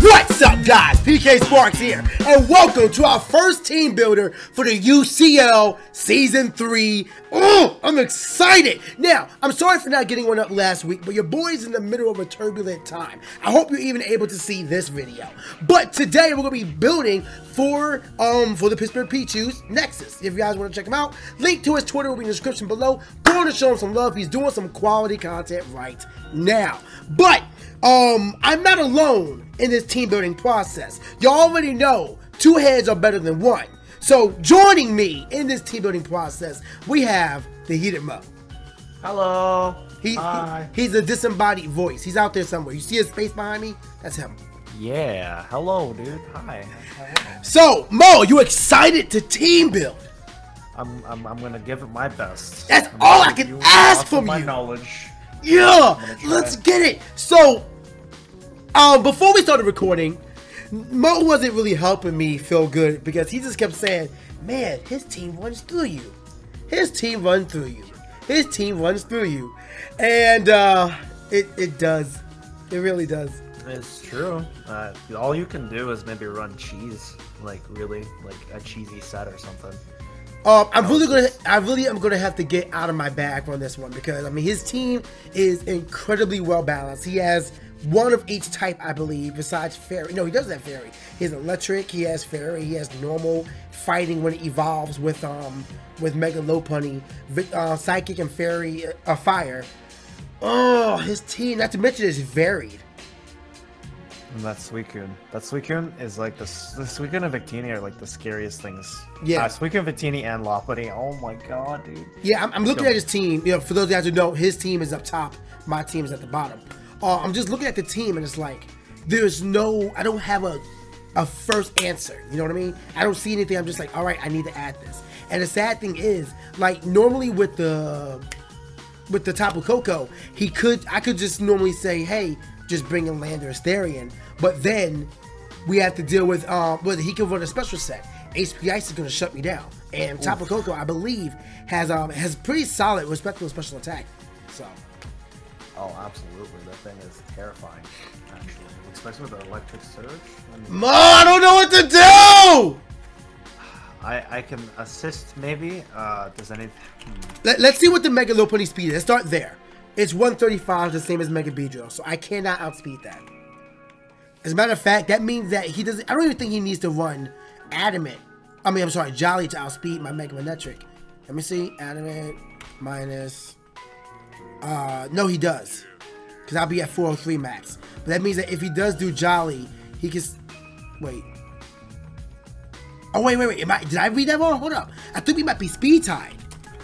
What's up, guys? PKSparkxx here, and welcome to our first team builder for the UCL Season 3. Oh, I'm excited! Now, I'm sorry for not getting one up last week, but your boy's in the middle of a turbulent time. I hope you're even able to see this video. But today, we're going to be building for the Pittsburgh Pichus Nexus. If you guys want to check him out, link to his Twitter will be in the description below. Go on to show him some love. He's doing some quality content right now. But I'm not alone in this team building process. You already know 2 heads are better than 1. So joining me in this team building process, we have the Heated Mo. Hello. He's a disembodied voice. He's out there somewhere. You see his face behind me? That's him. Yeah. Hello, dude. Hi. So Mo, you excited to team build? I'm gonna give it my best. That's all I can ask from you. My knowledge. Yeah, let's get it. So, before we started recording, Mo wasn't really helping me feel good because he just kept saying, man, his team runs through you. His team runs through you. His team runs through you. And it does. It really does. It's true. All you can do is maybe run cheese, like a cheesy set or something. I really am gonna have to get out of my bag on this one because I mean his team is incredibly well balanced. He has one of each type, I believe, besides fairy. No, he doesn't have fairy. He has electric. He has fairy. He has normal fighting when it evolves with Mega Lopunny, psychic and fairy, fire. Oh, his team. Not to mention it's varied. And that Suicune. That Suicune is like the Suicune and Victini are like the scariest things. Yeah. Suicune, Victini, and Lopunny. Oh my god, dude. Yeah, I'm looking at his team. You know, for those of you guys who know, his team is up top. My team is at the bottom. I'm just looking at the team and it's like, there's no, I don't have a first answer. You know what I mean? I don't see anything. I'm just like, all right, I need to add this. And the sad thing is, like normally with the Tapu Koko, I could just normally say, hey, just bring in Lander Asterion, but then we have to deal with whether he can run a special set. HP Ice is going to shut me down, and Tapu Koko, I believe, has pretty solid, respectable special attack. So, oh, absolutely, that thing is terrifying, actually, especially with the electric surge. I don't know what to do. I can assist maybe. Does anything? Let's see what the Mega Lopunny speed is. Let's start there. It's 135, the same as Mega Beedrill, so I cannot outspeed that. As a matter of fact, that means that he doesn't. I don't even think he needs to run Adamant. I'm sorry, Jolly to outspeed my Mega Manectric. Let me see, Adamant minus. No, he does, because I'll be at 403 max. But that means that if he does do Jolly, he can. Wait. Oh wait. Did I read that wrong? Hold up. I think we might be speed tied.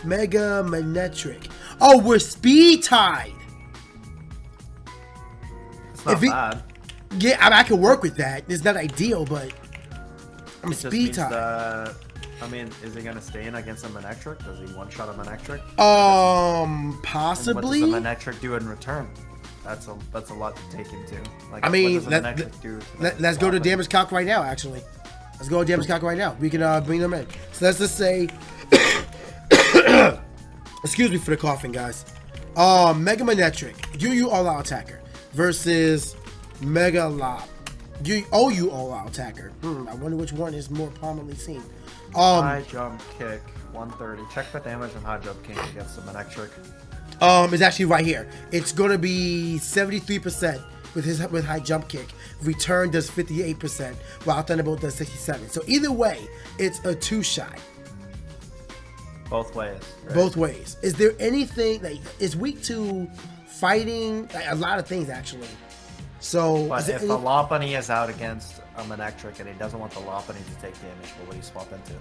Mega Manectric. Oh, we're speed tied. It's not bad. Yeah, I can work with that. It's not ideal, but I'm speed tied. I mean, is he gonna stay in against a Manectric? Does he one-shot a Manectric? Possibly. And what does the Manectric do in return? That's a lot to take into. Like, I mean, what does the Manectric do let's go to damage calc right now. Actually, let's go to damage calc right now. We can bring them in. So let's just say. Excuse me for the coughing, guys. Mega Manectric, UU all-out attacker versus Mega Lob, UU all-out attacker. I wonder which one is more prominently seen. High jump kick, 130. Check the damage on high jump kick against the Manectric. It's actually right here. It's gonna be 73% with high jump kick. Return does 58%, while Thunderbolt does 67. So either way, it's a 2-shot. Both ways. Right? Both ways. Is there anything like is weak to fighting? Like, a lot of things actually. So, but if the Lopunny is out against a Manectric and he doesn't want the Lopunny to take damage, what would he swap into?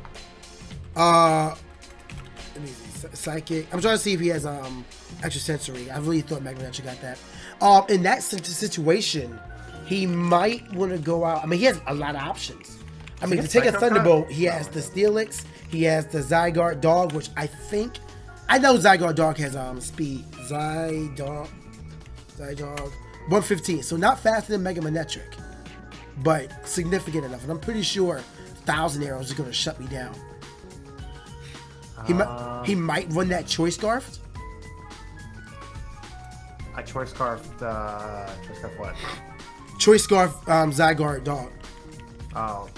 Let me see. Psychic. I'm trying to see if he has extra sensory. I really thought Mega Manectric got that. In that situation, he might want to go out. I mean, he has a lot of options. I mean, to take a Thunderbolt, he has the Steelix, he has the Zygarde Dog, which I know Zygarde Dog has speed. Zygarde 115, so not faster than Mega Manectric, but significant enough. And I'm pretty sure 1,000 Arrows is going to shut me down. He might run that Choice Scarf. I Choice Scarf what? Choice Scarf, Zygarde dog. Oh,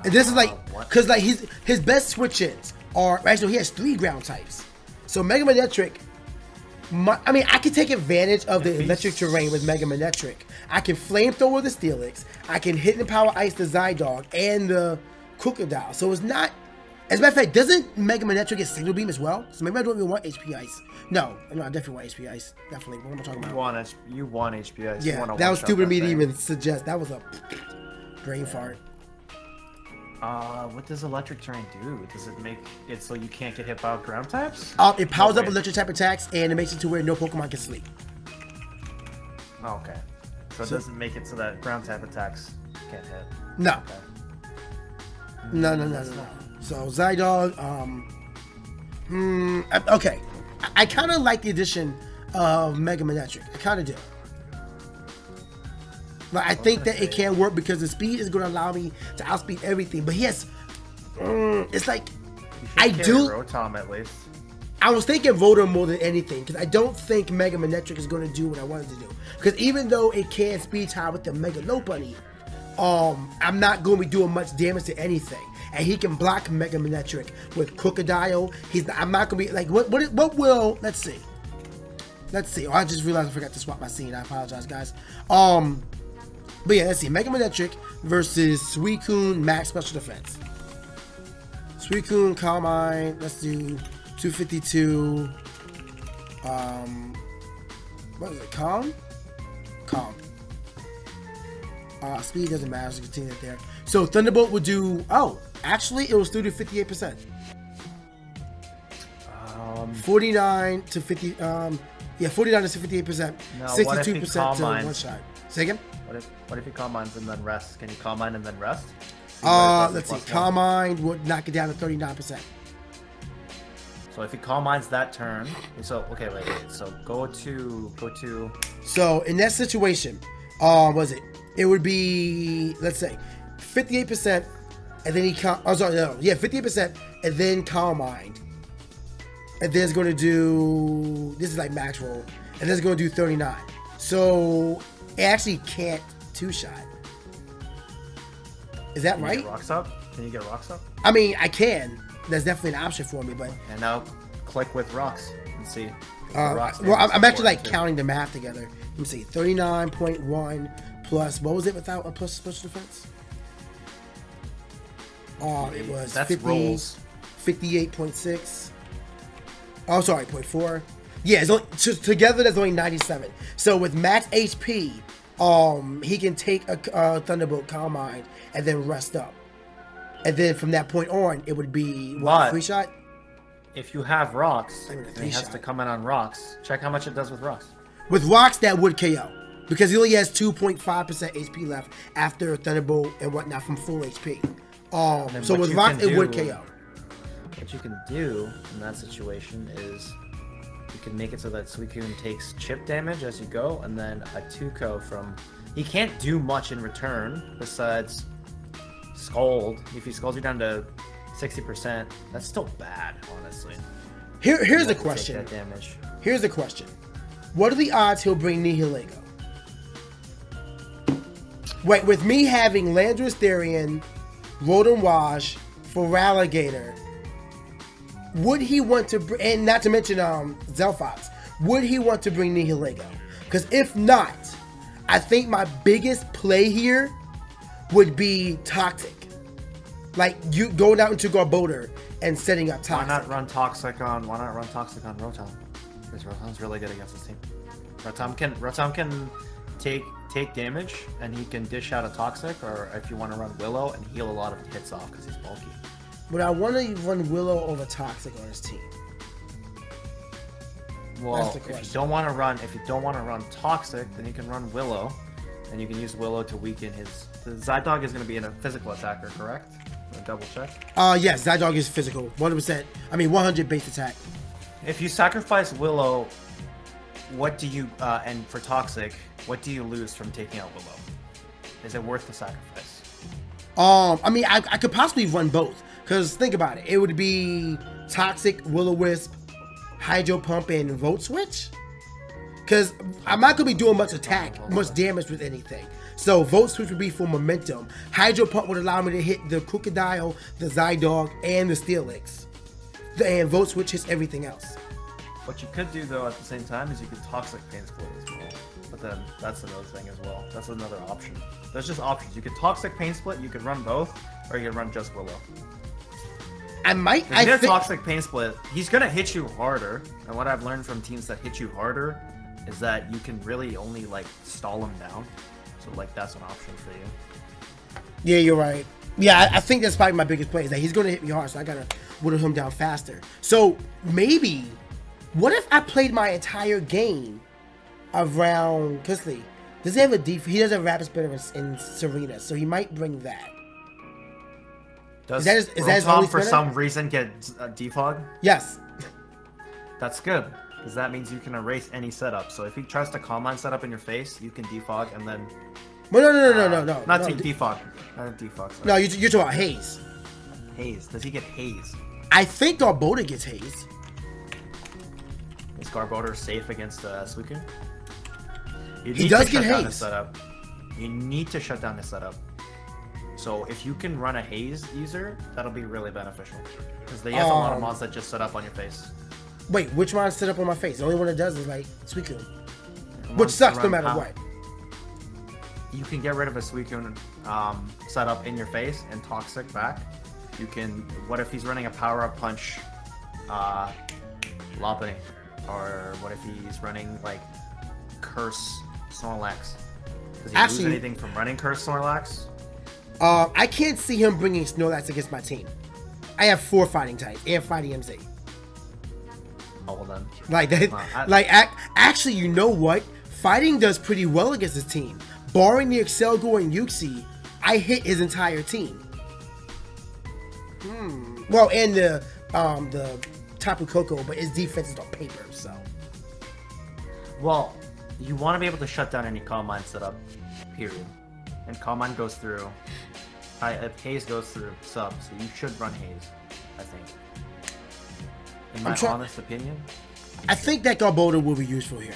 And this is like, what? cause like his best switch-ins are actually he has 3 ground types. So Mega Manectric, I mean I can take advantage of the electric terrain with Mega Manectric. I can Flamethrower the Steelix. I can Hit and Power Ice the Zydog and the Crocodile. So it's not. As a matter of fact, doesn't Mega Manectric get Signal Beam as well? So maybe I don't even want HP Ice. No, I definitely want HP Ice. Definitely. What am I talking about? You want HP Ice. Yeah, that was stupid of me to even suggest. That was a brain fart. What does electric terrain do? Does it make it so you can't get hit by ground types? It powers up electric type attacks and it makes it to where no Pokemon can sleep. Oh, okay. So it doesn't make it so that ground type attacks can't hit. No. Okay. No. So Zydog, okay. I kind of like the addition of Mega Manectric. I kind of do. But I think that it can work because the speed is going to allow me to outspeed everything. But he has, it's like, I do. Rotom at least. I was thinking Rotom more than anything because I don't think Mega Manectric is going to do what I wanted to do. Because even though it can speed tie with the Mega Lopunny, I'm not going to be doing much damage to anything. And he can block Mega Manectric with Crocodile. I'm not going to be like, what will, let's see. Oh, I just realized I forgot to swap my scene. I apologize, guys. But yeah, let's see. Mega Manectric versus Suicune Max Special Defense. Suicune, Calm Mind. Let's do 252. What is it? Calm? Calm. Speed doesn't matter, so continue it there. So Thunderbolt would do. Oh, actually, it was still do 58%. 49 to 50. Yeah, 49 to 58%. No, 62% to one shot. Say again. What if you Calm Minds and then rest? Can you Calm Mind and then rest? Let's see. Calm Mind would knock it down to 39%. So if you Calm Minds that turn, so okay, wait. So go to. So in that situation, was it? It would be, let's say, 58%, and then he 58%, and then Calm Mind, and then it's going to do. This is like max roll, and then it's going to do 39. So it actually can't two-shot. Is that right? Can you get rocks up? Can you get rocks up? I mean, I can. That's definitely an option for me, but. And now click with rocks and see. Well, I'm actually like counting the math together. Let me see. 39.1 plus, what was it without a plus special defense? It was 58.6. Oh, sorry, 0.4. Yeah, it's only, together that's only 97. So with max HP, he can take a Thunderbolt, Calm Mind, and then rest up. And then from that point on, it would be what, free shot? If you have rocks, and he has to come in on rocks. Check how much it does with rocks. With rocks, that would KO. Because he only has 2.5% HP left after Thunderbolt and whatnot from full HP. So with rocks, it would KO. What you can do in that situation is you can make it so that Suicune takes chip damage as you go, and then a 2-ko from... He can't do much in return besides Scald. If he Scalds you down to 60%, that's still bad, honestly. Here's the question. That damage. Here's the question. What are the odds he'll bring Nihilego? Wait, with me having Landorus Therian, Rotom Wash, Feraligator, would he want to bring, and not to mention Zelfox, would he want to bring Nihilego? Because if not, I think my biggest play here would be Toxic. Like you going out into Garbodor and setting up Toxic. Why not run Toxic on Rotom? Because Rotom's really good against this team. Rotom can take damage, and he can dish out a Toxic, or if you want to run Willow and heal a lot of hits off because he's bulky. But I want to run Willow over Toxic on his team. Well, if you don't want to run Toxic, then you can run Willow, and you can use Willow to weaken his. The Zydog is going to be a physical attacker, correct? Double check. Yes, Zydog is physical, 100%. I mean, 100 base attack. If you sacrifice Willow, what do you and for Toxic, what do you lose from taking out Willow? Is it worth the sacrifice? I mean, I could possibly run both. Because think about it. It would be Toxic, Will-O-Wisp, Hydro Pump, and Volt Switch. Because I'm not going to be doing much much damage with anything. So Volt Switch would be for momentum. Hydro Pump would allow me to hit the Crocodile, the Zydog, and the Steelix. And Volt Switch hits everything else. What you could do, though, at the same time, is you could Toxic Pain Split as well. But then, that's another thing as well. That's another option. There's just options. You could Toxic Pain Split, you could run both, or you could run just Willow. I might. If you get Toxic Pain Split, he's going to hit you harder. And what I've learned from teams that hit you harder is that you can really only, like, stall him down. So, like, that's an option for you. Yeah, you're right. Yeah, I think that's probably my biggest play, is that he's going to hit me hard, so I got to whittle him down faster. So, maybe, what if I played my entire game around Kisley? Does he have a defense? He doesn't have Rapid Spinner in Serena, so he might bring that. Does is that his only for spinner? some reason get defog? Yes. That's good, because that means you can erase any setup. So if he tries to Calm Mind setup in your face, you can defog and then... Well, no. Not defog. Not defog. Sorry. No, you're talking about Haze. Haze. Does he get Haze? I think Garbodor gets Haze. Is Garbodor safe against Suicune? He does get Haze. Setup. You need to shut down the setup. So if you can run a Haze user, that'll be really beneficial. Because he has a lot of mons that just set up on your face. Wait, which mon set up on my face? The only one that does is like Suicune. Which sucks no matter what. You can get rid of a Suicune setup in your face and Toxic back. You can, what if he's running a power-up punch Lopunny? Or what if he's running like Curse Snorlax? Does he lose anything from running Curse Snorlax? I can't see him bringing Snorlax against my team. I have 4 fighting types and fighting MZ. Oh, well then. Like that. Actually, you know what? Fighting does pretty well against his team. Barring the Excelgor and Uxie, I hit his entire team. Well, and the Tapu Koko, but his defense is on paper, so. Well, you want to be able to shut down any Calm Mind setup, period. And Calm Mind goes through. Haze goes through sub, so you should run Haze, I think. In my honest opinion. I think that Garbodor will be useful here.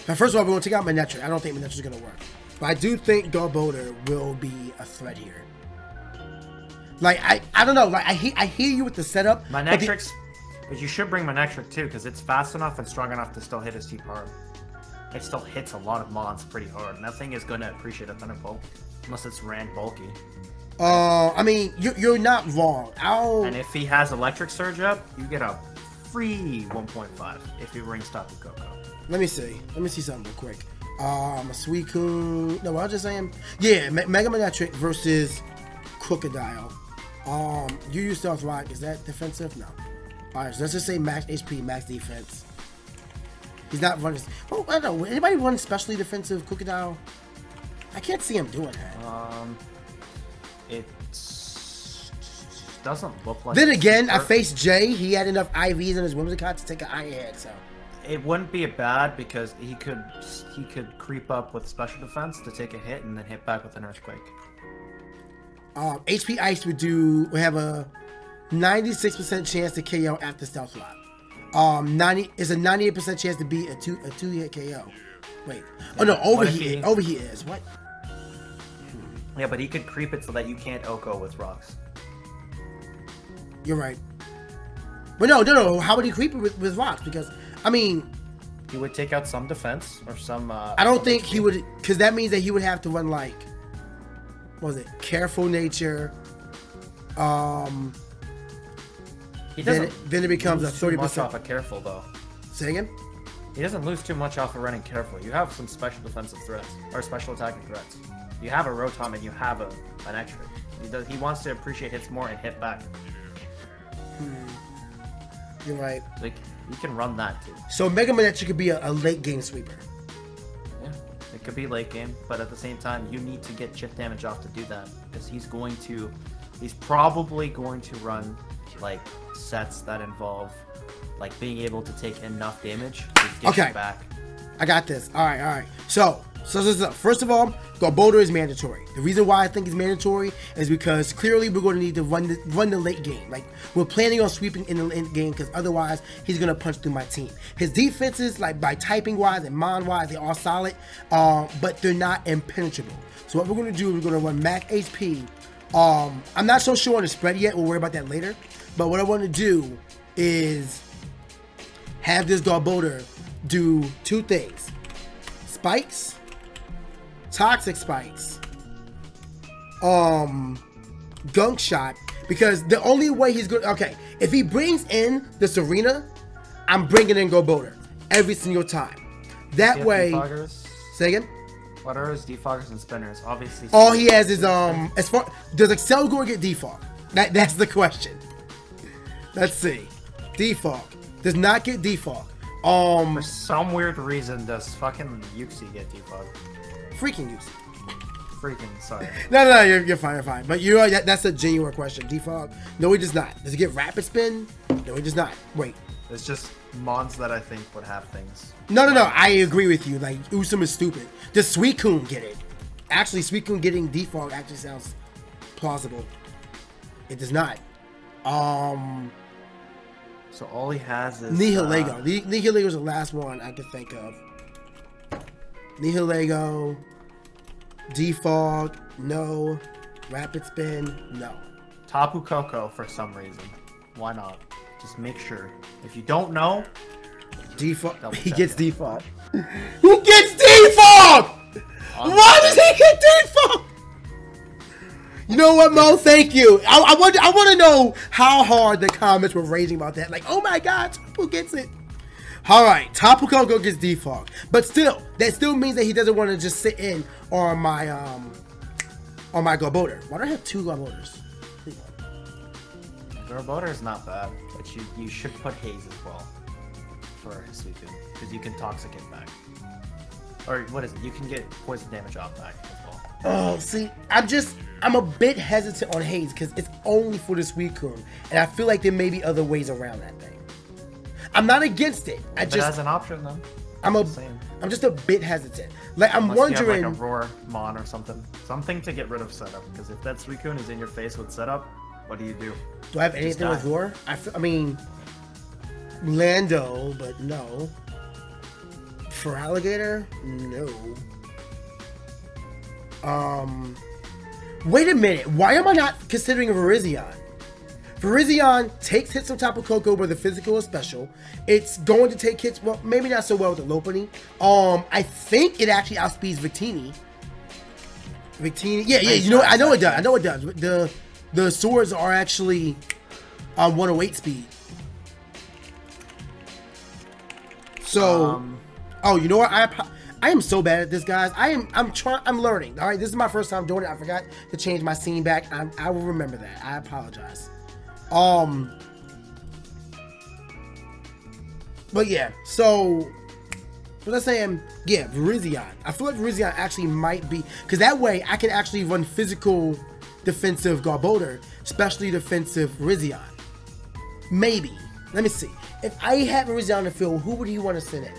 Now, first of all, we're going to take out Manectric. I don't think Manectric is going to work. But I do think Garbodor will be a threat here. Like, I don't know. Like, I hear you with the setup. Manectric's... But you should bring Manectric, too, because it's fast enough and strong enough to still hit his team hard. It still hits a lot of mons pretty hard. Nothing is going to appreciate a Thunderbolt. Unless it's rank bulky. I mean, you're not wrong. And if he has Electric Surge up, you get a free 1.5 if he rings Tapu Koko. Let me see. Let me see something real quick. A Suicune. No, I was just saying. Yeah, Mega Manectric versus Crocodile. You use Stealth Rock. Is that defensive? No. Alright, so let's just say max HP, max defense. He's not running. Oh, I don't know. Anybody run specially defensive Crocodile? I can't see him doing that. It doesn't look like. Then again, I faced Jay. He had enough IVs in his Whimsicott to take an Iron Head, so. It wouldn't be bad because he could creep up with special defense to take a hit and then hit back with an Earthquake. HP Ice would have a 96% chance to KO after Stealth Lock. 98% chance to beat a two hit KO. Wait. Oh no, overheat is what? Yeah, but he could creep it so that you can't OHKO with rocks. You're right. But no. How would he creep it with rocks? Because I mean, he would take out some defense or some. I don't think he would, because that means that he would have to run like, what was it? Careful Nature. He doesn't. Then it becomes a 30%. Much off of Careful though. Say again. He doesn't lose too much off of running Careful. You have some special defensive threats or special attacking threats. You have a Rotom and you have an Manectric. He wants to appreciate hits more and hit back. You're right. Like you can run that too. So Mega Manectric could be a late game sweeper. Yeah, it could be late game, but at the same time, you need to get chip damage off to do that because he's probably going to run like sets that involve like being able to take enough damage to get you back. I got this. All right. So So, first of all, Garbodor is mandatory. The reason why I think it's mandatory is because clearly we're going to need to run the late game. Like, we're planning on sweeping in the late game because otherwise he's going to punch through my team. His defenses, like by typing wise and mon wise, they're all solid, but they're not impenetrable. So what we're going to do is we're going to run max HP. I'm not so sure on the spread yet. We'll worry about that later. But what I want to do is have this Garbodor do two things. Spikes. Toxic Spikes, Gunk Shot, because the only way he's good. Okay, if he brings in the Serena, I'm bringing in Garbodor every single time. That way. Defoggers? Say again. What are his defoggers and spinners? Obviously. All he has is as far does Excelgor get defog? That's the question. Let's see. Defog does not get defog. For some weird reason, does fucking Uxie get defog? Freaking use. Freaking sorry. No, you're fine, you're fine. But you know that's a genuine question. Defog? No, he does not. Does he get rapid spin? No, he does not. Wait. It's just mons that I think would have things. No. I agree with you. Like Usum is stupid. Does Suicune get it? Actually, Suicune getting defog actually sounds plausible. It does not. So all he has is Nihilego. Nihilego is the last one I could think of. Nihilego, defog, no. Rapid spin, no. Tapu Koko for some reason. Why not? Just make sure. If you don't know, defog. He gets defog. Who gets defog? Why does he get defog? You know what, Mo? Thank you. I want to know how hard the comments were raging about that. Like, oh my God, Tapu gets it. All right, Tapu Koko gets defog, but still, that still means that he doesn't want to just sit in on my Garbodor. Why do I have two Garbodors? Garbodor is not bad, but you should put Haze as well for Suicune because you can toxic it back. Or what is it? You can get poison damage off back as well. Oh, see, I'm a bit hesitant on Haze because it's only for the Suicune, and I feel like there may be other ways around that thing. I'm not against it. It has an option though. I'm just a bit hesitant. Like I'm Unless wondering. You have like a Roar Mon or something to get rid of setup. Because if that Suicune is in your face with setup, what do? Do I have anything with Roar? I mean, Lando, but no. Feraligator, no. Wait a minute. Why am I not considering a Virizion? Virizion takes hits on Tapu Koko whether physical or special. It's going to take hits, well, maybe not so well with the Lopunny. I think it actually outspeeds Victini. Yeah, you know what? I know it does. The swords are actually on 108 speed. So, oh, you know what? I am so bad at this, guys. I'm learning. All right, this is my first time doing it. I forgot to change my scene back. I will remember that. I apologize. But yeah, so what was I saying? Yeah, Virizion. I feel like Virizion actually might be, because that way I can actually run physical defensive Garbodor, especially defensive Virizion. Maybe. Let me see. If I had Virizion in the field, who would he want to send in?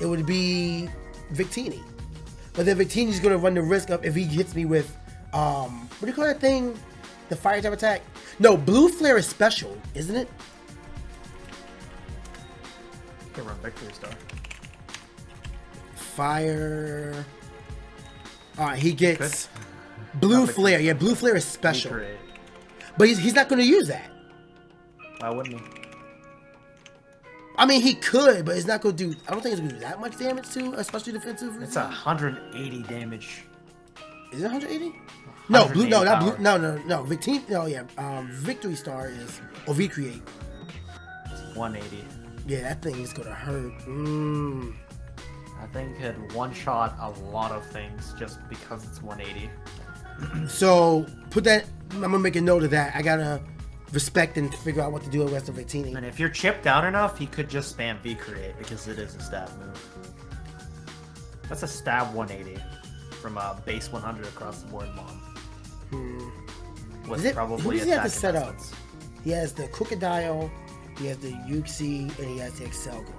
It would be Victini. But then Victini's going to run the risk of, if he hits me with, what do you call that thing? The fire type attack? No, Blue Flare is special, isn't it? You can run Victory Star. Fire. Alright, he gets Blue Flare. Yeah, Blue Flare is special. But he's not going to use that. Why wouldn't he? I mean, he could, but it's not going to do. I don't think it's going to do that much damage to, especially defensive. It's 180 damage. Is it 180? No, blue. No, not blue. No. Victini. No, yeah. Victory Star is or Recreate. It's 180. Yeah, that thing is gonna hurt. I think it could one-shot a lot of things just because it's 180. So put that. I'm gonna make a note of that. I gotta respect and figure out what to do with rest of Victini. And if you're chipped down enough, he could just spam V-Create because it is a stab move. That's a stab 180 from base 100 across the board, Mom. Who does he have to set up? He has the Crocodile, he has the Uxie, and he has the Excelgor.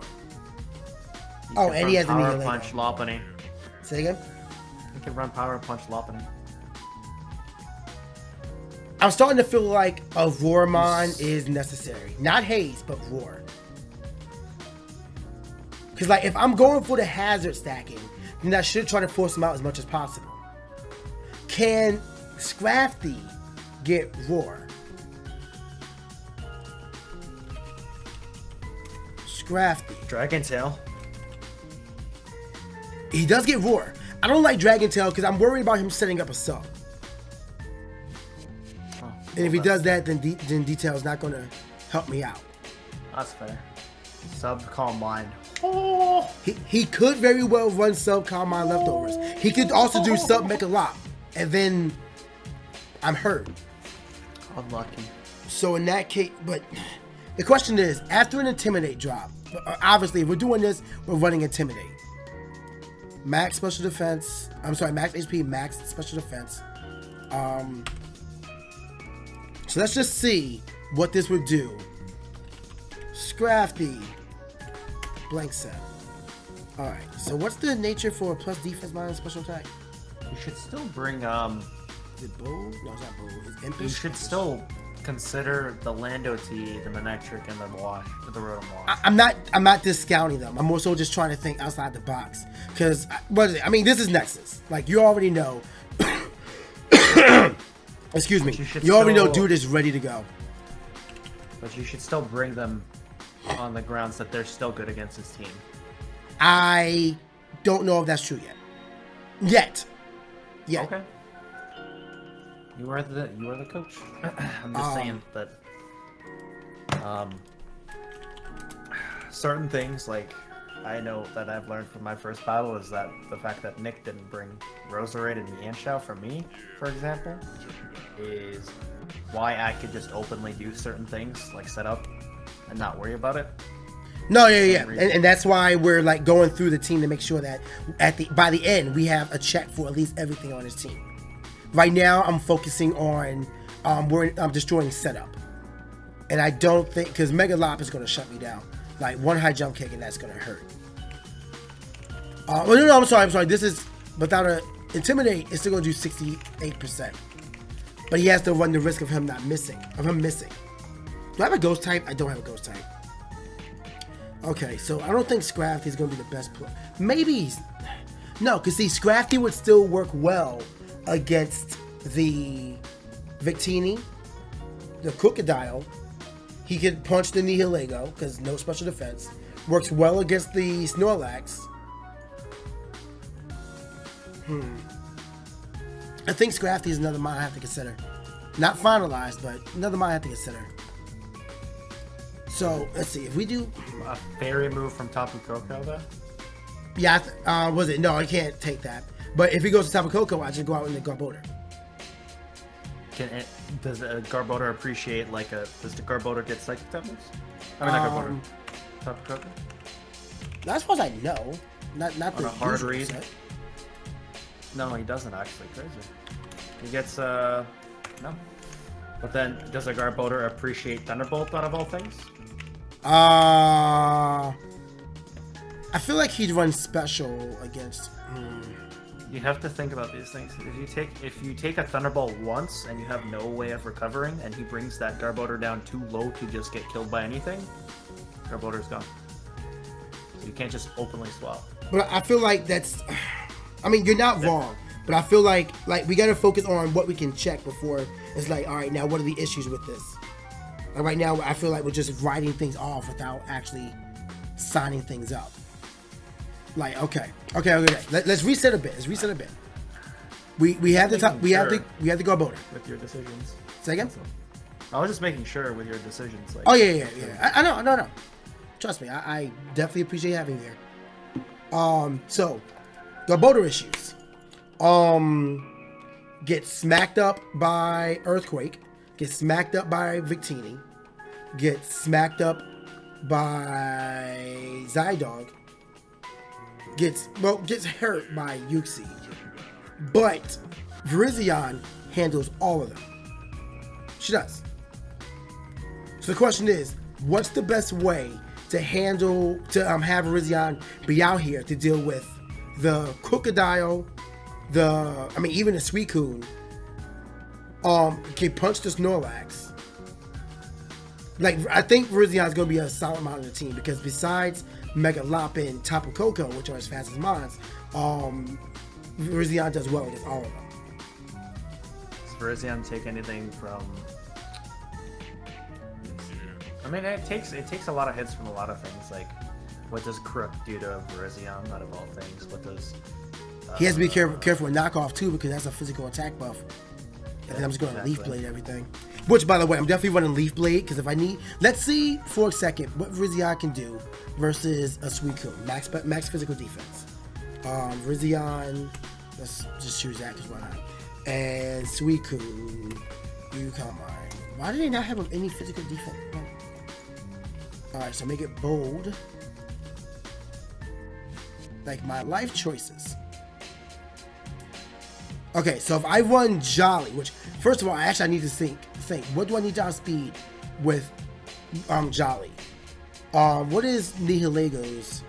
Oh, and he has the Nihilego. Punch Lopunny. Say again? You can run Power Punch Lopunny. I'm starting to feel like a Roarmon is necessary. Not Haze, but Roar. Because, like, if I'm going for the hazard stacking, then I should try to force him out as much as possible. Can Scrafty get Roar? Scrafty. Dragon Tail. He does get Roar. I don't like Dragon Tail because I'm worried about him setting up a sub. Oh, and if he does that, then Detail is not going to help me out. That's fair. Sub Calm Mind. Oh. He could very well run sub Calm Mind leftovers. He could also do sub Make a Lot. And then I'm hurt. Unlucky. So in that case, but the question is, after an Intimidate drop, obviously if we're doing this, we're running Intimidate. Max special defense. I'm sorry, max HP, max special defense. So let's just see what this would do. Scrafty. Blank set. Alright, so what's the nature for plus defense minus special attack? You should still bring, Is it Bull? No, it's not Bull. It's Impish. You should still consider the Lando T, the Manectric, and the Wash, the Rotom Wash. I'm not discounting them. I'm more so just trying to think outside the box. Because, what is it? I mean, this is Nexus. Like, you already know. Excuse me. You already know dude is ready to go. But you should still bring them on the grounds that they're still good against his team. I don't know if that's true yet. Yet. Okay. You are the coach. I'm just saying that certain things, like I know that I've learned from my first battle, is that the fact that Nick didn't bring Roserade and Mienshao for me, for example, is why I could just openly do certain things like set up and not worry about it. No, yeah. And that's why we're like going through the team to make sure that by the end we have a check for at least everything on his team. Right now I'm focusing on I'm destroying setup. And I don't think, because Mega Lop is going to shut me down. Like one high jump kick and that's going to hurt. No, I'm sorry. This is without a Intimidate, it's still going to do 68%. But he has to run the risk of him missing. Do I have a ghost type? I don't have a ghost type. Okay, so I don't think Scrafty is going to be the best player. Maybe he's... No, because see, Scrafty would still work well against the Victini, the Crocodile. He could punch the Nihilego, because no special defense. Works well against the Snorlax. I think Scrafty is another mind I have to consider. Not finalized, but another mind I have to consider. So, let's see. If we do... A fairy move from Tapu Koko, though? Yeah, was it? No, I can't take that. But if he goes to Tapu Koko, I just go out in the Garbodor. Does a Garbodor appreciate, like, does the Garbodor get psychic type moves? I mean, not Garbodor. Tapu Koko? Not as far as I know. Not the hard usual read. set. No, he doesn't actually. Crazy. He gets, no. But then, does a Garbodor appreciate Thunderbolt out of all things? I feel like he'd run special against. You have to think about these things. If you take a Thunderbolt once and you have no way of recovering, and he brings that Garbodor down too low to just get killed by anything, Garbodor's gone. So you can't just openly swap. But I feel like that's. I mean, you're not wrong, but I feel like we gotta focus on what we can check before it's like, all right, now what are the issues with this? Like right now, I feel like we're just writing things off without actually signing things up. Like, okay. Let's reset a bit. We have the top. We have the Garbodor with your decisions. Say again. I was just making sure with your decisions. Like, oh yeah. I know. No. Trust me, I definitely appreciate having you here. So Garbodor issues. Get smacked up by Earthquake. Get smacked up by Victini. Get smacked up by Zydog. Gets hurt by Uxie. But Virizion handles all of them. She does. So the question is, what's the best way to have Virizion be out here to deal with the Crocodile, even the Suicune, can punch the Snorlax. Like, I think Virizion is going to be a solid amount of the team because besides Mega Lop and Tapu Koko, which are as fast as mines, Virizion does well against all of them. Does Virizion take anything from? I mean, it takes a lot of hits from a lot of things. Like, what does Crook do to Virizion out of all things? What does? He has to be careful with knockoff too because that's a physical attack buff. And then I'm just going to Leaf Blade everything. Which, by the way, I'm definitely running Leaf Blade because if I need, let's see for a second what Virizion can do versus a Suicune. Max physical defense. Virizion, let's just choose that because why not? And Suicune, you come on. Why do they not have any physical defense? Alright, so make it bold. Like my life choices. Okay, so if I run Jolly, which, first of all, I need to think. What do I need to outspeed with Jolly? What is Nihilego's?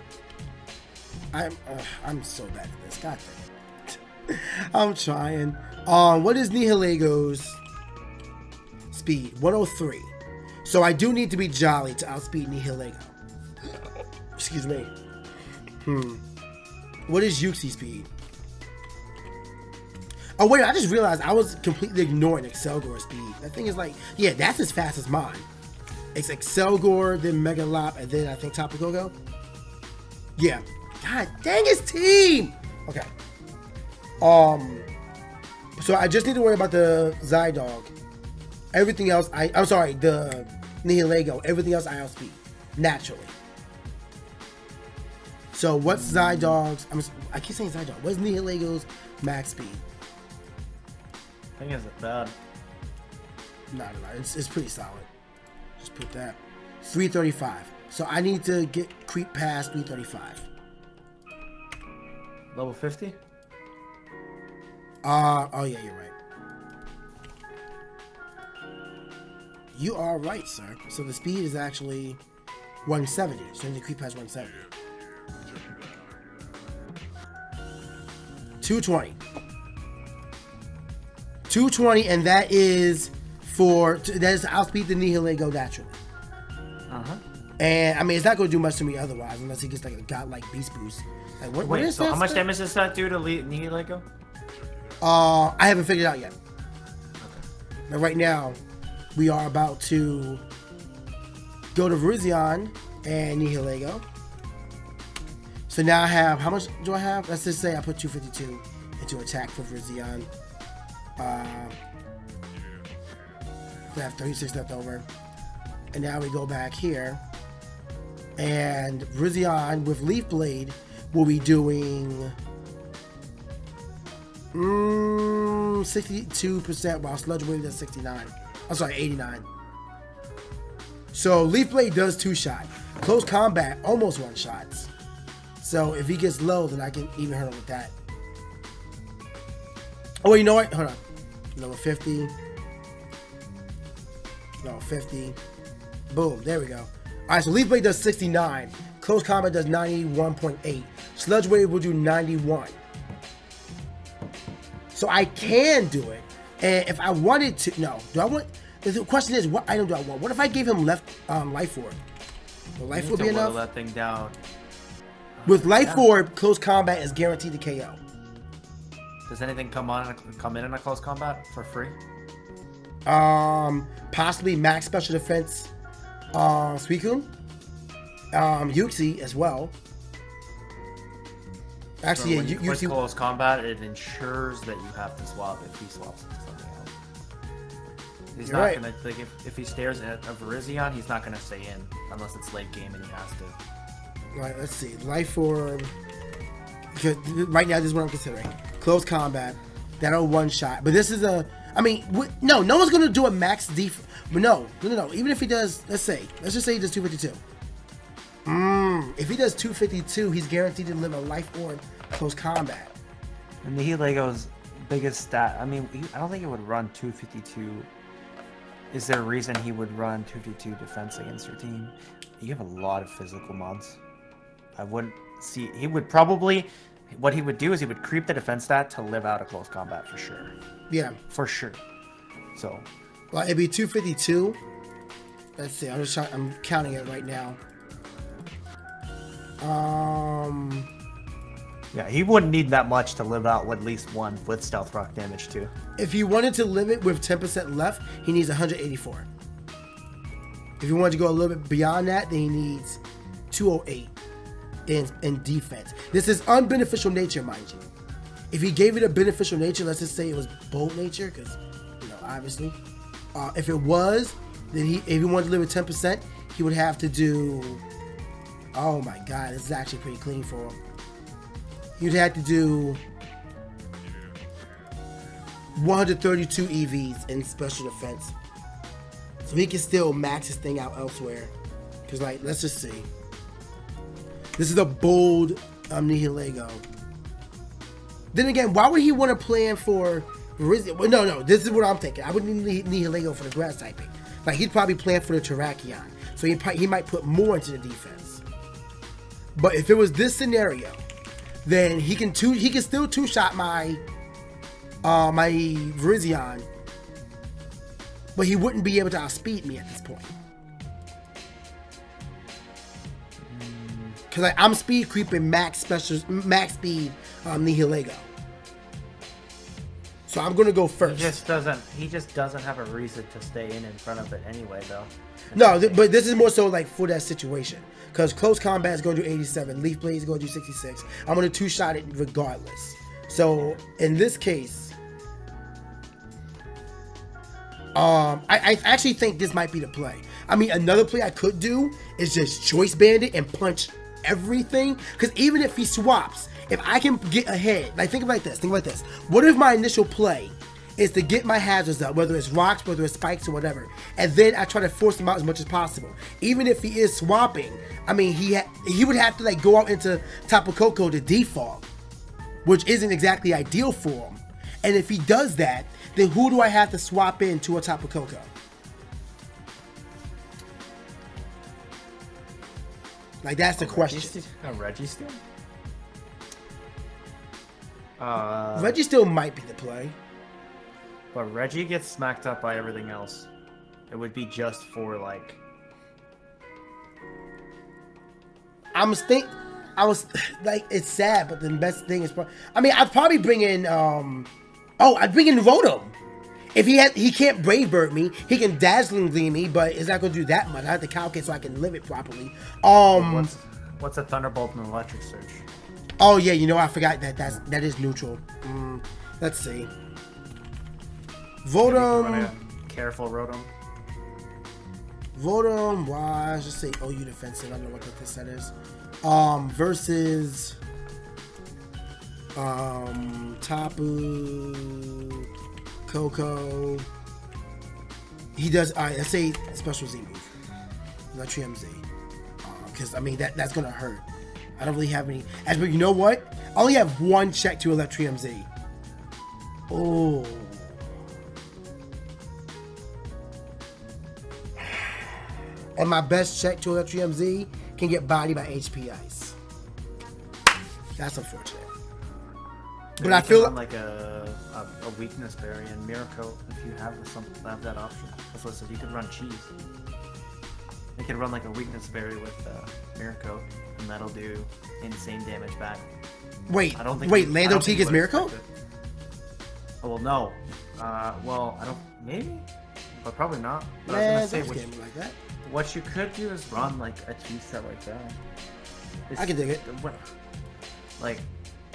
I'm so bad at this. God dang it. I'm trying. What is Nihilego's speed? 103. So I do need to be Jolly to outspeed Nihilego. Excuse me. What is Uxie's speed? Oh wait, I just realized I was completely ignoring Excelgor's speed. That thing is like, yeah, that's as fast as mine. It's Excelgor, then Mega Lop, and then I think Tapu Koko. Yeah. God dang his team! Okay. So I just need to worry about the Zydog. Everything else, I'm sorry, the Nihilego. Everything else I outspeed. Naturally. So what's Zydog's, I keep saying Zydog. What's Nihilego's max speed? I think it's bad. No, it's pretty solid. Just put that. 335. So I need to creep past 335. Level 50? Oh yeah, you're right. You are right, sir. So the speed is actually 170. So you need to creep past 170. 220. 220, and that is outspeed the Nihilego naturally. And I mean, it's not going to do much to me otherwise, unless he gets like a godlike beast boost. Like, what is so that? How much damage does that do to Nihilego? I haven't figured it out yet. Okay. But right now, we are about to go to Virizion and Nihilego. So now I have, how much do I have? Let's just say I put 252 into attack for Virizion. I have 36 left over. And now we go back here. And Virizion with Leaf Blade will be doing 62%, while Sludge Wave does 69. I'm sorry, 89. So Leaf Blade does 2-shot. Close combat, almost 1-shots. So if he gets low, then I can even hurt him with that. Oh, you know what? Hold on. Level 50. Level 50. Boom. There we go. Alright, so Leaf Blade does 69. Close combat does 91.8. Sludge Wave will do 91. So I can do it. And if I wanted to, no. Do I want, the question is, what item do I want? What if I gave him Life Orb? Will Life Orb be enough? That thing down. With Life Orb, close combat is guaranteed to KO. Does anything come in a close combat for free? Possibly max special defense, Suicune, Uxie as well. Actually, so yeah, Uxie close combat. It ensures that you have to swap if he swaps into something else. He's not gonna like if he stares at a Virizion, he's not gonna stay in unless it's late game and he has to. Right. Let's see. Life Orb. Because right now, this is what I'm considering. Close combat. That'll one-shot. But this is a... I mean, no one's going to do a max def... But no. Even if he does... Let's just say he does 252. If he does 252, he's guaranteed to live a Life Orb close combat. And Nihilego's biggest stat... I mean, I don't think it would run 252. Is there a reason he would run 252 defense against your team? You have a lot of physical mods. I wouldn't see... He would probably... what he would do is he would creep the defense stat to live out a close combat for sure. Yeah. For sure. So. Well, it'd be 252. Let's see. I'm counting it right now. Yeah, he wouldn't need that much to live out at least one with stealth rock damage too. If he wanted to live it with 10% left, he needs 184. If he wanted to go a little bit beyond that, then he needs 208 in defense. This is unbeneficial nature, mind you. If he gave it a beneficial nature, let's just say it was bold nature, because, you know, obviously. If it was, then if he wanted to live with 10%, he would have to do... Oh my god, this is actually pretty clean for him. You'd have to do 132 EVs in special defense. So he can still max his thing out elsewhere. Because, like, let's just see. This is a bold Nihilego. Then again, why would he want to plan for... Well, no, this is what I'm thinking. I wouldn't need Nihilego for the grass typing. Like, he'd probably plan for the Terrakion. So he might put more into the defense. But if it was this scenario, then he can still two-shot my my Virizion, but he wouldn't be able to outspeed me at this point. Cause like, I'm speed creeping max speed Nihilego. So I'm gonna go first. He just doesn't have a reason to stay in front of it anyway, though. No, but this is more so like for that situation. Because close combat is going to do 87. Leaf Blade is going to do 66. I'm going to two-shot it regardless. So, in this case, I actually think this might be the play. I mean, another play I could do is just Choice Bandit and punch everything. Because even if he swaps, if I can get ahead, like think about this. What if my initial play is to get my hazards up, whether it's rocks, whether it's spikes or whatever, and then I try to force him out as much as possible. Even if he is swapping, I mean, he would have to like go out into Tapu Koko to default, which isn't exactly ideal for him. And if he does that, then who do I have to swap into a Tapu Koko? Like that's the question. Reggie still? Reggie still might be the play. But Reggie gets smacked up by everything else. It would be just for like. I was like, it's sad, but the best thing is, I mean, I'd probably bring in, I'd bring in Rotom. If he can't Brave Bird me, he can Dazzling Gleam me, but it's not gonna do that much. I have to calculate so I can live it properly. What's a Thunderbolt and Electric Surge? Oh yeah, you know, I forgot that is neutral. Let's see. Rotom. Careful, Rotom. Rotom, wise. Just say OU defensive. I don't know what this set is. Versus Tapu Koko. He does. All right, let's say special Z move. Electrium Z. Because I mean that's gonna hurt. I don't really have any. But you know what? I only have one check to Electrium Z. Oh. And my best check to Electrium Z can get bodied by HP Ice. That's unfortunate. But I feel like a weakness berry and Miracle if you have that option. That's what I said. You could run cheese. You could run like a weakness berry with Miracle, and that'll do insane damage back. Wait, Lando Teague is Miracle? Oh well, no. Well, I don't. Maybe, but probably not. But I was gonna say like that. What you could do is run like a cheese set like that. I can dig it. Like,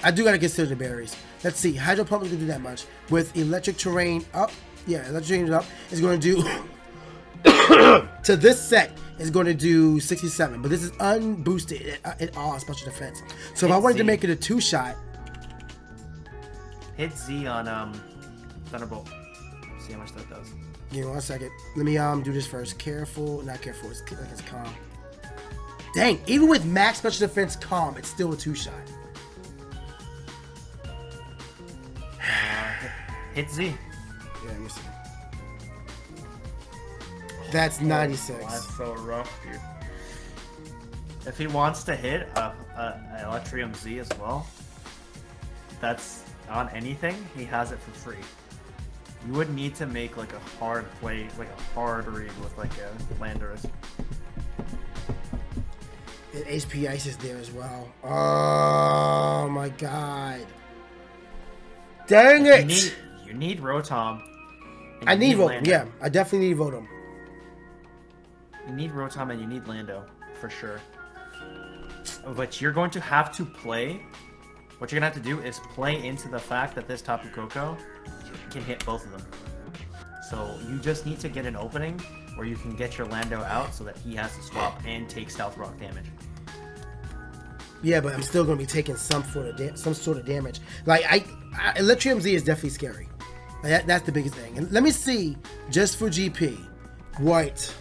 I do gotta consider the berries. Let's see. Hydro Pump doesn't do that much. With Electric Terrain up, Electric Terrain up is going to do to this set is going to do 67, but this is unboosted at all special defense. So if I wanted to make it a two-shot, hit Z on Thunderbolt. See how much that does. Give me 1 second. Let me do this first. Careful, not careful. It's like it's calm. Dang, even with max special defense calm, it's still a two-shot. Hit Z. Yeah, you see. That's 96. That's so rough, dude. If he wants to hit Electrium Z as well, that's on anything, he has it for free. You would need to make like a hard play, like a hard read with like a Landorus. And HP Ice is there as well. Oh my god. Dang it! You need Rotom. I need Rotom, yeah. I definitely need Rotom. You need Rotom and you need Lando, for sure. But you're going to have to play. What you're going to have to do is play into the fact that this Tapu Koko can hit both of them. So you just need to get an opening where you can get your Lando out so that he has to swap and take Stealth Rock damage. Yeah, but I'm still going to be taking some sort of damage. Like, Electrium Z is definitely scary. Like, that's the biggest thing. And let me see, just for GP, what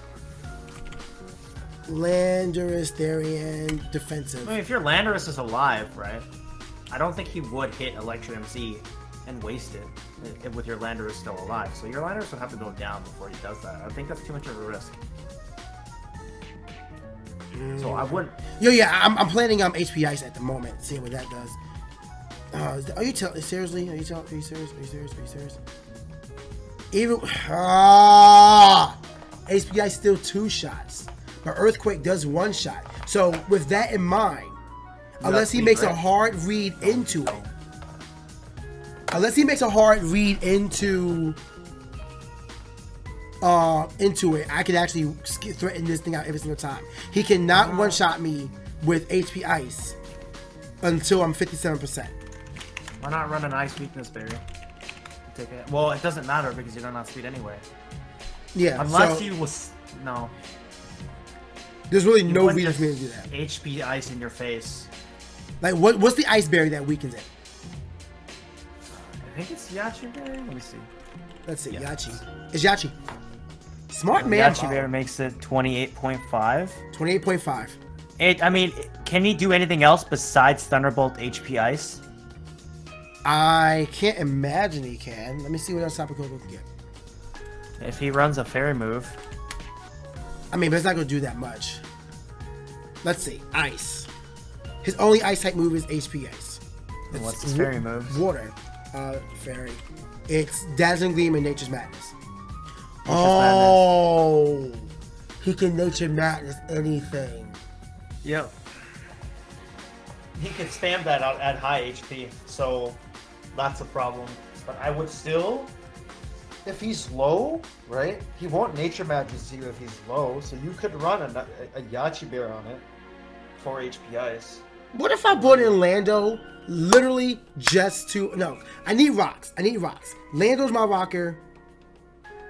Landorus, Therian, defensive. I mean, if your Landorus is alive, right? I don't think he would hit Electrium Z and waste it with your Landorus still alive. So your Landorus would have to go down before he does that. I think that's too much of a risk. So I wouldn't. Yeah, I'm planning on HP Ice at the moment, seeing what that does. Are you seriously? Are you serious? Are you serious? Even HP Ice still 2 shots, but Earthquake does 1 shot. So with that in mind, unless he makes a hard read into it, I can actually threaten this thing out every single time. He cannot one-shot me with HP Ice until I'm 57%. Why not run an Ice Weakness Berry? Take it. Well, it doesn't matter because you're not on speed anyway. Yeah. Unless you was no. There's really no reason for me to do that. HP Ice in your face. Like what's the Ice Berry that weakens it? I think it's Yachi Berry. Let me see. Let's see. Yeah. Yachi. It's Yachi. Smart man. Yachi Berry makes it 28.5. 28.5. I mean, can he do anything else besides Thunderbolt HP Ice? I can't imagine he can. Let me see what else Tapu Koko can get. If he runs a fairy move. I mean, but it's not going to do that much. Let's see. Ice. His only ice type move is HP Ice. What's his fairy move? Water. Fairy. It's Dazzling Gleam and Nature's Madness. Madness. He can Nature Madness anything. Yep. He could spam that out at high HP, so that's a problem. But I would still, if he's low, right? He won't Nature Madness you if he's low, so you could run a Yachi Bear on it for HP Ice. What if I brought in Lando literally just to... No, I need rocks. Lando's my rocker.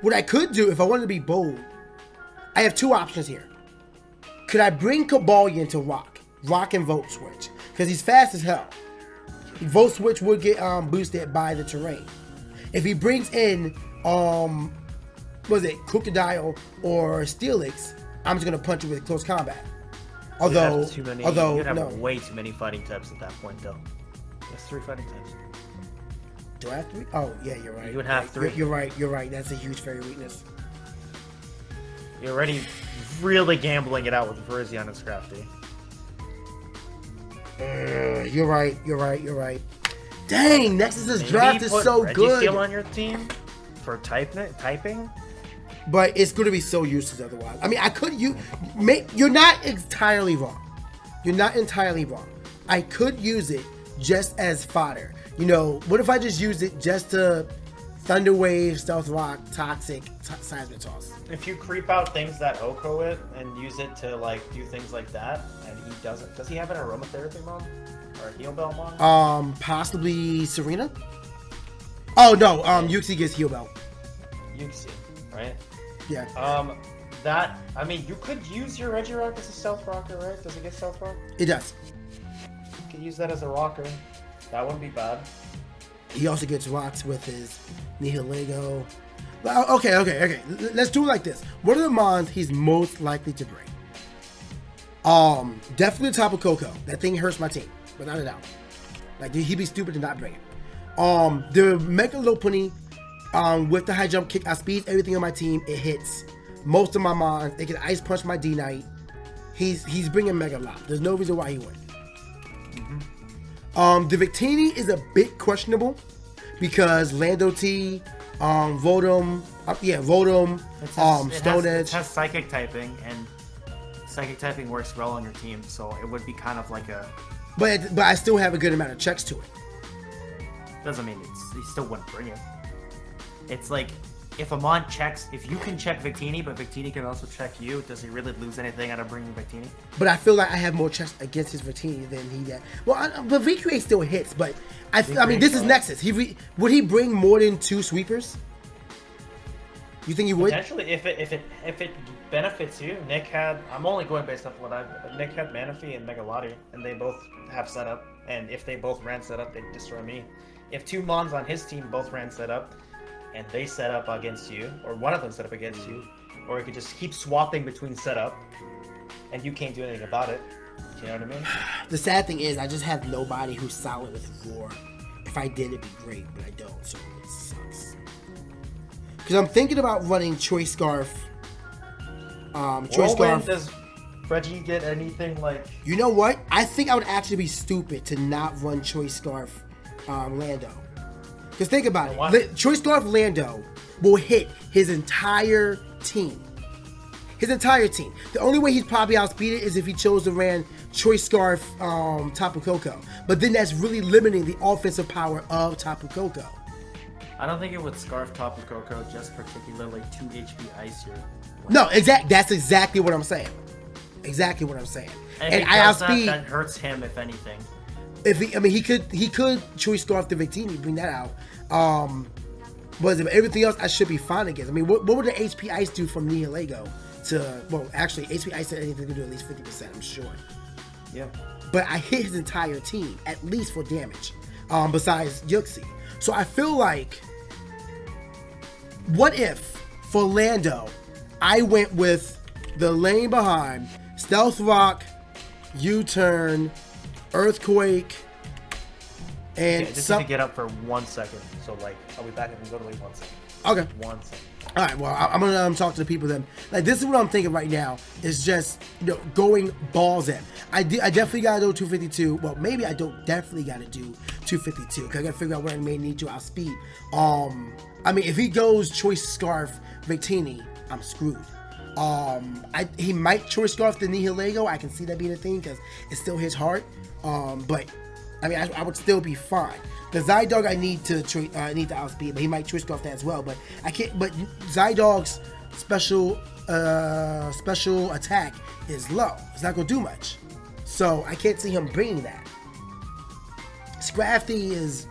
What I could do if I wanted to be bold, I have 2 options here. Could I bring Cobalion to rock and Volt Switch? Because he's fast as hell. Volt Switch would get boosted by the terrain. If he brings in, Crocodile or Steelix, I'm just going to punch it with close combat. Although, you'd have way too many fighting types at that point, though. There's 3 fighting types. Do I have 3? Oh, yeah, you're right. You would have 3. You're right. That's a huge fairy weakness. You're already really gambling it out with Virizion and Scrafty. You're right. Dang, Nexus's draft is so good. Reggie on your team for typing? But it's going to be so useless otherwise. I mean, you're not entirely wrong. I could use it just as fodder. You know, what if I just used it just to Thunder Wave, Stealth Rock, Toxic, Seismic Toss? If you creep out things that Oko it and use it to like do things like that, and he doesn't, does he have an Aromatherapy Mom or a Heal Bell Mom? Possibly Serena. Oh no, Yuxi gets Heal Bell. Yuxi, right? Yeah. I mean, you could use your Regirock as a Stealth Rocker, right? Does it get Stealth Rock? It does. You could use that as a rocker. That wouldn't be bad. He also gets rocks with his Nihilego. Well, okay. Let's do it like this. What are the mons he's most likely to bring? Definitely Tapu Koko. That thing hurts my team, without a doubt. Like, he'd be stupid to not bring it. The Mega Lopunny, with the high jump kick, I speed everything on my team. It hits most of my mons. It can ice punch my D Knight. He's bringing Mega Lop. There's no reason why he wouldn't. The Victini is a bit questionable because Lando T, Voldem, Stone Edge. It has Psychic typing, and Psychic typing works well on your team, so it would be kind of like a... But I still have a good amount of checks to it. Doesn't mean you still wouldn't bring it. It's like, if Amon checks, if you can check Victini, but Victini can also check you, does he really lose anything out of bringing Victini? But I feel like I have more checks against his Victini than he did. Well, but VQA still hits, but I mean, this is Nexus. Would he bring more than 2 sweepers? You think he would? Potentially, if it benefits you. Nick had, I'm only going based off what Nick had Manaphy and Megalati, and they both have setup, and if they both ran setup, they'd destroy me. If 2 Mons on his team both ran setup, and they set up against you, or one of them set up against you, or you could just keep swapping between setup, and you can't do anything about it. You know what I mean? The sad thing is, I just have nobody who's solid with Roar. If I did, it'd be great, but I don't, so it sucks. Because I'm thinking about running Choice Scarf. Choice Scarf. Does Reggie get anything like... You know what? I think I would actually be stupid to not run Choice Scarf Lando. Because think about it. Choice Scarf Lando will hit his entire team. His entire team. The only way he'd probably outspeed it is if he chose to ran Choice Scarf Tapu Koko. But then that's really limiting the offensive power of Tapu Koko. I don't think it would Scarf Tapu Koko, just particularly 2 HP Ice here. No, that's exactly what I'm saying. Exactly what I'm saying. And I outspeed. That hurts him, if anything. If he could Choice Scarf the Victini, bring that out. But everything else I should be fine against. I mean, what would the HP Ice do from Nihilego to, well, actually, HP Ice had anything to do at least 50%, I'm sure. Yeah. But I hit his entire team, at least for damage, besides Yuxi. So I feel like, what if, for Lando, I went with the lane behind, Stealth Rock, U-Turn, Earthquake, and just need to get up for 1 second. So, like, I'll be back in literally 1 second. Okay. 1 second. All right. Well, I'm gonna talk to the people then. Like, this is what I'm thinking right now. Is just going balls in. I definitely gotta do 252. Well, maybe I don't definitely gotta do 252 because I gotta figure out where I may need to outspeed. I mean, if he goes Choice Scarf Victini, I'm screwed. He might Choice Scarf the Nihilego. I can see that being a thing because it still hits hard. But I mean, I would still be fine. The Zydog I need to outspeed, but he might Choice Scarf that as well. But I can't. But Zydog's special attack is low. It's not gonna do much, so I can't see him bringing that. Scrafty is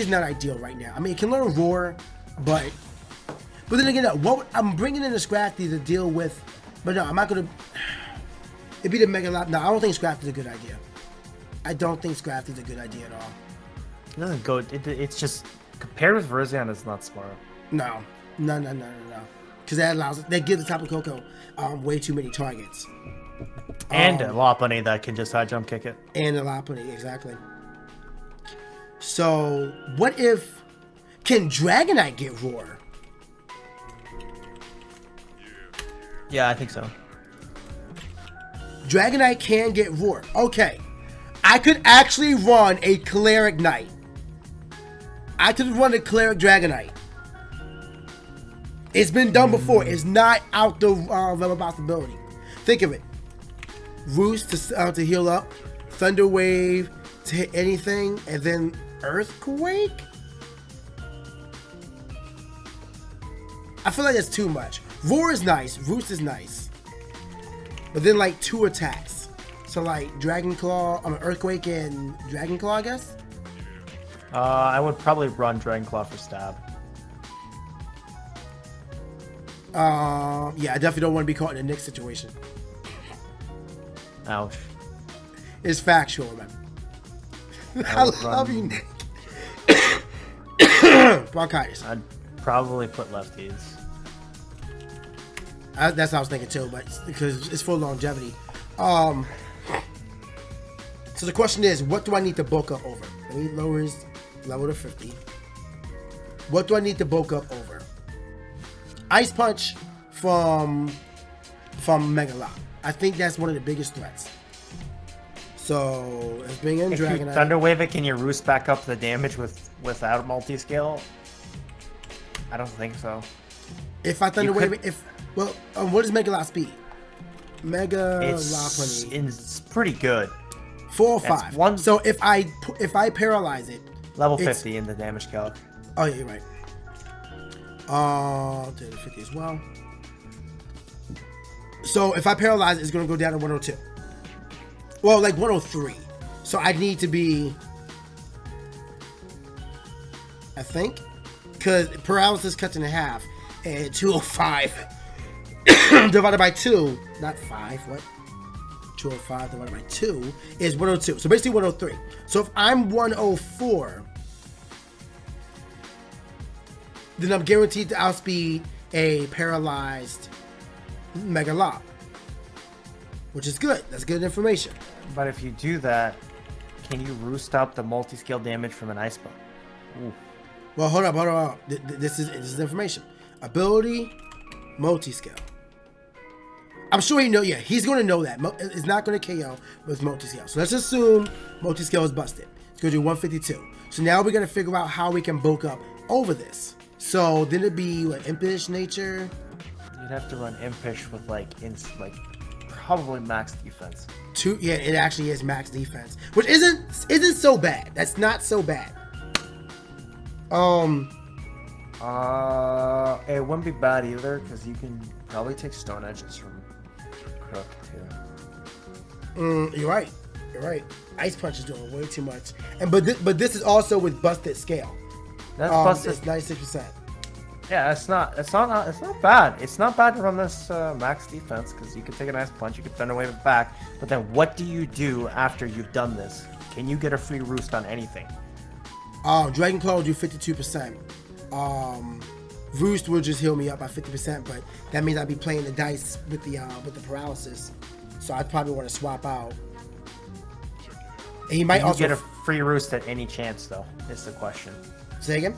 not ideal right now. I mean, it can learn Roar, but then again, what I'm bringing in a Scrafty to deal with. But no, I'm not gonna. It'd be the Mega Lap. No, I don't think Scrafty's a good idea. I don't think Scrafty's a good idea at all. It doesn't go. It's just compared with Virizion, it's not smart. No. Because that gives the Tapu Koko way too many targets. And a Lopunny that can just high jump kick it. And a Lopunny, exactly. So what if can Dragonite get Roar? Yeah, I think so. Dragonite can get Roar. Okay. I could actually run a Cleric Knight. I could run a Cleric Dragonite. It's been done before. It's not out the realm of possibility. Think of it. Roost to heal up. Thunder Wave to hit anything. And then Earthquake? I feel like that's too much. Roar is nice. Roost is nice. But then like 2 attacks. So like Dragon Claw, Earthquake and Dragon Claw, I guess? I would probably run Dragon Claw for stab. Yeah, I definitely don't want to be caught in a Nick situation. Ouch. It's factual, man. I love you, Nick. Bronchitis. I'd probably put lefties. That's what I was thinking too, but because it's for longevity. So the question is, what do I need to bulk up over? Let me lower his level to 50. What do I need to bulk up over? Ice Punch from Megalock. I think that's one of the biggest threats. So let's bring in If you Dragonite. Thunder Wave it, can you roost back up the damage without multi-scale? I don't think so. If I Thunder Wave it, what is Mega Lot speed? Mega It's pretty good. 4 or 5. So if I paralyze it, level 50 in the damage calc. Oh yeah, you're right. To the 50 as well. So if I paralyze it, it's gonna go down to 102. Well, like 103. So I need to be, I think, because paralysis cuts in half, and 205 divided by 2, not 5, what? 205 divided by 2 is 102. So basically 103. So if I'm 104, then I'm guaranteed to outspeed a paralyzed Mega Lob, which is good. That's good information. But if you do that, can you roost up the multi-scale damage from an Ice Ball? Ooh. Well, hold up. This is information. Ability, multi-scale. I'm sure he knows. Yeah, he's going to know that. It's not going to KO with multi-scale. So let's assume multi-scale is busted. It's going to do 152. So now we're going to figure out how we can bulk up over this. So then it'd be what, Impish nature? You'd have to run Impish with probably max defense. Yeah, it actually is max defense, which isn't so bad. That's not so bad. It wouldn't be bad either because you can probably take Stone Edges from Crook too. You're right. Ice Punch is doing way too much, but this is also with busted scale. That's busted. It's 96%. Yeah, it's not bad. It's not bad to run this max defense because you can take an Ice Punch, you can Thunder Wave it back. But then, what do you do after you've done this? Can you get a free roost on anything? Dragon Claw will do 52%. Roost will just heal me up by 50%, but that means I'd be playing the dice with the paralysis. So I'd probably want to swap out. And he might also get a free roost at any chance, though. Is the question. Say again?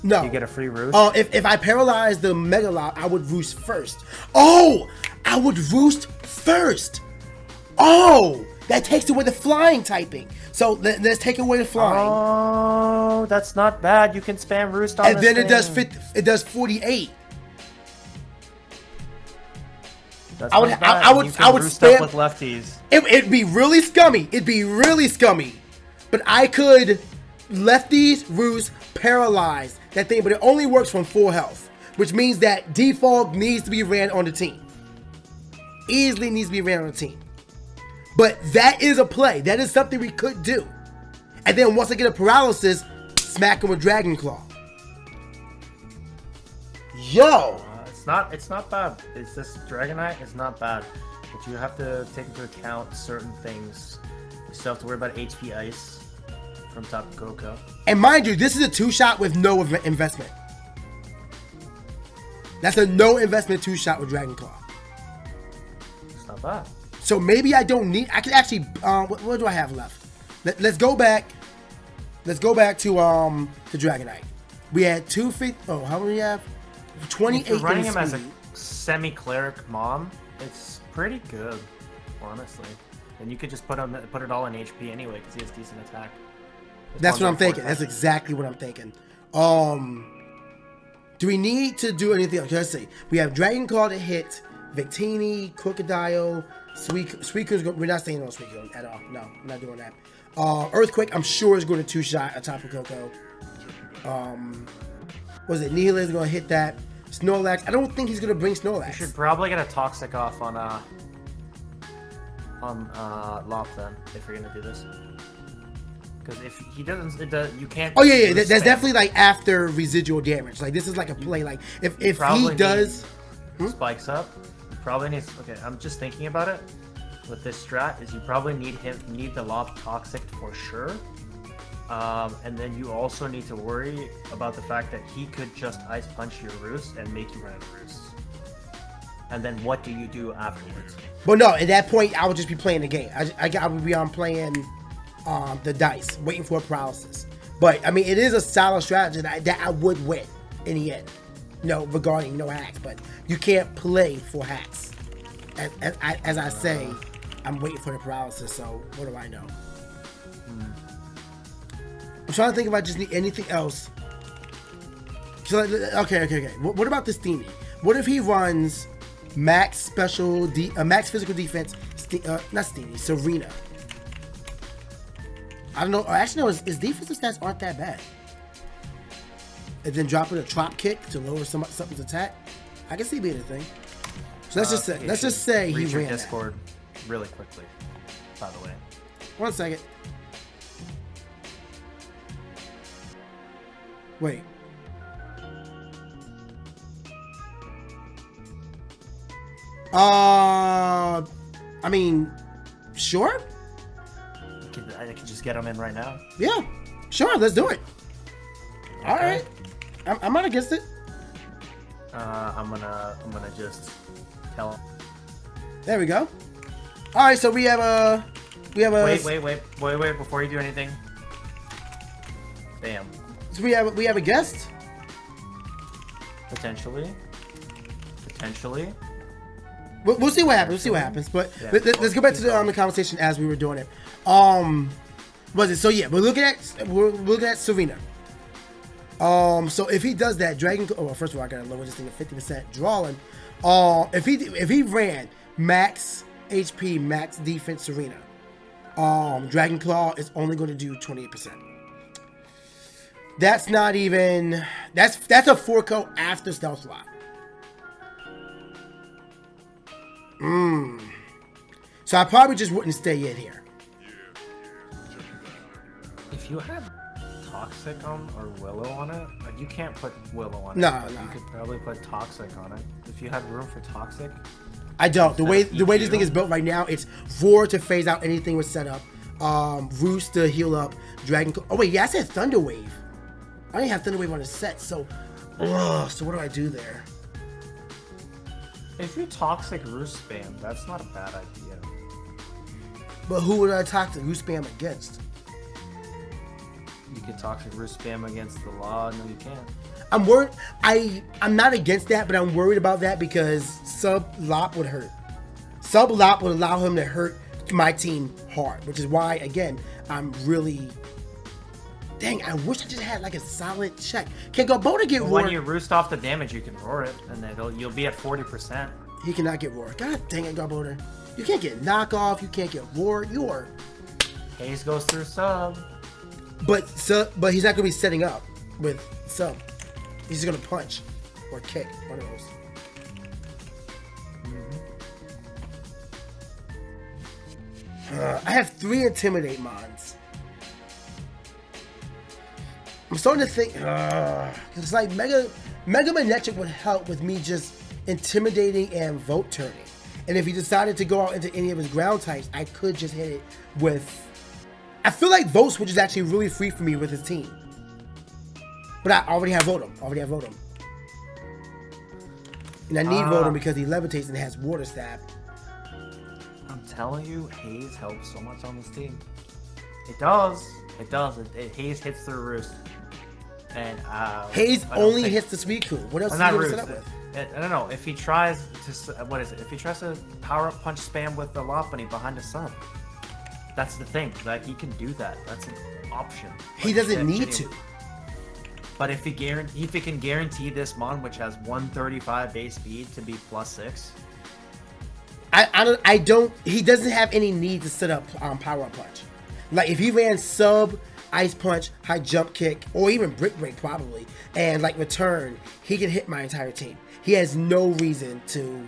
No. You get a free roost? If I paralyze the Mega Lob, I would roost first. Oh! I would roost first! Oh! That takes away the flying typing. So let's take away the flying. Oh, that's not bad. You can spam roost on and then it does 48. That's I would spam with lefties. It'd be really scummy. But I could lefties, roost, paralyze that thing, but it only works from full health, which means that default needs to be ran on the team. Easily needs to be ran on the team. But that is a play. That is something we could do. And then once I get a paralysis, smack him with Dragon Claw. Yo! It's not bad. It's this Dragonite is not bad. But you have to take into account certain things. You still have to worry about HP Ice from Tapu Koko. And mind you, this is a 2-shot with no investment. That's a no investment 2-shot with Dragon Claw. It's not bad. So maybe I don't need. I can actually. What do I have left? Let's go back. Let's go back to Dragonite. We had 250. Oh, how many we have? 28. If you're running him as a semi-cleric mom, it's pretty good, honestly. And you could just put it all in HP anyway because he has decent attack. That's what I'm thinking. That's exactly what I'm thinking. Do we need to do anything else? Let's see. We have Dragon Claw to hit, Victini, Crocodile, Suicune's. We're not saying no Suicune at all. No, I'm not doing that. Earthquake, I'm sure is going to 2-shot a Tapu Koko. Was it Nihilus going to hit that? Snorlax, I don't think he's going to bring Snorlax. You should probably get a Toxic off on Lop then, if you're going to do this. Because if he doesn't, you can't. Oh yeah. That's definitely like after residual damage. Like this is like a play. Like if he does spikes up, you probably needs. Okay, I'm just thinking about it. With this strat, is you probably need the Lop Toxic for sure. And then you also need to worry about the fact that he could just Ice Punch your Roost and make you run out of Roosts. And then what do you do afterwards? But no, at that point, I would just be playing the game. I would be on playing the dice, waiting for a paralysis. But, I mean, it is a solid strategy that I would win in the end. Regarding no hacks. But you can't play for hacks. As I say I'm waiting for the paralysis, so what do I know? I'm trying to think if I just need anything else. So, okay. What about this Steamy? What if he runs max physical defense, not Steamy, Serena? I don't know. Actually, no, his defensive stats aren't that bad. And then dropping a drop kick to lower something's attack. I can see being a thing. So let's just say he ran Discord really quickly. By the way, 1 second. Wait. I mean, sure. I can just get him in right now. Yeah, sure. Let's do it. Okay. All right. I'm not against it. I'm gonna just tell him. There we go. All right. So we have a. Wait! Before you do anything. Bam. So we have a guest. Potentially. We'll see what happens. But Yeah, let's go back to the conversation as we were doing it. Was it so? Yeah, we're looking at Serena. So if he does that, well, first of all, I gotta lower this thing to 50% drawing. If he ran max HP, max defense Serena, Dragon Claw is only going to do 28%. That's not even. That's a 4-co after Stealth Lock. So I probably just wouldn't stay in here. If you had Toxic on or Willow on it, like you can't put Willow on it. No. You could probably put Toxic on it. If you had room for Toxic. I don't. The way this thing is built right now, it's Roar to phase out anything with setup, Roost to heal up, Dragon. Oh wait, yeah, I said Thunder Wave. I didn't have Thunder Wave on the set, so so what do I do there? If you Toxic Roost spam, that's not a bad idea. But who would I Toxic Roost spam against? You could Toxic Roost spam against the law. No, you can't. I'm worried. I'm not against that, but I'm worried about that because Sub Lop would hurt. Sub Lop would allow him to hurt my team hard, which is why, again, I'm really. Dang, I wish I just had like a solid check. Can Gabota get Roar? When you Roost off the damage, you can roar it, and then you'll be at 40%. He cannot get Roar. God dang it, Gabota. You can't get knockoff. You can't get Roar. You are. Haze goes through Sub. But he's not gonna be setting up with Sub. He's just gonna punch or kick, one of those. I have 3 Intimidate mons. I'm starting to think, it's like Mega Manectric would help with me just intimidating and vote turning. And if he decided to go out into any of his ground types, I could just hit it with. I feel like Vote Switch is actually really free for me with his team. But I already have Votem. And I need Votem because he levitates and has Water Stab. I'm telling you, Haze helps so much on this team. It does. Haze hits through Roost. And Haze only hits the Suicune. What else is he going to set up with? I don't know. If he tries to, if he tries to power up punch spam with the Lopunny behind a Sub, that's the thing. Like he can do that. That's an option. He doesn't need to. But if he can guarantee this mon, which has 135 base speed, to be +6. I don't. He doesn't have any need to set up power up punch. Like if he ran Sub, Ice Punch, High Jump Kick, or even Brick Break probably, and like Return, he can hit my entire team. He has no reason to.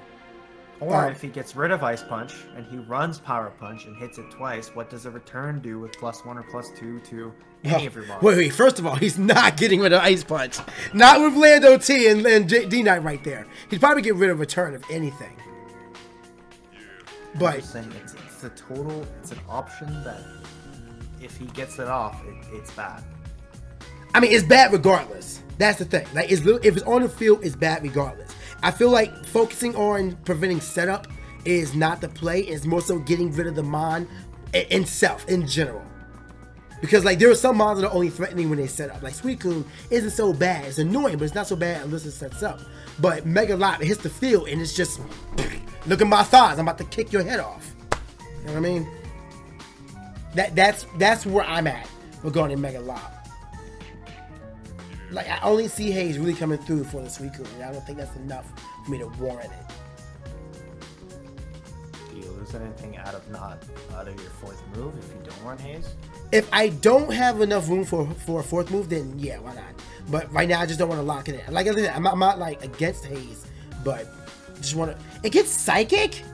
Or if he gets rid of Ice Punch and he runs Power Punch and hits it twice, what does a Return do with +1 or +2 to any of your mons? Wait. First of all, he's not getting rid of Ice Punch. Not with Lando T and D-Knight right there. He'd probably get rid of Return if anything. But it's an option that if he gets it off, it's bad. I mean, it's bad regardless. That's the thing. Like, if it's on the field, it's bad regardless. I feel like focusing on preventing setup is not the play. It's more so getting rid of the mon itself in general. Because like there are some mons that are only threatening when they set up. Like Suicune isn't so bad. It's annoying, but it's not so bad unless it sets up. But Mega Lot, it hits the field and it's just look at my thighs. I'm about to kick your head off. You know what I mean? That's where I'm at regarding Mega Lob. Like, I only see Haze really coming through for the Suicune, and I don't think that's enough for me to warrant it. Do you lose anything out of your fourth move if you don't run Haze? If I don't have enough room for a fourth move, then yeah, why not? But right now, I just don't want to lock it in. Like I said, I'm not like against Haze, but just want to. It gets Psychic?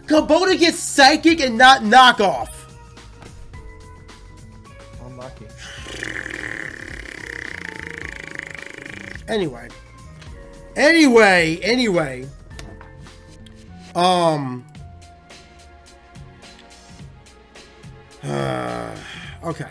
Kubota gets Psychic and not Knockoff. Unlucky. Anyway. Okay.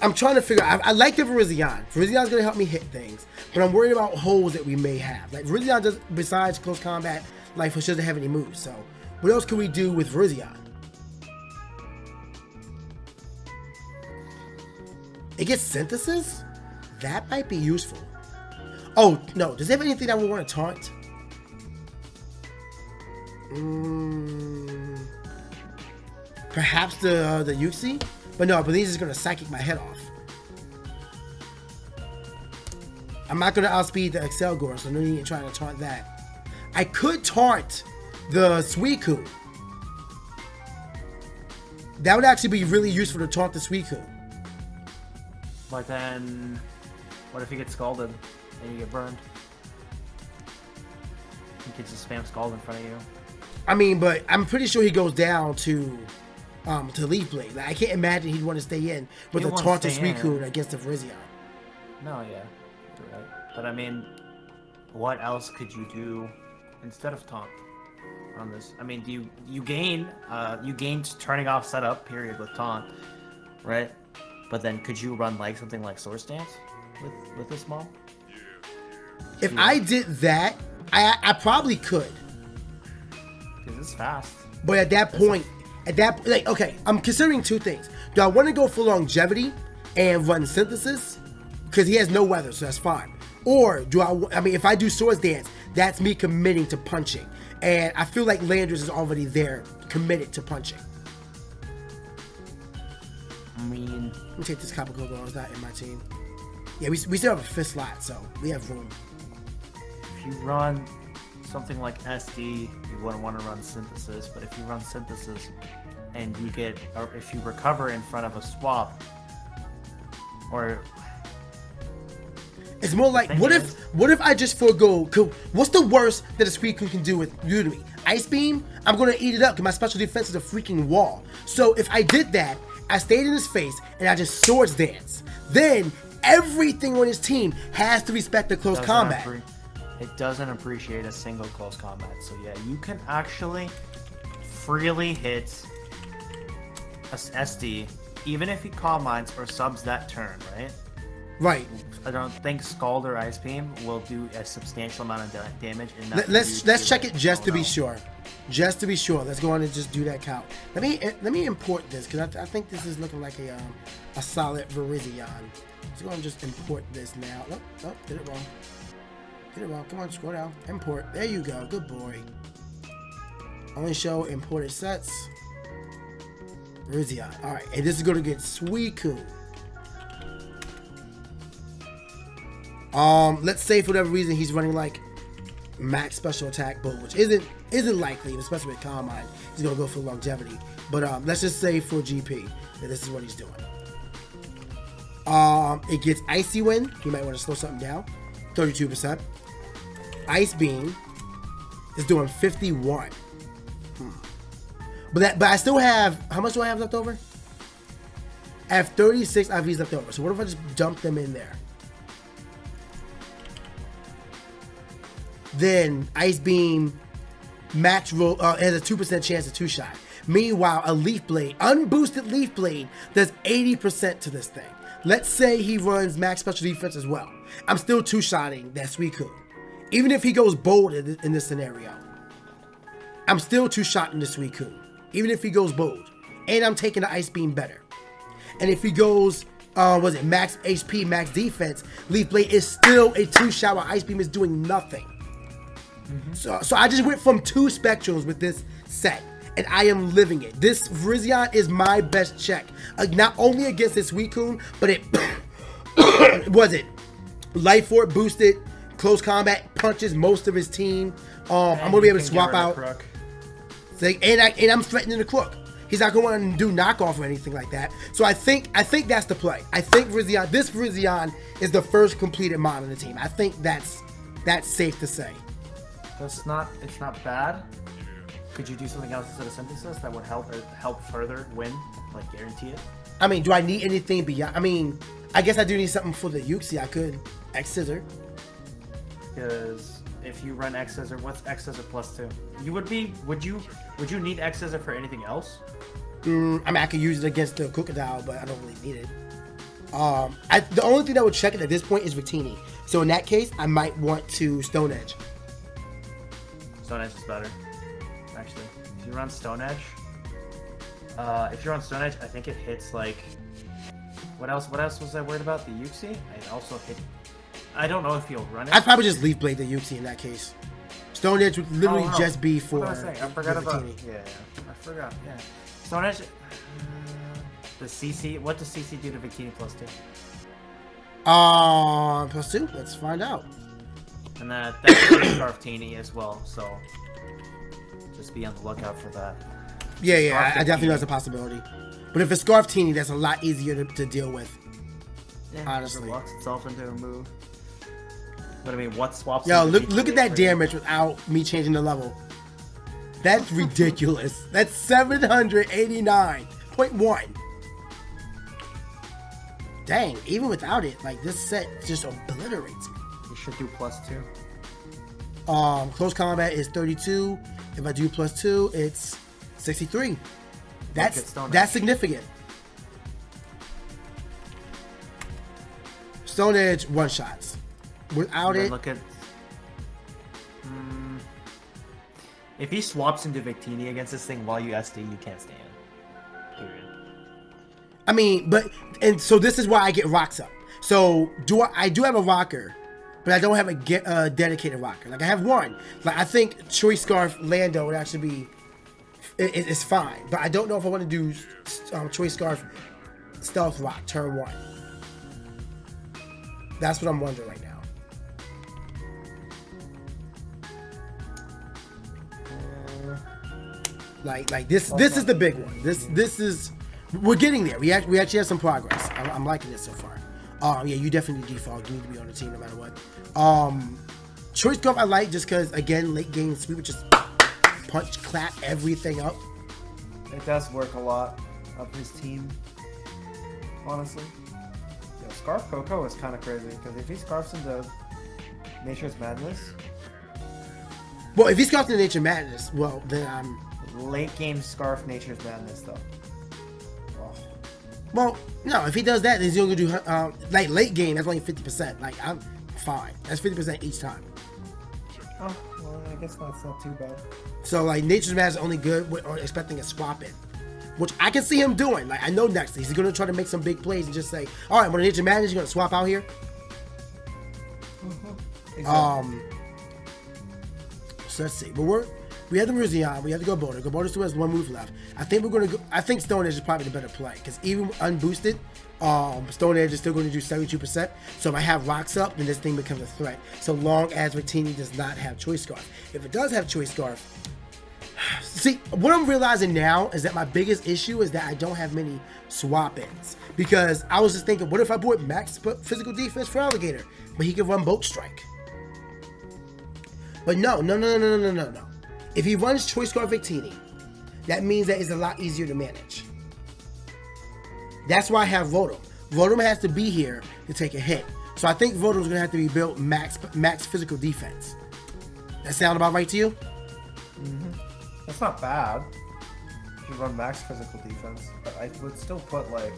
I'm trying to figure out. I like the Virizion. Virizion's gonna help me hit things, but I'm worried about holes that we may have. Like Virizion does, besides close combat, Life Push doesn't have any moves. So, what else can we do with Virizion? It gets Synthesis? That might be useful. Oh, no. Does it have anything that we want to taunt? Perhaps the Yuxi? But no, but he's just going to Psychic my head off. I'm not going to outspeed the Excelgor, so no need to try to taunt that. I could taunt the Suicune. That would actually be really useful to taunt the Suicune. But then, what if you get scalded and you get burned? You could just spam Scald in front of you. I mean, but I'm pretty sure he goes down to Leaf Blade. Like, I can't imagine he'd want to stay in with a taunted Suicune against the Virizion. No, yeah, you're right. But I mean, what else could you do instead of taunt on this? I mean, you gain turning off setup period with taunt, right? But then could you run like something like Swords Dance with this small? If I did that, I probably could. Because it's fast. But at that point, like, okay, I'm considering two things. Do I want to go for longevity and run Synthesis? Because he has no weather, so that's fine. Or do I mean, if I do Swords Dance, that's me committing to punching. And I feel like Landers is already there, committed to punching. I mean, let me take this Copper Coco. It's not in my team. Yeah, we still have a fifth slot, so we have room. If you run something like SD, you wouldn't want to run Synthesis. But if you run Synthesis and you get, or if you recover in front of a swap, or it's more like, what if I just forego? What's the worst that a Suicune can do with Udemy? Ice Beam? I'm gonna eat it up because my special defense is a freaking wall. So if I did that, I stayed in his face and I just Swords Dance. Then everything on his team has to respect the close combat. It doesn't appreciate a single close combat. So yeah, you can actually freely hit a SD even if he Calm Minds or subs that turn, right? Right. I don't think Scald or Ice Beam will do a substantial amount of damage. Let's check it just to be sure. Just to be sure, let's go on and just do that count. Let me import this because I think this is looking like a solid Virizion. Let's go and just import this now. Oh, did it wrong. Did it wrong. Come on, scroll down. Import. There you go. Good boy. Only show imported sets. Virizion. All right, and this is going to get Suicune. Let's say for whatever reason he's running like max special attack bull, which isn't likely, especially with Calm Mind. He's gonna go for longevity. But let's just say for GP that this is what he's doing. It gets Icy Wind. You might want to slow something down. 32%. Ice Beam is doing 51. But I still have, how much do I have left over? I have 36 IVs left over. So what if I just dump them in there? Then Ice Beam max roll has a 2% chance of two-shot. Meanwhile, a Leaf Blade, unboosted Leaf Blade, does 80% to this thing. Let's say he runs max special defense as well. I'm still two-shotting that Suicune. Even if he goes bold in this scenario, I'm still two-shotting the Suicune. Even if he goes bold. And I'm taking the Ice Beam better. And if he goes, max HP, max defense, Leaf Blade is still a two-shot while Ice Beam is doing nothing. So I just went from 2 Spectrums with this set, and I am living it. This Virizion is my best check. Not only against this Suicune, but it was it Life Orb boosted, close combat, punches most of his team. I'm gonna be able to swap out. And I'm threatening the Crook. He's not going to do knockoff or anything like that. So I think that's the play. I think this Virizion is the first completed mod on the team. I think that's safe to say. It's not bad. Could you do something else instead of Synthesis that would help further win, like guarantee it? I mean, do I need anything beyond? I mean, I guess I do need something for the Uxie. I could X Scissor. Because if you run X Scissor, what's X Scissor +2? Would you need X Scissor for anything else? I mean, I could use it against the Crocodile, but I don't really need it. The only thing that would check it at this point is Victini. So in that case, I might want to Stone Edge. Stone Edge is better, actually. If you run Stone Edge, I think it hits like. What else was I worried about? The Uxie? It also hit. I don't know if you'll run it. I'd probably just Leaf Blade the Uxie in that case. Stone Edge would literally just be for. What was I saying? I forgot about. Yeah, I forgot. Yeah, Stone Edge. The CC. What does CC do to Victini +2? +2. Let's find out. And that's Scarf Teeny as well. So just be on the lookout for that. Yeah, I definitely know it's a possibility. But if it's Scarf Teeny, that's a lot easier to deal with. Yeah, honestly, it locks itself into a move. But I mean, what swaps? Yo, look at that damage without me changing the level. That's ridiculous. That's 789.1. Dang, even without it, like this set just obliterates me. You should do +2. Close combat is 32. If I do +2, it's 63. That's significant. Stone Edge one shots. Without it, look at. If he swaps into Victini against this thing while you SD, you can't stand. Period. I mean, so this is why I get rocks up. So I do have a rocker, but I don't have a dedicated rocker. Like I have one. Like I think Choice Scarf Lando would actually be. It's fine, but I don't know if I want to do Choice Scarf Stealth Rock turn 1. That's what I'm wondering right now. Like this is the big one. This is we're getting there. We actually have some progress. I'm liking this so far. Yeah, you definitely default. You need to be on the team no matter what. Choice Scarf I like just because again late game sweep would just punch clap everything up. It does work a lot of his team. Honestly. Yeah, Scarf Coco is kind of crazy because if he scarfs into Nature's Madness. Well, if he scarfs into Nature's Madness, well then I'm late game Scarf Nature's Madness though. Oh. Well, no, if he does that, then he's only gonna do like late game. That's only 50%. Like I'm fine. That's 50% each time. Oh, well, I guess that's not too bad. So like Nature's Madness is only good with expecting a swap in, which I can see him doing. Like I know next he's gonna try to make some big plays and just say, all right, when Nature's Madness, you're gonna swap out here. Exactly. So let's see. But we have the Virizion, we have to go Boulder. Boulder still has one move left. I think we're gonna go. I think Stone Edge is probably the better play because even unboosted, Stone Edge is still going to do 72%. So if I have rocks up, then this thing becomes a threat. So long as Victini does not have Choice Scarf. If it does have Choice Scarf, see what I'm realizing now is that my biggest issue is that I don't have many swap-ins because I was just thinking, what if I bought max physical defense for Feraligatr, but he can run Bolt Strike. But no. If he runs Choice Scarf Victini, that means that it's a lot easier to manage. That's why I have Rotom. Rotom has to be here to take a hit. So I think Rotom's going to have to be built max physical defense. That sound about right to you? Mm-hmm. That's not bad. If you run max physical defense, but I would still put like...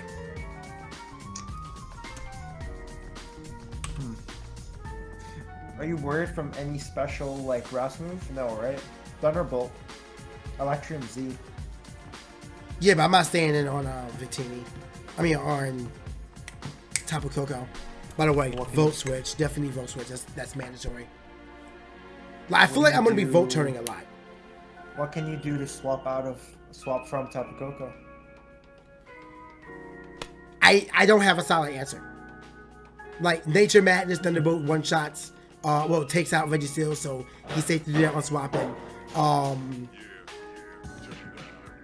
Are you worried from any special like grass move? No, right? Thunderbolt, Electrium Z. Yeah, but I'm not staying in on Victini. I mean on Tapu Koko. By the way, Volt Switch, definitely Volt Switch. That's mandatory. Like, I feel like I'm going to be vote turning a lot. What can you do to swap from Tapu Koko? I don't have a solid answer. Like, Nature Madness, Thunderbolt, one-shots. Well, takes out Registeel, so he's safe to do that on swapping.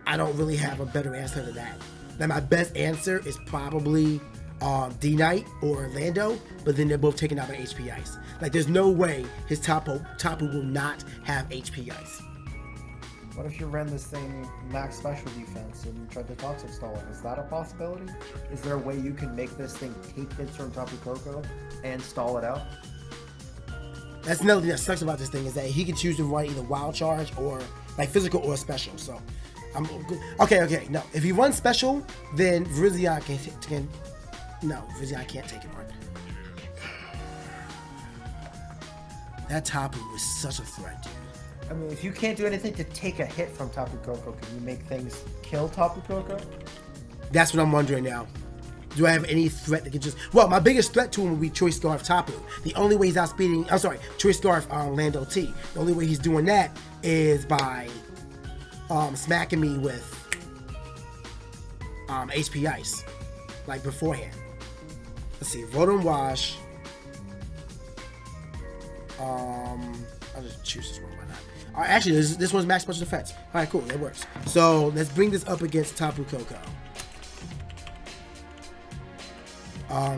I don't really have a better answer to that. Now, my best answer is probably D-Knight or Orlando, but then they're both taken out by HP Ice. Like, there's no way his Tapu will not have HP Ice. What if you ran this thing max special defense and tried to Toxic stall it? Is that a possibility? Is there a way you can make this thing take hits from Tapu Koko and stall it out? That's another thing that sucks about this thing, is that he can choose to run either Wild Charge or like physical or special. So, okay. No, if he runs special, then Virizion can no, Virizion can't take it on. That Tapu is such a threat, dude. I mean, if you can't do anything to take a hit from Tapu Koko, can you make things kill Tapu Koko? That's what I'm wondering now. Do I have any threat that can just... Well, my biggest threat to him would be Choice Scarf Tapu. The only way he's outspeeding... I'm sorry, Choice Scarf Lando T. The only way he's doing that is by smacking me with HP Ice. Like beforehand. Let's see. Rotom Wash. I'll just choose this one. Why not? Actually, this one's max special defense. All right, cool. That works. So let's bring this up against Tapu Koko.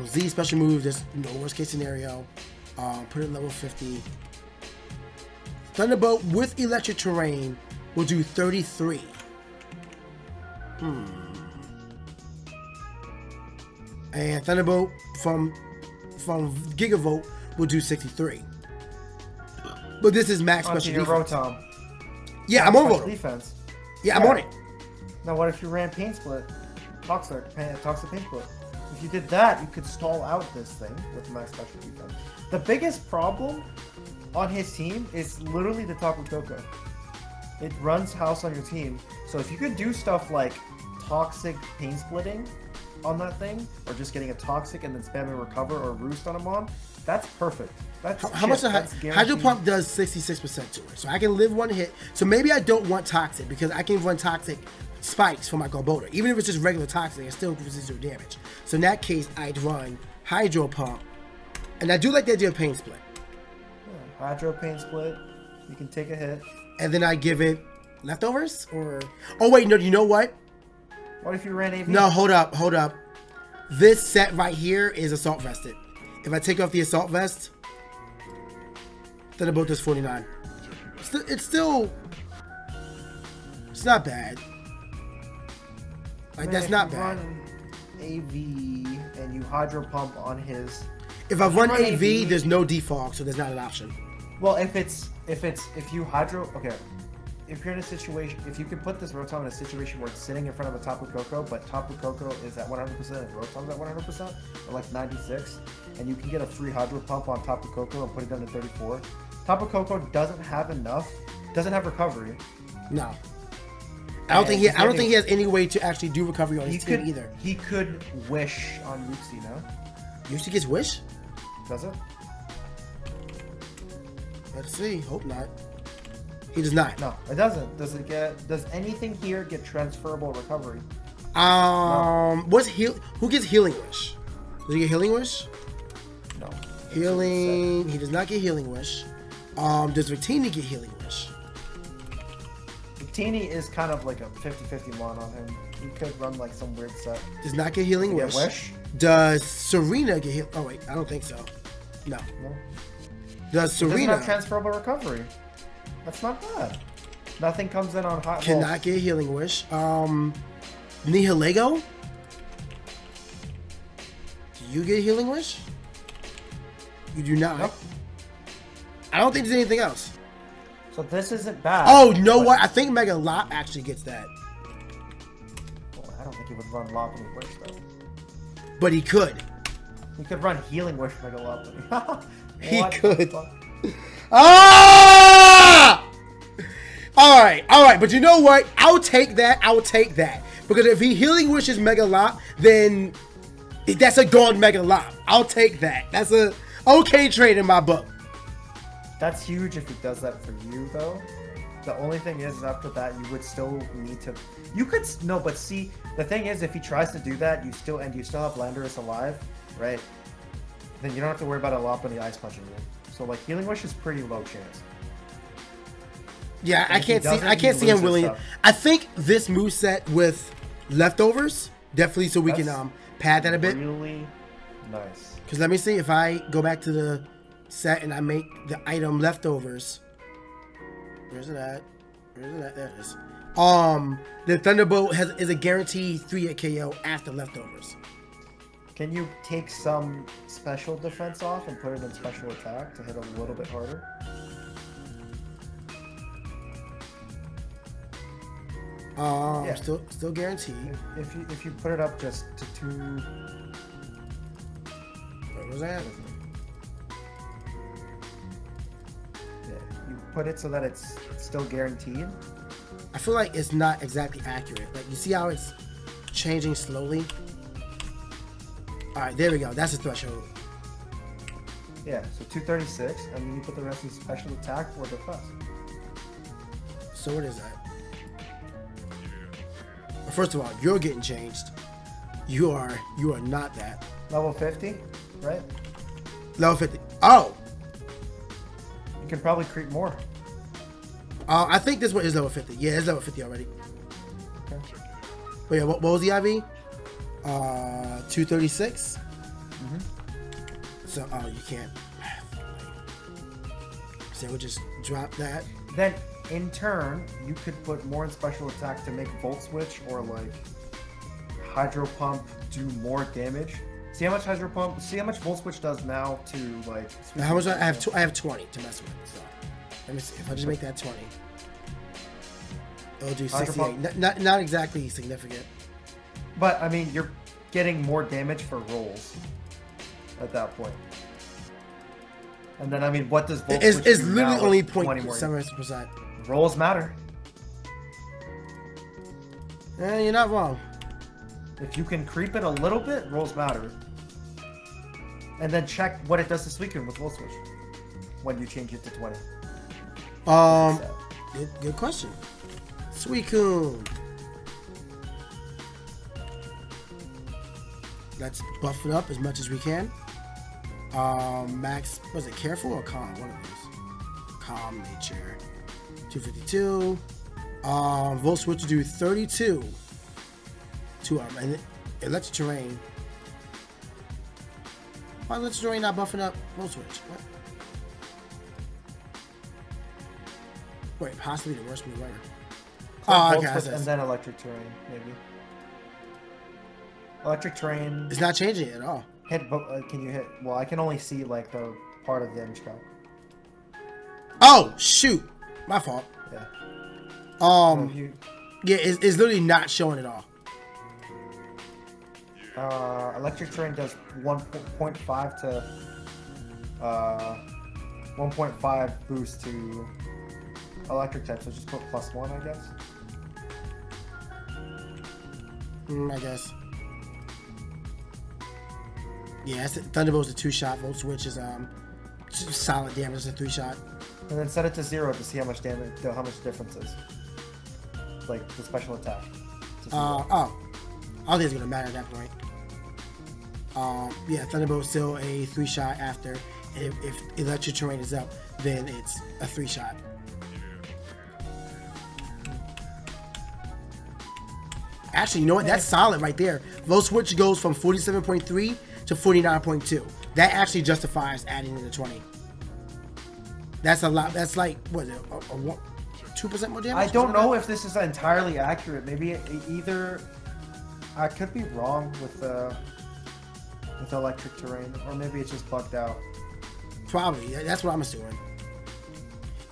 Z special move. Just worst case scenario. Put it at level 50. Thunderbolt with electric terrain will do 33. And Thunderbolt from Gigavolt will do 63. But this is max special defense. Rotom. Yeah, I'm on Rotom. Defense. Yeah, I'm on it. Now, what if you ran Pain Split? Toxic Pain Split. If you did that, you could stall out this thing with max special defense. The biggest problem on his team is literally the Tapu Koko. It runs house on your team. So if you could do stuff like Toxic Pain Splitting on that thing, or just getting a Toxic and then spamming Recover or Roost on him on, that's perfect. That's how much Hydro Pump does 66% to it, so I can live one hit. So maybe I don't want Toxic because I can run Toxic spikes for my Garbodor. Even if it's just regular Toxic, it still residual damage. So in that case, I'd run Hydro Pump, and I do like the idea of Pain Split. Yeah, Hydro Pain Split, you can take a hit, and then I give it leftovers, or oh wait, no, you know what? What if you ran AV? No, hold up. This set right here is Assault Vested. If I take off the Assault Vest, Thunderbolt does 49. It's not bad. Like, that's not bad. Run AV and you Hydro Pump on his. If I run AV, there's no defog, so there's not an option. Well, if you Hydro, okay. If you're in a situation, if you can put this Rotom in a situation where it's sitting in front of a Tapu Koko, but Tapu Koko is at 100% and Rotom's at 100%, or like 96, and you can get a free Hydro Pump on Tapu Koko and put it down to 34. Tapu Koko doesn't have recovery. No. I don't think he has any way to actually do recovery on his team either. He could Wish on Yuxi, no? Yuxi gets Wish? Does it? Let's see. Hope not. He does not. No, it doesn't. Does anything here get transferable recovery? No. Who gets Healing Wish? Does he get Healing Wish? No. Healing. He does not get Healing Wish. Does Victini get Healing Wish? Victini is kind of like a 50-50 mon on him. He could run like some weird set. Does not get Healing Wish. Get Wish. Does Serena get heal? Oh wait, I don't think so. No. Does Serena doesn't have transferable recovery? That's not bad. Nothing comes in on hot. Cannot get Healing Wish. Nihilego? Do you get Healing Wish? You do not. Nope. I don't think there's anything else. So this isn't bad. Oh, you know what? I think Mega Lop actually gets that. Well, I don't think he would run Lop any Wish though. But he could. He could run Healing Wish Mega Lop. He could. Ah! All right, but you know what? I'll take that. Because if he Healing Wishes Mega Lop, then that's a gone Mega Lop. I'll take that. That's a okay trade in my book. That's huge if he does that for you, though. The only thing is after that, you would still need to... You could... No, but see, the thing is, if he tries to do that, you still have Landorus alive, right? Then you don't have to worry about a lot of the ice punching you. So, like, Healing Wish is pretty low chance. Yeah, I can't see him willing. I think this moveset with leftovers, definitely, so we can pad that a bit. Really nice. Because let me see, if I go back to the set and I make the item leftovers. Where's it at? Where's it at? There it is. The Thunderbolt is a guaranteed 3-hit KO after leftovers. Can you take some special defense off and put it in special attack to hit a little bit harder? Yeah. Still guaranteed. If you put it up just to 2. What was that? Yeah, you put it so that it's still guaranteed. I feel like it's not exactly accurate. Like, you see how it's changing slowly? Alright, there we go. That's the threshold. Yeah, so 236, and then you put the rest in special attack or defense. So what is that? First of all, you're getting changed. You are not that. Level 50, right? Level 50. Oh! You can probably creep more. I think this one is level 50. Yeah, it's level 50 already. Okay. But yeah, what was the IV? 236. Mm-hmm. So, you can't. So we'll just drop that. Then, in turn, you could put more in special attack to make Volt Switch or like Hydro Pump do more damage. See how much Hydro Pump? See how much Volt Switch does now to like. Now, how much? I have 20 to mess with. So let me see if I just make that 20. It'll do 68. Not exactly significant. But I mean, you're getting more damage for rolls at that point. And then I mean, what does Volt Switch It's do literally now only with 20 more? 0.7%. Rolls matter. You're not wrong. If you can creep it a little bit, rolls matter. And then check what it does to Suicune with Volt Switch when you change it to 20. Good question. Suicune. Let's buff it up as much as we can. Max, was it careful or calm? One of those. Calm nature. 252. Volt Switch to do 32 to and Electric Terrain. Why Electric Terrain not buffing up Volt Switch? What? Wait, possibly the worst move ever. Oh, okay. And then Electric Terrain, maybe. Electric Terrain. It's not changing it at all. Hit, but can you hit? Well, I can only see like the part of the damage count. Oh shoot, my fault. Yeah. So yeah, it's literally not showing at all. Electric Terrain does 1.5 to 1.5 boost to electric type, so just put +1, I guess. I guess. Yeah, Thunderbolt's a 2-shot. Volt Switch is solid damage. It's a 3-shot. And then set it to 0 to see how much damage, how much difference is. Like the special attack. Oh, I don't think it's gonna matter at that point. Yeah, Thunderbolt's still a 3-shot after. And if Electric Terrain is up, then it's a 3-shot. Actually, you know what? That's solid right there. Volt Switch goes from 47.3 to 49.2. That actually justifies adding in the 20. That's a lot. That's like, what is it? 2% more damage? I don't know if this is entirely accurate. Maybe either I could be wrong with Electric Terrain, or maybe it's just bugged out. Probably. That's what I'm assuming.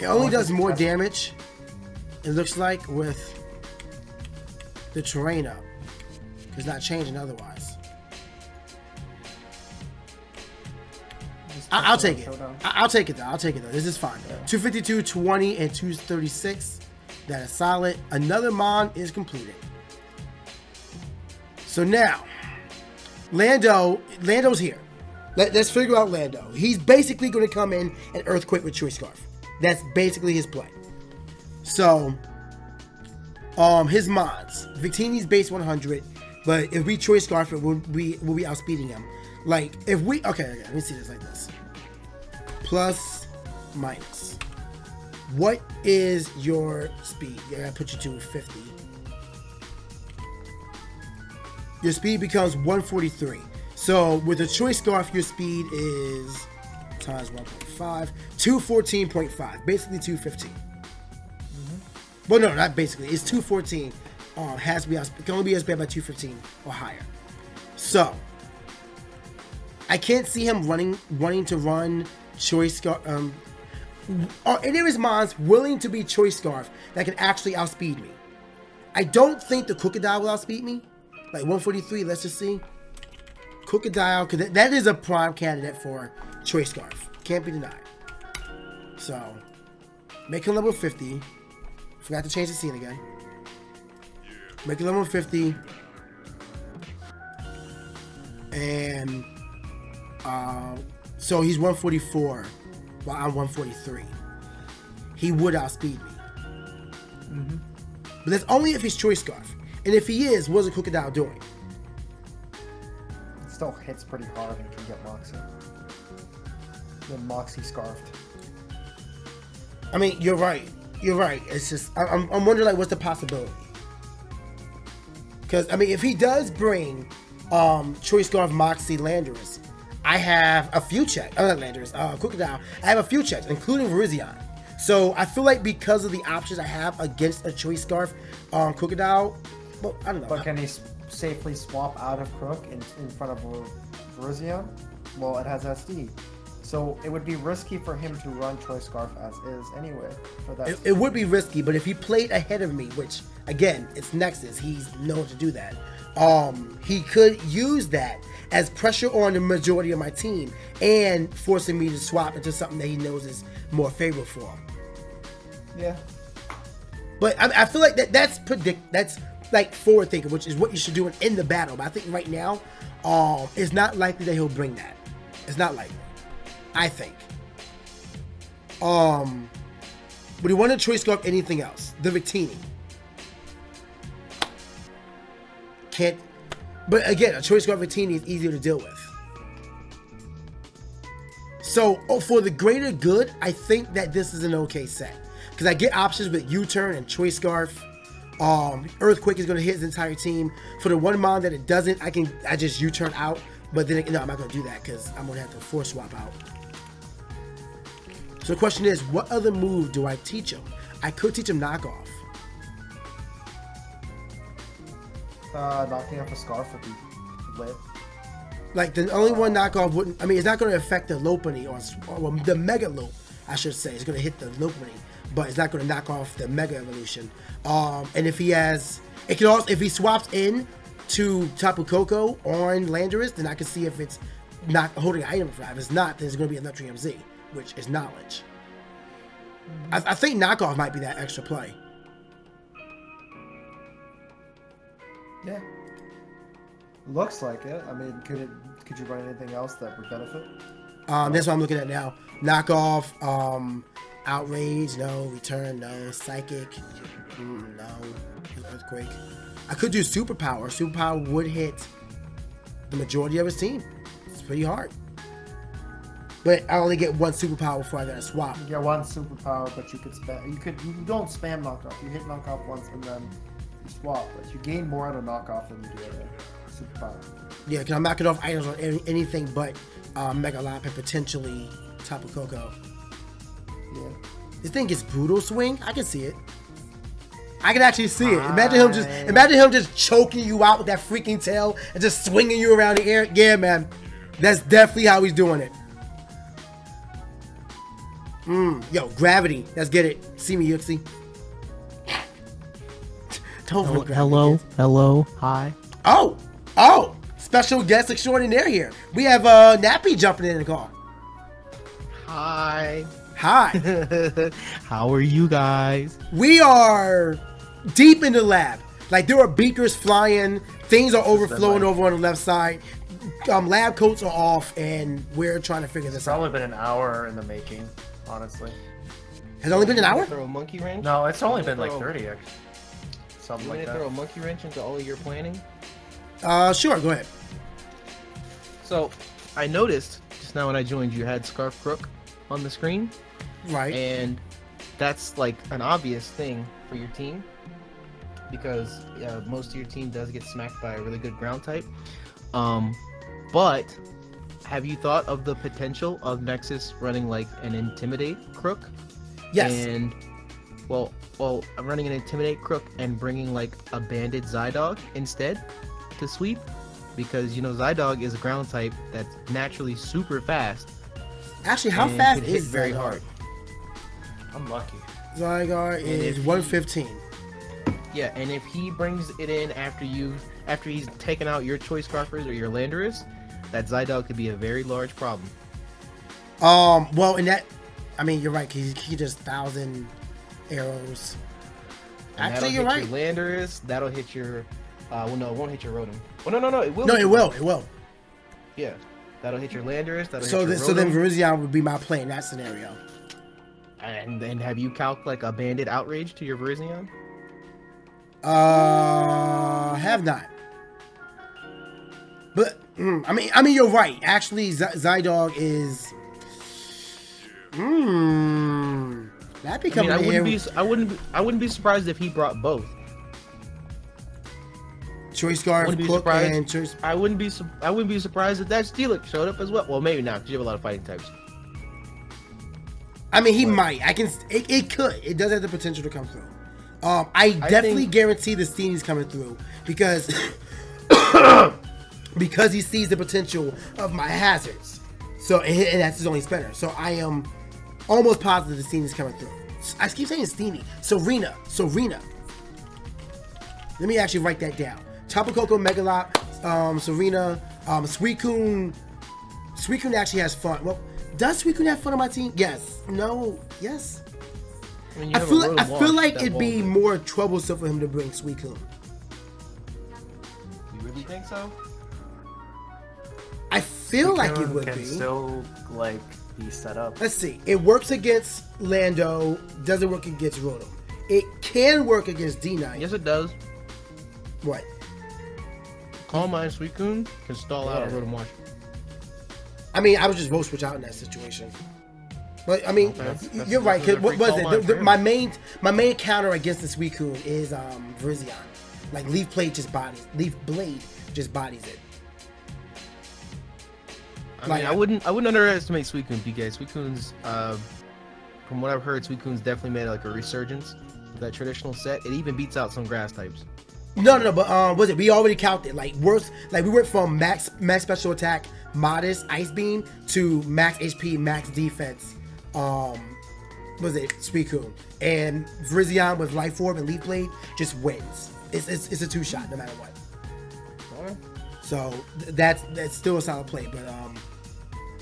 It only does more damage, it looks like, with the terrain up. It's not changing otherwise. I'll take it. I'll take it though. I'll take it though. This is fine. Yeah. 252, 20, and 236. That is solid. Another Mon is completed. So now, Lando's here. Let's figure out Lando. He's basically going to come in and Earthquake with Choice Scarf. That's basically his play. So, his mods. Victini's base 100, but if we Choice Scarf it, we'll be outspeeding him. Like, if we... Okay, let me see this like this. Plus, minus. What is your speed? Yeah, I gotta put you to 50. Your speed becomes 143. So with a Choice Scarf, your speed is times 1.5, 214.5, basically 215. Well, no, not basically. It's 214. Has to be can only be outsped by 215 or higher. So I can't see him wanting to run Choice Scarf. Are any of his mods willing to be Choice Scarf that can actually outspeed me? I don't think the Crocodile will outspeed me. Like 143, let's just see. Crocodile, because that is a prime candidate for Choice Scarf. Can't be denied. So, make him level 50. Forgot to change the scene again. Make him level 50. And, so he's 144, while I'm 143. He would outspeed me. But that's only if he's Choice Scarf. And if he is, what's a Crocodile doing? It still hits pretty hard and can get Moxie. Then Moxie Scarfed. I mean, you're right. You're right. It's just, I'm wondering, like, what's the possibility? Because, I mean, if he does bring Choice Scarf, Moxie, Landorus, I have a few checks. Not Landorus, Crocodile. I have a few checks, including Virizion. So, I feel like because of the options I have against a Choice Scarf, Crocodile, well, I don't know. But can he safely swap out of Crook in front of Virizion? Well, it has SD. So it would be risky for him to run Choice Scarf as is anyway. For that, it would be risky, but if he played ahead of me, which again, it's Nexus, he's known to do that. He could use that as pressure on the majority of my team and forcing me to swap into something that he knows is more favorable for him. Yeah. But I feel like that's like forward thinking, which is what you should do in the battle. But I think right now, it's not likely that he'll bring that. It's not likely. I think. Would he want to Choice Scarf anything else? The Victini. Can't. But again, a Choice Scarf Victini is easier to deal with. So, for the greater good, I think that this is an okay set. Because I get options with U-Turn and Choice Scarf. Earthquake is going to hit his entire team. For the one mod that it doesn't, I just U-Turn out. But then, no, I'm not going to do that because I'm going to have to force swap out. So the question is, what other move do I teach him? I could teach him knockoff. Knocking off a Scarf would be lit. Like, the only one knockoff wouldn't... I mean, it's not going to affect the Lopunny or the Mega Lope, I should say. It's going to hit the Lopunny, but it's not going to knock off the Mega Evolution. And if he has... It can also... If he swaps in to Tapu Koko on Landorus, then I can see if it's not holding an item for that. If it's not, then it's going to be Electric MZ, which is knowledge. I think knockoff might be that extra play. Yeah. Looks like it. I mean, could you run anything else that would benefit? That's what I'm looking at now. Knockoff, Outrage, no. Return, no. Psychic, no. Earthquake. I could do Superpower. Superpower would hit the majority of his team. It's pretty hard. But I only get one Superpower before I gotta swap. You get one Superpower, but you could spam. You don't spam knockoff. You hit knockoff once and then you swap. But you gain more out of knockoff than you do out of Superpower. Yeah, because I'm knocking off items on anything but Mega Lop and potentially Tapu Koko. Yeah. This thing gets Brutal Swing. I can see it. I can actually see it. Imagine him just choking you out with that freaking tail and just swinging you around the air. Yeah, man. That's definitely how he's doing it. Yo, Gravity. Let's get it. See me, Yuxi. Hello, hi. Oh, special guest extraordinaire here. We have Nappy jumping in the car. Hi. How are you guys? We are deep in the lab. Like, there are beakers flying. Things are overflowing over on the left side. lab coats are off, and we're trying to figure this It's out. probably been an hour in the making, honestly. Has it only been an hour? Throw a monkey wrench? No, it's only been Throw- like 30, actually. Something You like want to that. throw a monkey wrench into all of your planning? Sure, go ahead. So, I noticed just now when I joined you had Scarf Crook on the screen, Right. and that's like an obvious thing for your team because most of your team does get smacked by a really good ground type. But have you thought of the potential of Nexus running like an Intimidate Crook? Yes. And well, I'm running an Intimidate Crook and bringing like a Banded Zydog instead to sweep, because you know Zydog is a ground type that's naturally super fast. Actually, how and fast can hit is very Zygarde? hard? I'm lucky. Zygarde is 115. Yeah, and if he brings it in after he's taken out your Choice Scarfers or your Landorus, that Zydog could be a very large problem. Well, in that, I mean, you're right. He just 1,000 arrows. And Actually, you're right. That'll hit your Landorus. That'll hit your. Well, no, it won't hit your Rotom. Well, no, it will. No, hit it your will. Rotom. It will. Yeah, that'll hit your Landorus. That'll So, hit your so then Rotom. Virizion would be my play in that scenario. And then have you calced like a Banded Outrage to your Virizion? Have not. But I mean, you're right. Actually, Zydog is. That becoming I wouldn't be surprised if he brought both. Choice Scarf, Wouldn't be Cook, surprised. and Choice. I wouldn't be surprised if that Steelix showed up as well. Well, maybe not, because you have a lot of fighting types. I mean, he might. It could. It does have the potential to come through. I definitely think- guarantee the Steenie's coming through because because he sees the potential of my hazards. So and that's his only spinner. So I am almost positive the Steenie's coming through. I keep saying Steenie. Serena. Let me actually write that down. Tapu Koko, Megalop, Serena, Suicune. Suicune actually has fun. Well, does Suicune have fun on my team? Yes. No. Yes. I mean, you I have feel a like, I Rotom feel Wash like that it'd be won't- more troublesome for him to bring Suicune. You really think so? I feel like it Suicune would can be. still like be set up. Let's see. It works against Lando. Doesn't work against Rotom. It can work against D9. Yes, it does. What? Calm Mind Suicune can stall out a Yeah. Rotom Wash. I mean, I would just vote switch out in that situation. But I mean, That's you're right. 'Cause a what free was call it? line for him. My main counter against the Suicune is Virizion. Like Leaf Blade just bodies it. I Like, mean, I wouldn't underestimate Suicune, PK. Suicune's, from what I've heard, Suicune's definitely made like a resurgence with that traditional set. It even beats out some grass types. No, but was it? We already counted. Like worse, like we went from max special attack, modest ice beam to max HP, max defense. Was it Suicune and Virizion with Life Orb and Leaf Blade just wins. It's a 2-shot no matter what. Alright. So that's still a solid play, but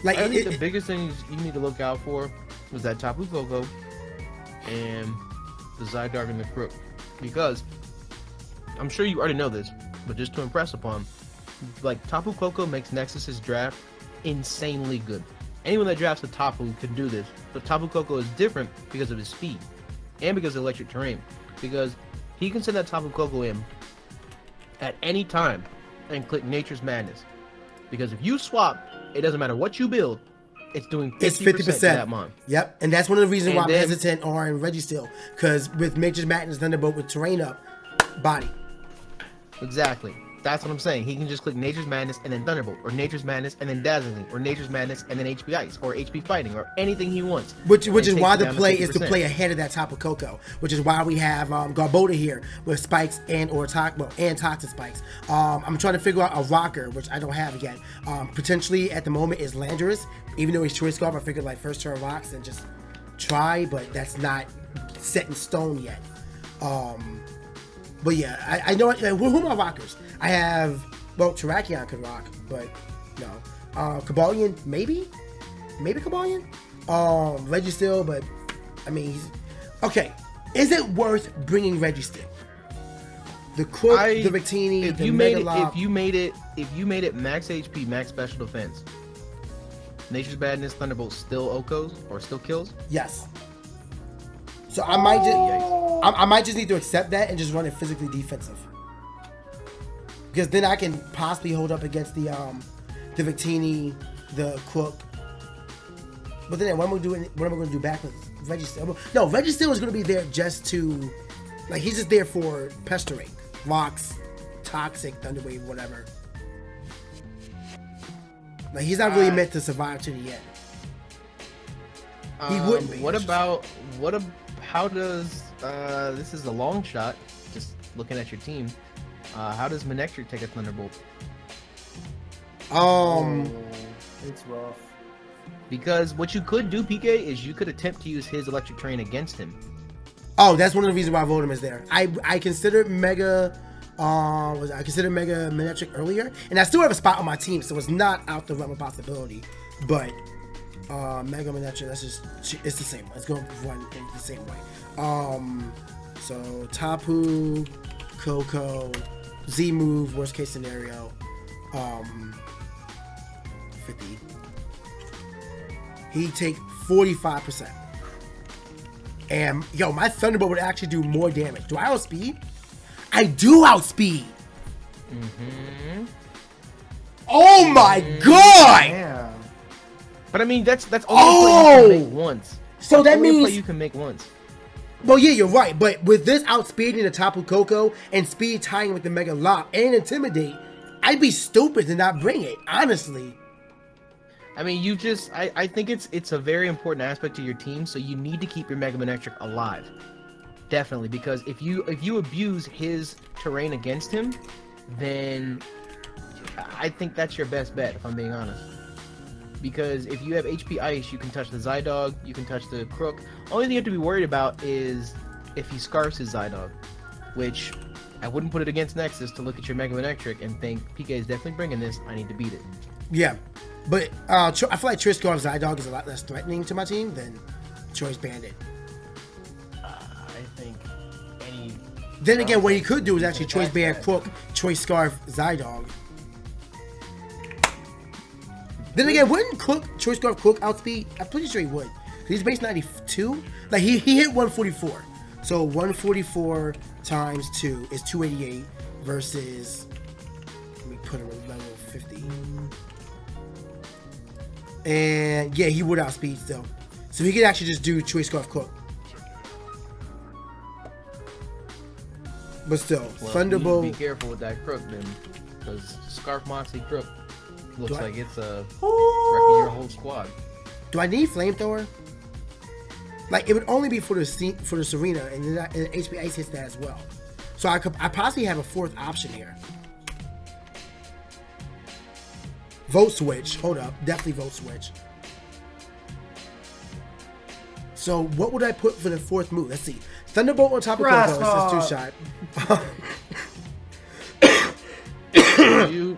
like I think the biggest thing you need to look out for was that Tapu Koko and the Zygarde and the Crook, because I'm sure you already know this, but just to impress upon, like Tapu Koko makes Nexus's draft insanely good. Anyone that drafts a Tapu can do this, but Tapu Koko is different because of his speed and because of electric terrain, because he can send that Tapu Koko in at any time and click Nature's Madness. Because if you swap, it doesn't matter what you build, it's doing 50%, it's 50%. that month. Yep, and that's one of the reasons And why I'm then- hesitant on Registeel, because with Nature's Madness Thunderbolt with terrain up, body. Exactly. That's what I'm saying. He can just click Nature's Madness and then Thunderbolt, or Nature's Madness and then Dazzling, or Nature's Madness and then HP Ice, or HP Fighting, or anything he wants. Which And is it why takes the you down play is to 50%. play ahead of that Tapu Koko, which is why we have Garbota here with spikes and toxic spikes. I'm trying to figure out a rocker, which I don't have yet. Potentially at the moment is Landorus, even though he's Choice Scarf. I figured like first turn rocks and just try, but that's not set in stone yet. But yeah, I know who are my rockers. I have Terrakion could rock, but no. Kabalion, maybe Kabalion. Registeel, but I mean, he's okay. Is it worth bringing Registeel? the Crook, the Victini, if the you made it, Megalop. if you made it max HP, max special defense, Nature's Badness Thunderbolt still OHKOs or still kills? Yes. So I might just, I might just need to accept that and just run it physically defensive. Because then I can possibly hold up against the Victini, the Crook. But then what am I going to do back with Registeel? No, Registeel is going to be there just to, like, he's just there for pestering, rocks, toxic, thunderwave, whatever. Like, he's not really meant to survive to the end. He wouldn't be. How does this is a long shot, just looking at your team, how does Manectric take a Thunderbolt? It's rough. Because what you could do, PK, is you could attempt to use his electric terrain against him. Oh, that's one of the reasons why Voldem is there. I considered Mega I considered Mega Manectric earlier, and I still have a spot on my team, so it's not out the realm of possibility. But Mega Manectric, that's just, it's the same. It's going to run in the same way. So Tapu, Coco, Z move, worst case scenario, 50. He'd take 45%. And yo, my Thunderbolt would actually do more damage. Do I outspeed? I do outspeed. Oh my god! Yeah. But I mean, that's only a play you can make once. So that only means a play you can make once. Well, yeah, you're right. But with this outspeeding the Tapu Koko and speed tying with the Mega Lop and Intimidate, I'd be stupid to not bring it. Honestly. I mean, you just I think it's a very important aspect of your team, so you need to keep your Mega Manectric alive. Definitely, because if you abuse his terrain against him, then I think that's your best bet, if I'm being honest. Because if you have HP Ice, you can touch the Zydog, you can touch the Crook. Only thing you have to be worried about is if he scarfs his Zydog, which I wouldn't put it against Nexus to look at your Mega Manectric and think, PK is definitely bringing this, I need to beat it. Yeah. But I feel like Trish Scarf Zydog is a lot less threatening to my team than Choice Bandit. I think any... Then again, what he could do is actually Choice Bandit Crook, Choice Scarf Zydog. Then again, wouldn't Choice Scarf Crook outspeed? I'm pretty sure he would. He's base 92. Like, he hit 144. So 144 times 2 is 288 versus... Let me put him at level 50. And yeah, he would outspeed still. So he could actually just do Choice Scarf Crook. But still, well, Thunderbolt. Be careful with that Crook then, because Scarf Moxie Crook looks like it's wrecking your whole squad. Do I need Flamethrower? Like, it would only be for the Serena, and then HP Ice hits that as well. So I possibly have a fourth option here. Vote switch. Hold up. Definitely vote switch. So what would I put for the fourth move? Let's see. Thunderbolt on top of Coco. It's just 2-shot. Do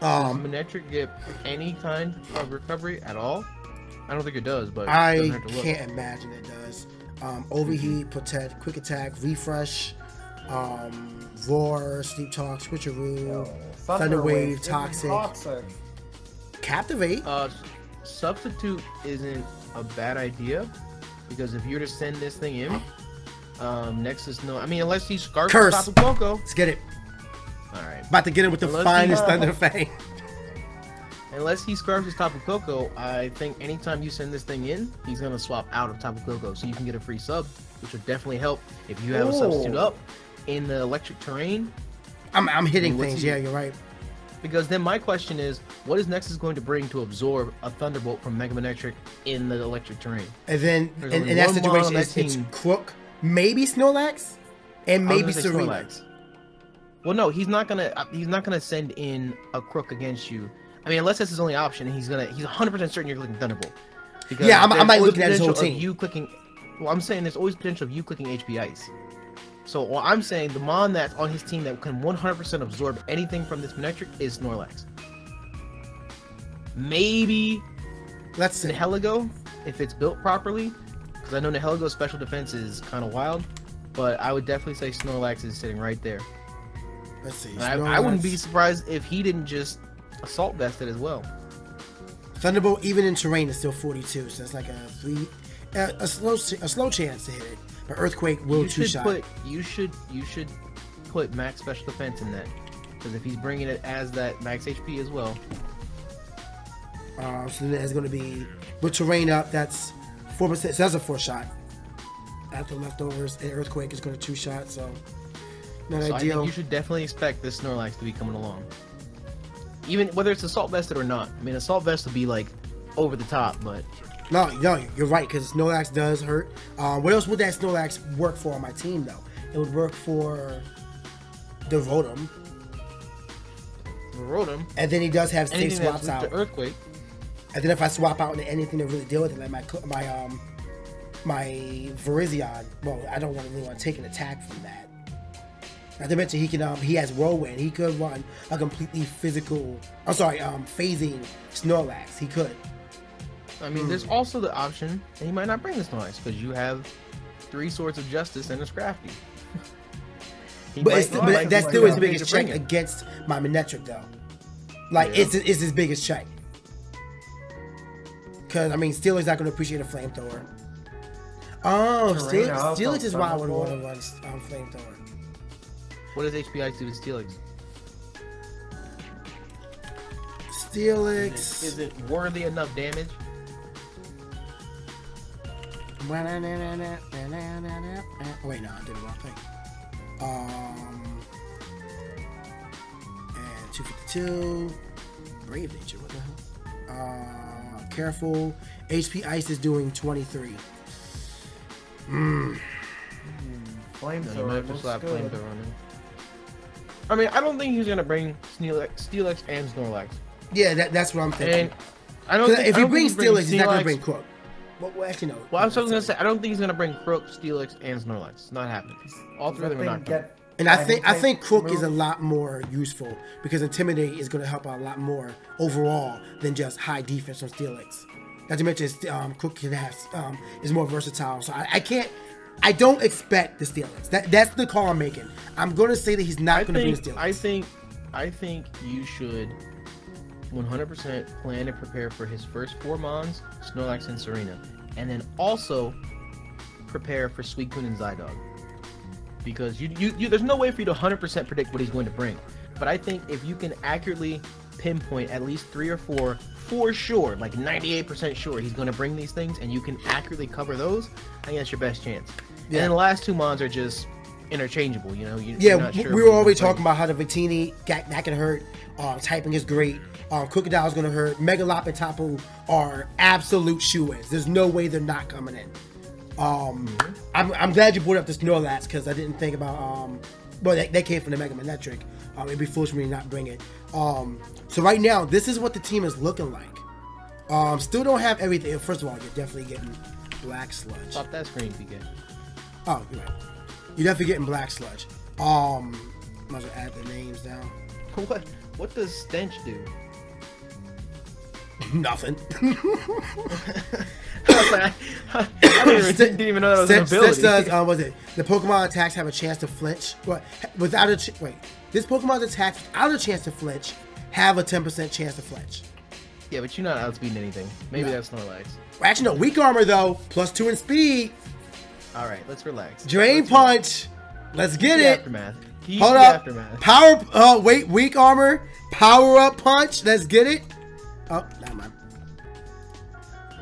Manectric get any kind of recovery at all? I don't think it does, but I can't imagine it does. Overheat, protect, quick attack, refresh, roar, sleep talk, switcheroo, thunder wave, toxic. Captivate. Substitute isn't a bad idea, because if you were to send this thing in, Nexus no. I mean, unless he scarfs Curse. Tapu Koko. Let's get it. All right. About to get it with the finest Thunder Fang. Unless he scarfs his Tapu Koko, I think anytime you send this thing in, he's gonna swap out of Tapu Koko, so you can get a free sub, which would definitely help if you have a substitute up in the electric terrain. I'm hitting things. Yeah, you're right. Because then my question is, what is Nexus going to bring to absorb a Thunderbolt from Mega Manectric in the electric terrain? And then in that situation, it's Crook, maybe Snorlax, and maybe Serena. Well, no, he's not gonna send in a Crook against you. I mean, unless that's his only option, and he's 100% certain you're clicking Thunderbolt. Because yeah, I might look at his whole team. You clicking, well, I'm saying there's always potential of you clicking HP Ice. So what I'm saying, the Mon that's on his team that can 100% absorb anything from this Manectric is Snorlax. Maybe let's see Nihilego, if it's built properly, because I know Nihiligo's special defense is kind of wild, but I would definitely say Snorlax is sitting right there. Let's see. I wouldn't be surprised if he didn't just assault vest it as well. Thunderbolt, even in terrain, is still 42, so it's like a slow chance to hit it. But Earthquake will two-shot. You should put max special defense in that, because if he's bringing it as that max HP as well. So then it's going to be with terrain up. That's 4%. So that's a 4-shot. After leftovers, and Earthquake is going to 2-shot. So not ideal. I think you should definitely expect this Snorlax to be coming along, even whether it's assault vested or not. I mean, assault vest will be like over the top, but no, you're right, because Snorlax does hurt. What else would that Snorlax work for on my team though? It would work for the Rotom. And then he does have safe swaps out. The Earthquake. And then if I swap out into anything to really deal with it, like my Virizion, well, I don't really want to take an attack from that. Not to mention he has Whirlwind. He could run a completely phasing Snorlax. He could. I mean, there's also the option that he might not bring the Snorlax because you have 3 Swords of Justice and a Scrafty. But that's still his biggest check against my Manectric, though. Like, it's his biggest check. Because, I mean, Steelix not going to appreciate a Flamethrower. Oh, Steelix is why I would want to run Flamethrower. What does HP Ice do to Steelix? Steelix... Is it worthy enough damage? Wait, no, I did the wrong thing. And 252. Brave Nature, what the hell? Careful. HP Ice is doing 23. Flamethrower looks good. I mean, I don't think he's gonna bring Steelix and Snorlax. Yeah, that's what I'm thinking. And if he brings Steelix, he's not gonna bring Crook. Well, actually, no. Well, I was gonna say, I don't think he's gonna bring Crook, Steelix, and Snorlax. It's not happening. All 3 of them are not coming. And I think Crook is a lot more useful because Intimidate is going to help out a lot more overall than just high defense from Steelix. Not to mention, Crook can have is more versatile. So I don't expect the Steelix. That's the call I'm making. I'm going to say that he's not going to bring the Steelix. I think you should 100% plan and prepare for his first 4 Mons, Snorlax and Serena, and then also prepare for Suicune and Zydog. Because there's no way for you to 100% predict what he's going to bring. But I think if you can accurately pinpoint at least 3 or 4 for sure, like 98% sure he's going to bring these things, and you can accurately cover those, I think that's your best chance. Yeah. And then the last 2 Mons are just interchangeable, you know? You're not sure we were already talking about how the Victini, that can hurt. Typing is great. Crocodile is going to hurt. Megalop and Tapu are absolute shoe-ins. There's no way they're not coming in. I'm glad you brought up the Snorlax because I didn't think about well, they came from the Mega Manectric. It'd be foolish for me to not bring it. So right now, this is what the team is looking like. Still don't have everything. First of all, you're definitely getting Black Sludge. Stop that screen, PK. Oh, you're right. You're definitely getting Black Sludge. Might as well add the names down. What does Stench do? Nothing. I didn't even know that was an ability. This does, was it? The Pokemon attacks have a chance to flinch. What? This Pokemon's attacks without a chance to flinch have a 10% chance to flinch. Yeah, but you're not outspeeding anything. Maybe that's Snorlax. Well, actually, no. Weak Armor, though. +2 in speed. All right, let's relax. Drain Punch. Let's get it. Aftermath. Hold up. Power. Wait. Weak Armor. Power Up Punch. Let's get it. Oh, never mind.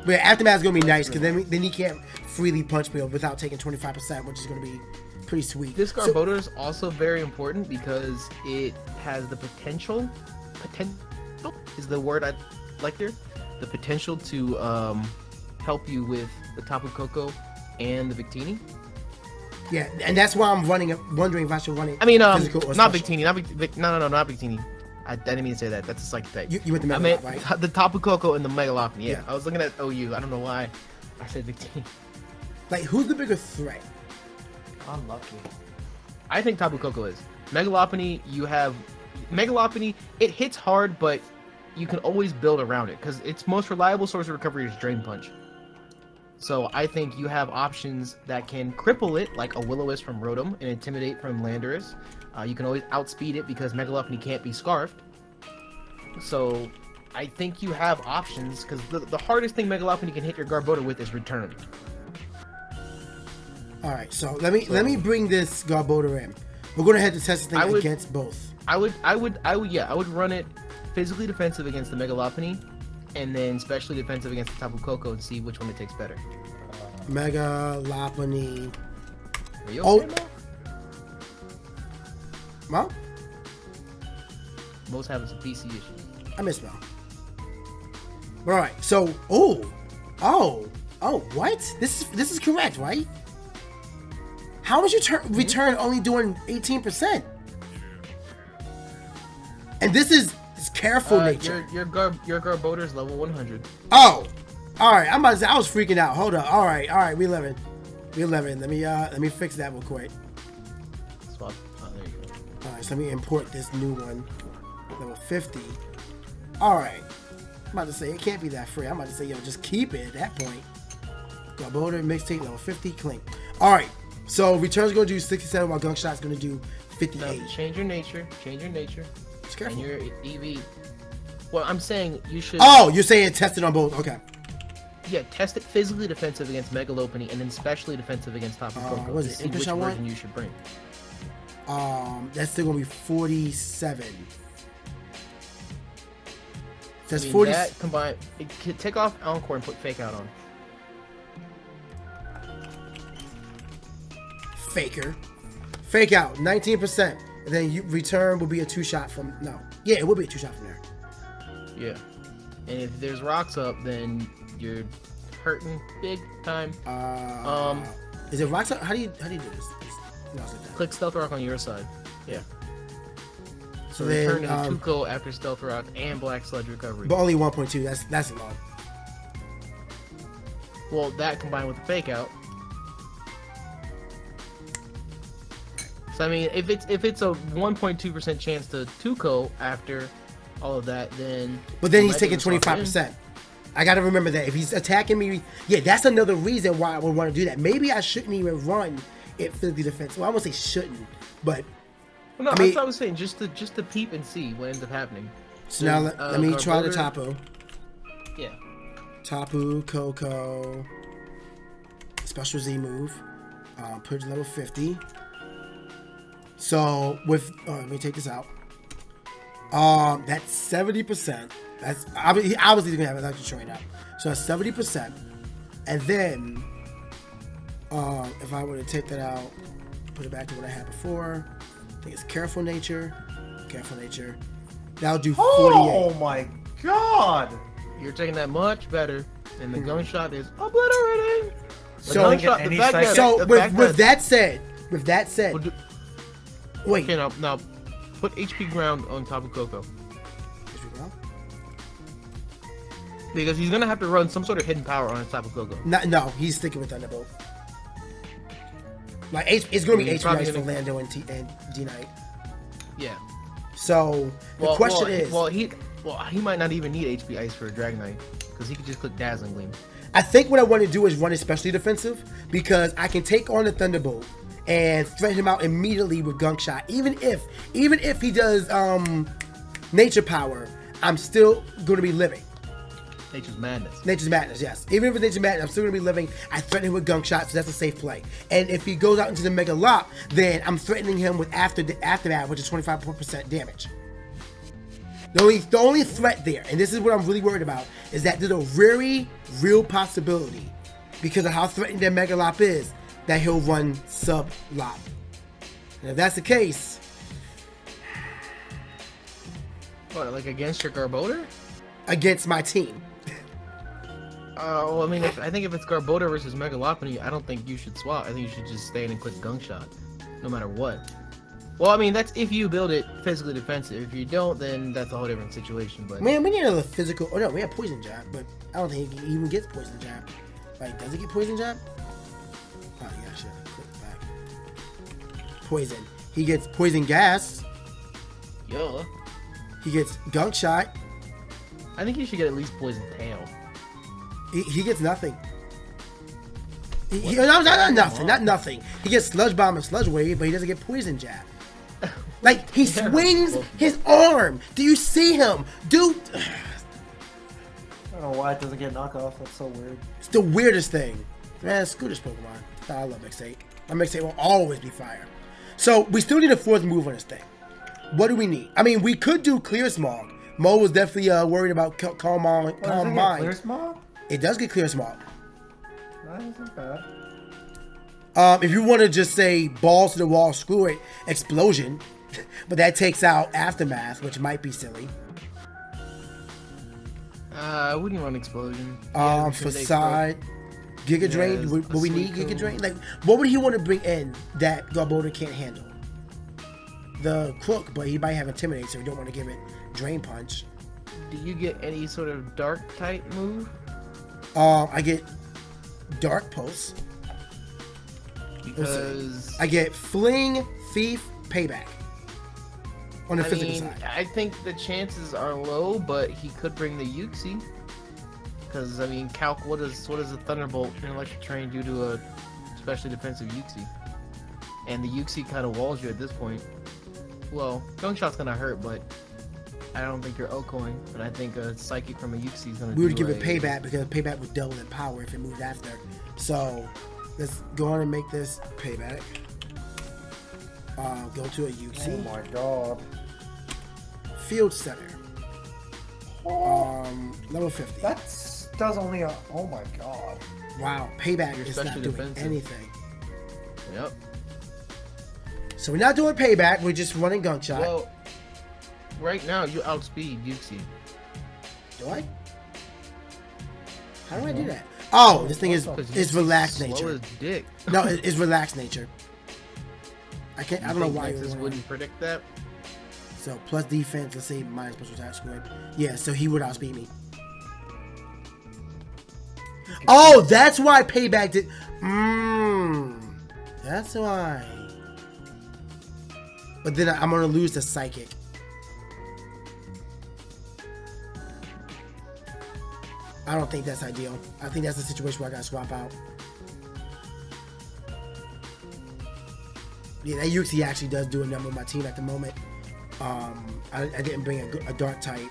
But yeah, Aftermath is going to be nice because then he can't freely punch me without taking 25%, which is going to be pretty sweet. This Garbodor is also very important because it has the potential is the word I like here. The potential to help you with the Tapu Koko and the Victini. Yeah, and that's why I'm wondering if I should run it. I mean, physical or not special. Victini, not Victini. I didn't mean to say that. That's a psychic type. You went the Megalop, right? The Tapu Koko and the Megalop. Yeah, I was looking at OU. I don't know why I said Victini. Like, who's the bigger threat? Unlucky. I think Tapu Koko is. Megalopony, you have... Megalopony, it hits hard, but you can always build around it, because its most reliable source of recovery is Drain Punch. So I think you have options that can cripple it, like a Will-O-Wisp from Rotom and Intimidate from Landorus. You can always outspeed it because Mega Lopunny can't be Scarfed. So I think you have options, because the hardest thing Mega Lopunny can hit your Garbodor with is Return. All right, so let me bring this Garbodor in. We're gonna have to test this thing against both. I would run it physically defensive against the Mega Lopunny, and then specially defensive against the Tapu Koko and see which one it takes better. Mega Lopunny. Are you okay, Mo? Mo? Mo's having some PC issues. I miss Mo. All right, so what? This is correct, right? How is your return only doing 18%? And this is careful nature. Your Garbodor is level 100. Oh, all right. I'm about to say I was freaking out. Hold up. All right. We living. Let me fix that real quick. Swap. Oh, there you go. All right. So let me import this new one. Level 50. All right. I'm about to say it can't be that free. I'm about to say just keep it at that point. Garbodor mixtape level 50 clink. All right. So return's gonna do 67 while Gunk Shot's gonna do 58. No, change your nature. Just careful. And your EV. Well, I'm saying you should. Oh, you're saying test it on both. Okay. Yeah, test it physically defensive against Mega Lopunny, and then specially defensive against Tapu Koko. What is it? See which version you should bring. That's still gonna be 47. That's 40. 40. That combined, take off Encore and put Fake Out on. Faker. Fake out 19%. And then you return will be a 2-shot from it will be a 2-shot from there. Yeah. And if there's rocks up, then you're hurting big time. Is it rocks up? How do you do this? Click Stealth Rock on your side. Yeah. So return then to Tuco after Stealth Rock and Black Sludge recovery. But only 1.2. That's low. Well, that combined with the Fake Out. So I mean, if it's a 1.2% chance to Tuco after all of that, then. But then he's taking 25%. I gotta remember that if he's attacking me, that's another reason why I would want to do that. Maybe I shouldn't even run it physically defensive. Well, I won't say shouldn't, but. Well, no, I mean, that's what I was saying. Just to peep and see what ends up happening. So now let me try the Tapu. Yeah. Tapu Koko. Special Z move. Put it to level 50. So with let me take this out. That's 70%. That's obviously gonna have an electric train out. So that's 70%. And then if I were to take that out, put it back to what I had before. I think it's careful nature. That'll do 48. Oh my god! You're taking that much better, and the Gun Shot is obliterating. So with that said, wait. Okay, now put HP ground on Tapu Koko. Because he's gonna have to run some sort of hidden power on Tapu Koko. No, he's sticking with Thunderbolt. Like it's gonna be HP Ice for Lando and D-Knight. Yeah. So the question is, he might not even need HP Ice for a Dragonite because he could just click Dazzling Gleam. I think what I want to do is run especially defensive because I can take on the Thunderbolt and threaten him out immediately with Gunk Shot. Even if he does Nature Power, I'm still going to be living. Nature's Madness. Nature's Madness, yes. Even if it's Nature's Madness, I'm still going to be living. I threaten him with Gunk Shot, so that's a safe play. And if he goes out into the Mega Lop, then I'm threatening him with after that, which is 25% damage. The only threat there, and this is what I'm really worried about, is that there's a very real possibility, because of how threatening that Mega Lop is, that he'll run Sub Lop. And if that's the case... What, like against your Garbodor? Against my team. Well, I mean, I think if it's Garbodor versus Mega Lopunny, I don't think you should swap. I think you should just stay in and click Gunk Shot, no matter what. Well, I mean, that's if you build it physically defensive. If you don't, then that's a whole different situation. But man, we need another physical. Oh no, we have Poison Jab, but I don't think he even gets Poison Jab. Like, does he get Poison Jab? Oh yeah, shit. Click back. Poison. He gets Poison Gas. Yeah. He gets Gunk Shot. I think you should get at least Poison Tail. He gets nothing. Not nothing, not nothing. He gets Sludge Bomb and Sludge Wave, but he doesn't get Poison Jab. Like, he swings his arm. Do you see him? Dude. I don't know why it doesn't get knockoff. That's so weird. It's the weirdest thing. Man, screw this Pokemon. I love Mixtape. My Mixtape will always be fire. So, we still need a fourth move on this thing. What do we need? I mean, we could do Clear Smog. Mo was definitely worried about Calm Mind. Clear Smog? It does get Clear Smog. That isn't bad. If you want to just say balls to the wall, screw it, Explosion. But that takes out Aftermath, which might be silly. I wouldn't run Explosion. Facade, Giga Drain. Yeah, Would we need Giga Drain? Like, what would he want to bring in that Garbodor can't handle? The Crook, but he might have Intimidate, so we don't want to give it Drain Punch. Do you get any sort of Dark type move? I get Dark Pulse. Because I get Fling, Thief, Payback. On the physical side. I think the chances are low, but he could bring the Uxie. Because I mean, Calc, what does a Thunderbolt and Electric Terrain do to a especially defensive Uxie? And the Uxie kind of walls you at this point. Well, Gunk Shot's gonna hurt, but I don't think you're Okoing, and I think a Psychic from a Uxie is gonna. We would give it Payback because Payback would double in power if it moved after. So let's go on and make this Payback. Go to a Uxie. Oh my god. Field Center. Level 50. That does only a. Oh my god. Wow, Payback You're is not doing defensive. anything. Yep. So we're not doing Payback. We're just running Gunk Shot. Well, right now you outspeed Uxie. Do I? How do I do that? Oh, this thing is relaxed Slow nature. as dick. No, it's relaxed nature. I can't. I don't know why. Nexus wouldn't predict that. So plus defense. Let's say minus special attack squared. Yeah. So he would outspeed me. Oh, that's why Payback did. That's why. But then I'm gonna lose the Psychic. I don't think that's ideal. I think that's a situation where I gotta swap out. Yeah, that Uxie actually does do a number on my team at the moment. I didn't bring a Dark type.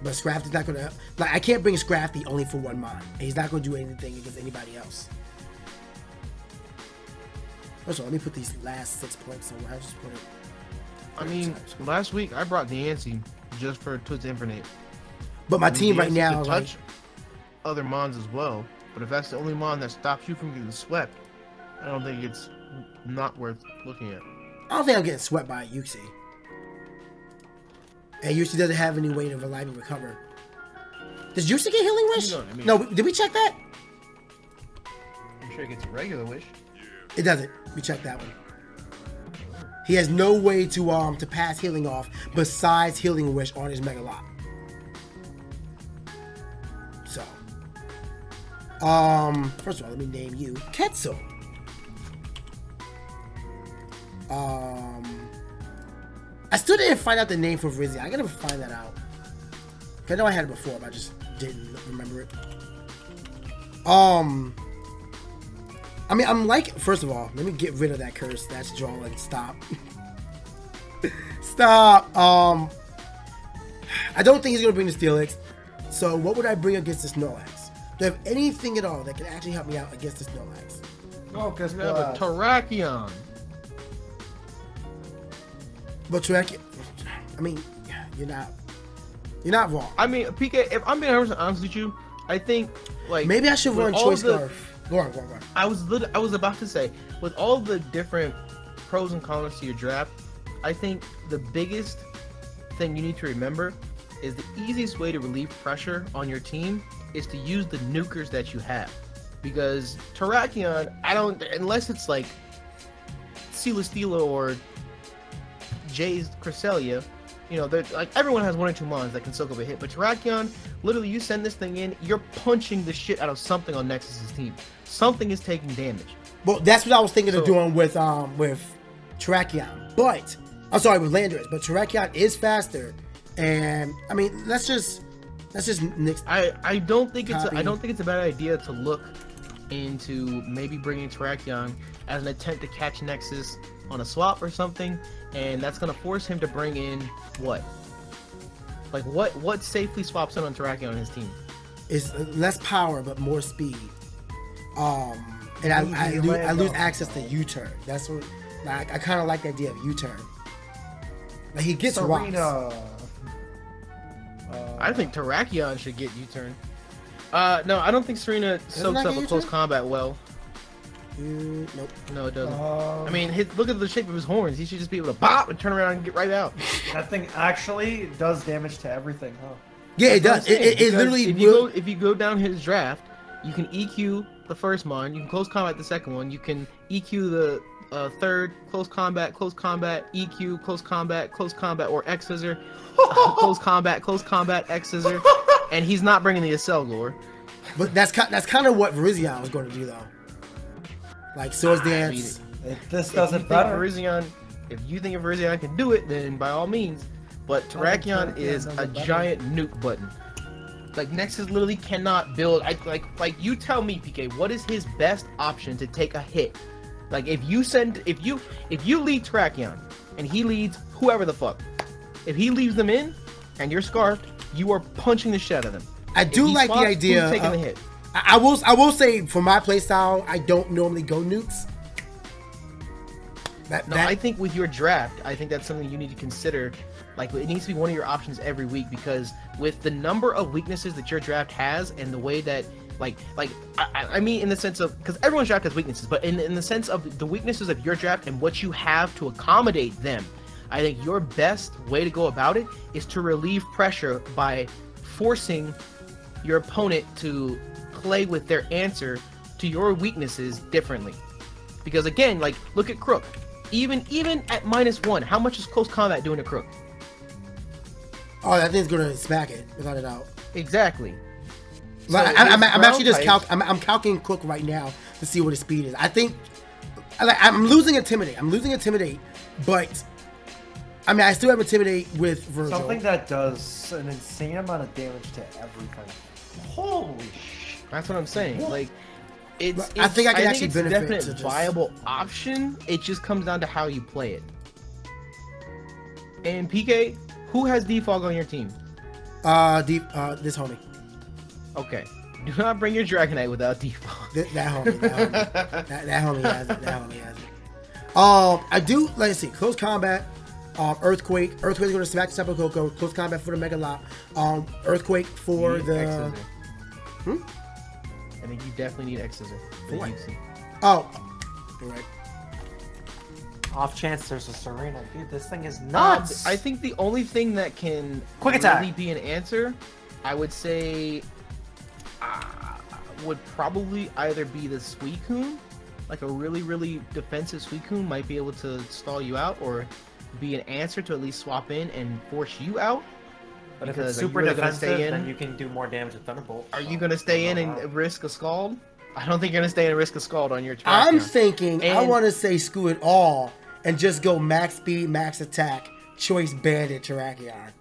But Scrafty's not gonna. Like, I can't bring Scrafty only for one mod. And he's not gonna do anything against anybody else. First of all, let me put these last 6 points somewhere. I just put it. I mean, last week I brought Diancie just for Toots Infinite. But my team right Diancie now could is touch other mons as well. But if that's the only mon that stops you from getting swept, I don't think it's not worth looking at. I don't think I'm getting swept by a Uxie. And Uxie doesn't have any way to relive and recover. Does Uxie get Healing Wish? You know what I mean. No, did we check that? I'm sure it gets a regular wish. It doesn't. We checked that one. He has no way to pass healing off besides Healing Wish on his Mega Lot. So, first of all, let me name you Ketsu. I still didn't find out the name for Rizzy. I gotta find that out. I know I had it before, but I just didn't remember it. I mean, I'm like, first of all, let me get rid of that curse. That's drawing. Stop. Stop. I don't think he's gonna bring the Steelix. So what would I bring against the Snorlax? Do I have anything at all that can actually help me out against the Snorlax? Focus You have a Terrakion. But Terrakion, I mean, you're not wrong. I mean, PK, if I'm being honest with you, I think, like, Maybe I should run all Choice the- Scarf. Go on. I was about to say, with all the different pros and cons to your draft, I think the biggest thing you need to remember is the easiest way to relieve pressure on your team is to use the nukers that you have. Because Terrakion, unless it's like Celesteela or Jay's Cresselia, you know, like everyone has one or two mons that can soak up a hit, but Terrakion, literally you send this thing in, you're punching the shit out of something on Nexus's team. Something is taking damage. Well, that's what I was thinking of doing with Terrakion. But I'm sorry, with Landorus. But Terrakion is faster, and I mean, let's just nix. I don't think Copy. it's a bad idea to look into maybe bringing Terrakion as an attempt to catch Nexus on a swap or something, and that's gonna force him to bring in what? Like what safely swaps in on Terrakion on his team? It's less power but more speed. And I lose access to U-turn. That's what I kind of like the idea of U-turn. Like he gets rocks. I think Terrakion should get U-turn. No, I don't think Serena soaks up a close combat well. Nope. No, it doesn't. I mean, look at the shape of his horns. He should just be able to bop and turn around and get right out. That thing actually does damage to everything, huh? Yeah, it does. It literally. If you go down his draft, you can EQ the first mon. You can close combat the second one. You can EQ the third, close combat, EQ, close combat, or X scissor, close combat, X scissor, and he's not bringing the Accel lore. But that's kind of what Virizion was going to do, though. Like Swords Dance. This doesn't better. If you think Virizion can do it, then by all means. But Terrakion is a giant nuke button. Like Nexus literally cannot build. Like you tell me, PK, what is his best option to take a hit? Like if you lead Terrakion and he leads whoever the fuck, if he leaves them in and you're scarfed, you are punching the shit out of them. I do like the idea. Taking the hit. I will say for my playstyle, I don't normally go nukes. I think with your draft, I think that's something you need to consider. Like it needs to be one of your options every week, because with the number of weaknesses that your draft has and the way that I mean in the sense of, because everyone's draft has weaknesses, but in the sense of the weaknesses of your draft and what you have to accommodate them, I think your best way to go about it is to relieve pressure by forcing your opponent to play with their answer to your weaknesses differently. Because again, like look at Crook. Even at -1, how much is close combat doing to Crook? Oh, that thing's gonna smack it without a doubt. Exactly. So I'm actually just I'm calculating Crook right now to see what his speed is. I think I'm losing Intimidate, but I mean I still have Intimidate with Virgil. Something that does an insane amount of damage to everything. Holy shit! That's what I'm saying. What? Like, I think I can actually it's benefit. A definite viable option. It just comes down to how you play it. And PK, who has defog on your team? This homie. Okay. Do not bring your Dragonite without defog. That homie. That homie has it. That homie has it. I do. Let's see. Close combat. Earthquake. Earthquake's going to smack the Tapu Koko. Close combat for the Mega Lop. Earthquake for the. I think you definitely need X scissor. For what? Oh, you're right. Off chance there's a Serena, dude. This thing is nuts. I think the only thing that can quick attack really be an answer, I would say, would probably either be the Suicune, like a really defensive Suicune might be able to stall you out, or be an answer to at least swap in and force you out. But if it's super defensive, then you can do more damage with Thunderbolt. Are you gonna stay in and risk a Scald? I don't think you're gonna stay in and risk a Scald on your Terrakion. I'm thinking I want to say screw it all and just go max speed, max attack, choice bandit Terrakion.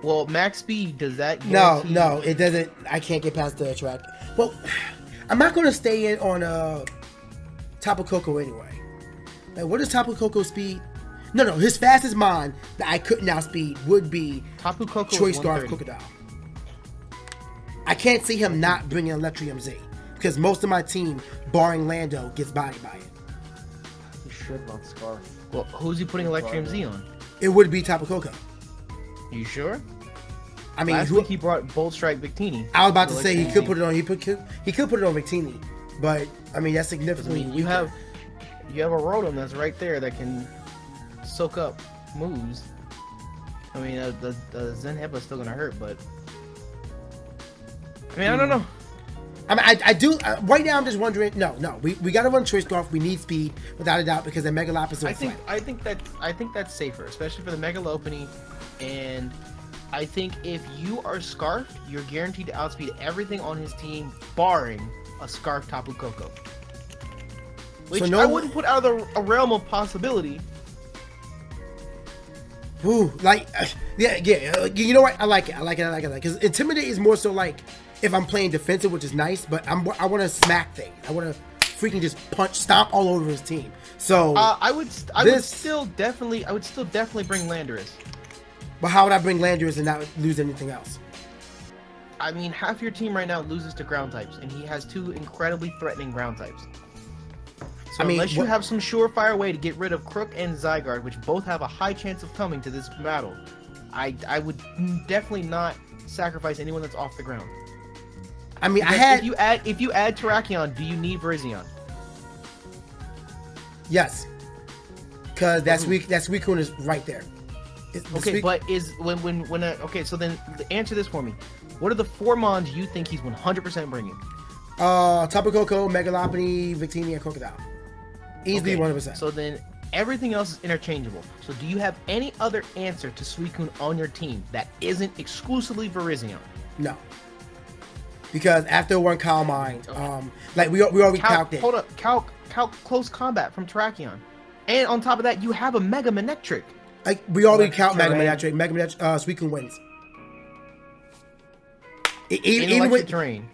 Well, max speed, does that guarantee... No, it doesn't. I can't get past the track. Well, I'm not going to stay in on Tapu Koko anyway. Like, what is Tapu Koko speed? No, his fastest mon that I couldn't outspeed would be Tapu Koko Choice Scarf Crocodile. I can't see him not bringing Electrium Z, because most of my team, barring Lando, gets bodied by it. You should run Scarf. Well, who's he putting Electrium Z on? It would be Tapu Koko. You sure? I mean, last week he brought Bolt Strike Victini. I was about to say he could put it on. He could put it on Victini, but I mean that's significantly. I mean, you have a Rotom that's right there that can soak up moves. I mean, the Zen Headbutt's still gonna hurt, but I mean, I don't know. I mean, I do. Right now, I'm just wondering. No, we gotta run Choice Scarf. We need speed without a doubt because the Mega Lop is so flat. I think that's safer, especially for the Mega Lopunny, and I think if you are Scarfed, you're guaranteed to outspeed everything on his team, barring a Scarf Tapu Koko. Which I wouldn't put out of a realm of possibility. Ooh, like, yeah. You know what? I like it. Because intimidate is more so like if I'm playing defensive, which is nice, but I want to smack things. I want to freaking just stomp all over his team. So I would still definitely bring Landorus. But how would I bring Landorus and not lose anything else? I mean, half your team right now loses to ground types, and he has 2 incredibly threatening ground types. So I mean, unless you have some surefire way to get rid of Crook and Zygarde, which both have a high chance of coming to this battle, I would definitely not sacrifice anyone that's off the ground. I mean, because if you add Terrakion, do you need Virizion? Yes, because that's Suicune is right there. Okay, but okay, so then answer this for me. What are the 4 Mons you think he's 100% bringing? Tapu Koko, Megalopony, Victini, and Crocodile. Easily 100%. So then everything else is interchangeable. So do you have any other answer to Suicune on your team that isn't exclusively Virizion? No. Because after one Calm Mind, like we already calced it. Hold up, calc close combat from Terrakion. And on top of that, you have a Mega Manectric. Like we already count Mega Manectric. Suicune wins. Even with terrain.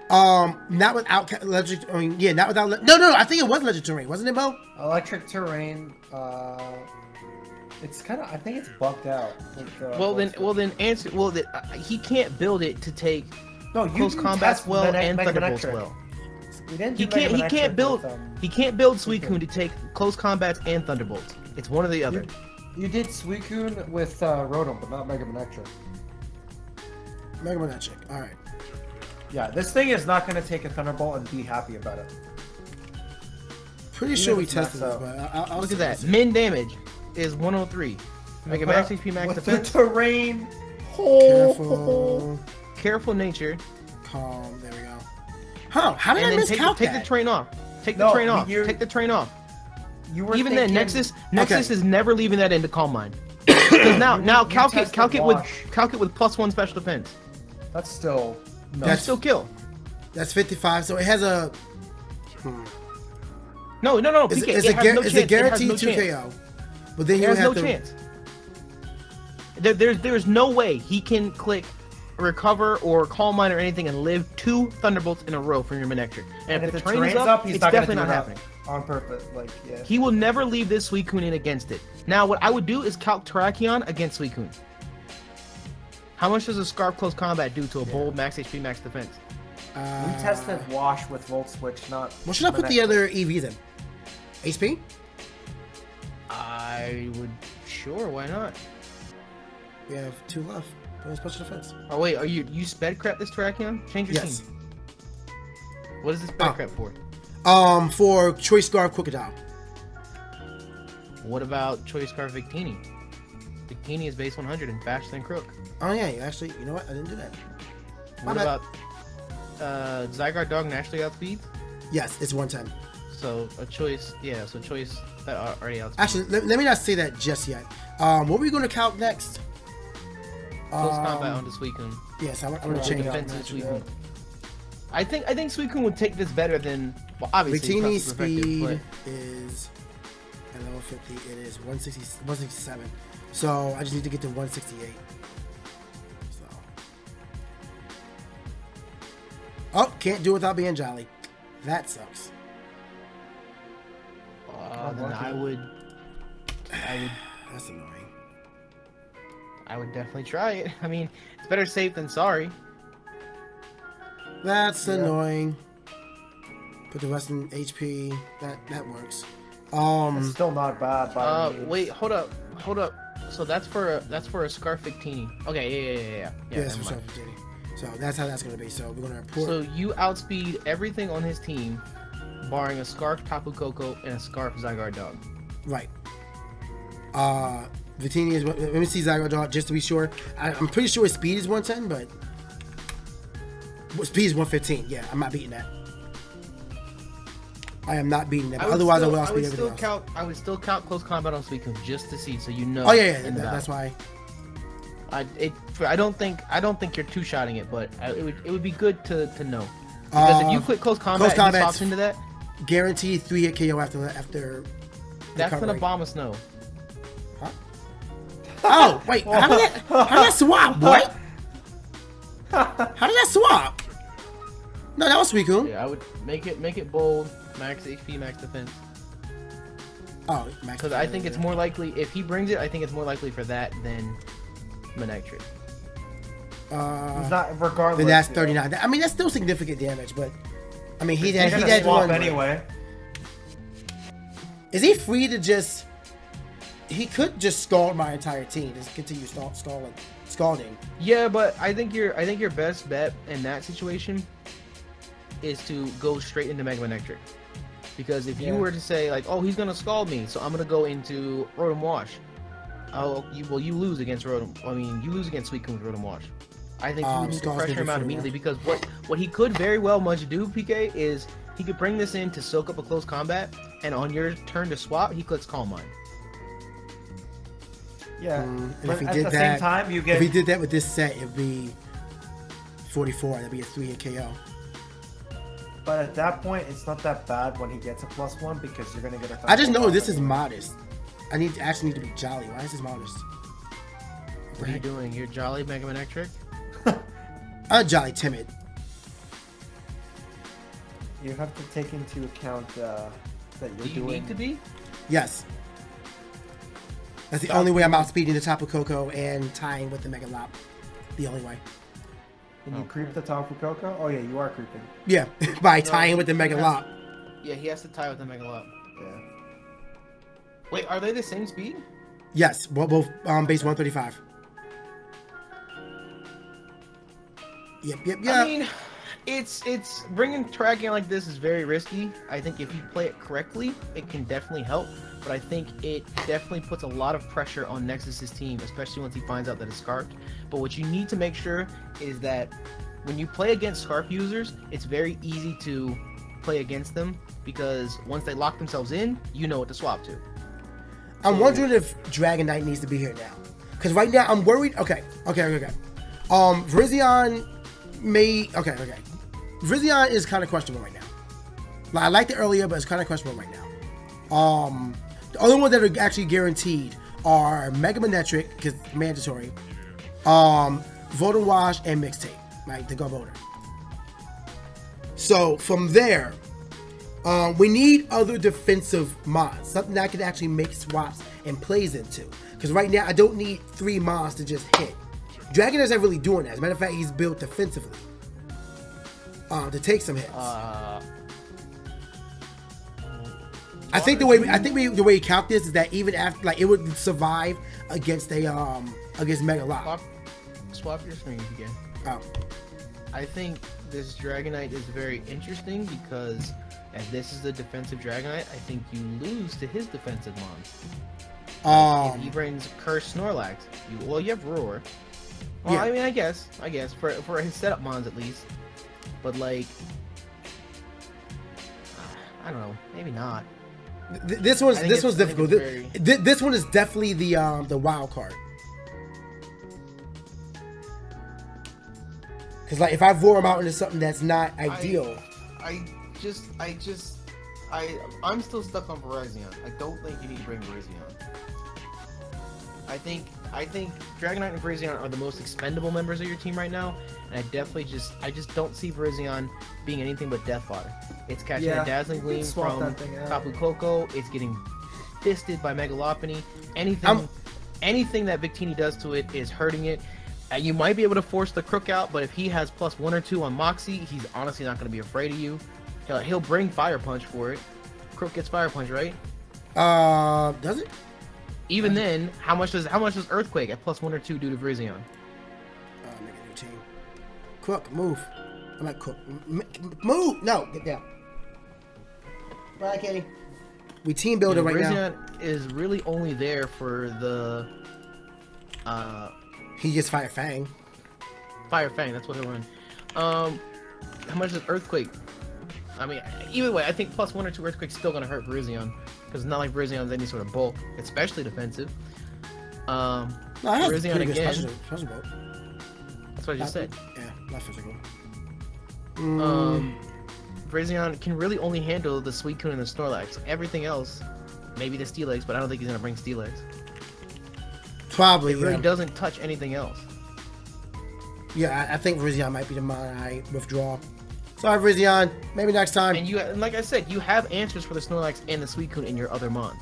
Not without electric. I mean, yeah, not without. No. I think it was electric terrain, wasn't it, Mo? Electric terrain. It's kind of. I think it's bugged out. With, he can't build it to take close combat well and Thunderbolts well. He can't build Suicune to take close combats and Thunderbolts. It's one or the other. You did Suicune with Rotom, but not Mega Manectric. Mega Manectric. All right. Yeah, this thing is not going to take a Thunderbolt and be happy about it. Pretty sure we tested this, but I'll look at that. Min damage is 103. Mega Max HP, Max with Defense. The terrain. Careful nature. Calm. There we go. Huh? How did I miscount that? Take the train off. Take the train off. Take the train off. Even then, Nexus is never leaving that into Calm Mind. Because now calc it with +1 special defense. That's still that's still kill. That's 55. So it has a. No. PK, it's a guaranteed 2 KO. But then you have no chance. There's no way he can click recover or Calm Mind or anything and live 2 Thunderbolts in a row from your Manectric. And if the train's up, it's definitely not happening. On purpose, like, yeah. He will never leave this Suicune in against it. Now, what I would do is calc Terrakion against Suicune. How much does a Scarf Close Combat do to a bold Max HP, Max Defense? We tested Wash with Volt Switch, not... What should I put the other EVs in? HP? I would... Sure, why not? We have 2 left. Special defense. Oh, wait, are you sped crap this Terrakion? Change your team. What is this sped crap for? For Choice Scarf Crocodile. What about Choice Scarf Victini? Victini is base 100 and faster than Crook. Oh yeah, actually, you know what? I didn't do that. What about Zygarde Dog naturally outspeeds? Yes, it's 110. So a choice, choice that already outspeeds. Actually, let me not say that just yet. What are we going to count next? Close combat on the Suicune. Yes, I'm going to change defensive Suicune. I think Suicune would take this better than, well, obviously. Victini's speed is at level 50. It is 167. So I just need to get to 168. So. Oh, can't do it without being jolly. That sucks. Then I would. That's annoying. I would definitely try it. I mean, it's better safe than sorry. That's annoying. Put the rest in HP. That works. It's still not bad. Wait, hold up. So that's for a Scarf Victini. Okay, yeah. Yes, for Scarf Victini. So that's how that's gonna be. So we're gonna report. So you outspeed everything on his team, barring a Scarf Tapu Koko and a Scarf Zygarde Dog. Right. Victini is. Let me see Zygarde Dog just to be sure. I'm pretty sure his speed is 110, but speed is 115. Yeah, I'm not beating that. I am not beating that. Otherwise, I would outspeed everything else. I would still count close combat on Suicune just to see, so you know. Oh yeah. That's why. I don't think you're two-shotting it, but it would be good to know. Because if you quit close combat and he swaps into that, guaranteed 3-hit KO after. That's gonna bomb a snow. Huh? Oh, wait. How did that swap, boy? How did that swap? No, that was Suicune. Yeah, I would make it bold, max HP, max defense. Oh, because I think it's more likely if he brings it. I think it's more likely for that than Manectric. It's not regardless. Then that's 39. I mean, that's still significant damage, but I mean, he had swap one anyway. Is he free to just? He could just scald my entire team. Just continue scalding. Yeah, but I think your best bet in that situation is to go straight into Mega Manectric. Because if you were to say like, oh, he's gonna scald me, so I'm gonna go into Rotom Wash. Oh, you lose against Rotom. I mean, you lose against Suicune with Rotom Wash. I think you need to pressure him out immediately because what he could very well much do, PK, is he could bring this in to soak up a close combat, and on your turn to swap, he clicks Calm Mind. Yeah, if he did that, same time, you get. If he did that with this set, it'd be 44. That'd be a 3-hit KO. But at that point, it's not that bad when he gets a +1 because you're gonna get a. I just know this is modest. I actually need to be jolly. Why is this modest? What are you doing? You're jolly Mega Manectric? I'm jolly timid. You have to take into account that you're doing. Do you need to be? Yes. That's the only way I'm outspeeding the Tapu Koko and tying with the Mega Lop. The only way. Can you creep the Tapu Koko? Oh yeah, you are creeping. Yeah, by tying with the Mega Lop. Yeah, he has to tie with the Mega Lop. Yeah. Wait, are they the same speed? Yes, both base 135. Yep. I mean, it's bringing tracking like this is very risky. I think if you play it correctly, it can definitely help. But I think it definitely puts a lot of pressure on Nexus's team, especially once he finds out that it's Scarfed. But what you need to make sure is that when you play against Scarf users, it's very easy to play against them because once they lock themselves in, you know what to swap to. I'm wondering if Dragonite needs to be here now. Because right now, I'm worried. Okay. Virizion may... Okay. Virizion is kind of questionable right now. Like, I liked it earlier, but it's kind of questionable right now. The only ones that are actually guaranteed are Mega Manectric, because mandatory, Voter Wash, and Mixtape, right? The Go Voter. So, from there, we need other defensive mods, something that I can actually make swaps and plays into. Because right now, I don't need 3 mods to just hit. Dragon isn't really doing that. As a matter of fact, he's built defensively to take some hits. I think the way you count this is that even after, like, it would survive against against Mega Lock. Swap your screen again. Oh. I think this Dragonite is very interesting because as this is the defensive Dragonite, I think you lose to his defensive mons. If he brings Curse Snorlax, you have Roar. Well, yeah. I mean, I guess for his setup mons at least, but like, I don't know, maybe not. This one's difficult. This one is definitely the wild card. Because like if I roar him out into something that's not ideal, I'm still stuck on Virizion. I don't think you need to bring Virizion. I think Dragonite and Virizion are the most expendable members of your team right now, and I just don't see Virizion being anything but death fodder. It's catching a Dazzling Gleam from Tapu Koko. It's getting fisted by Megalopony. Anything that Victini does to it is hurting it. You might be able to force the Crook out, but if he has +1 or 2 on Moxie, he's honestly not going to be afraid of you. He'll bring Fire Punch for it. Crook gets Fire Punch, right? Does it? Even then, how much does Earthquake at +1 or 2 do to Virizion? Make a new team. Crook, move. I'm like Crook. Move! No, get down. Bye, Kenny. We team builder right now. Virizion is really only there for the. He gets Fire Fang. Fire Fang, that's what he'll run. How much is Earthquake? I mean, either way, I think +1 or 2 Earthquake's still gonna hurt Virizion. Because it's not like Virizion's any sort of bulk, especially defensive. Virizion again. Special bulk. That's what I just said. Yeah, not physical. Virizion can really only handle the Suicune and the Snorlax. Everything else, maybe the Steelix, but I don't think he's gonna bring Steelix. Probably, It really yeah. doesn't touch anything else. Yeah, I think Virizion might be the mon I withdraw. Sorry, Virizion. Maybe next time. And like I said, you have answers for the Snorlax and the Suicune in your other mons.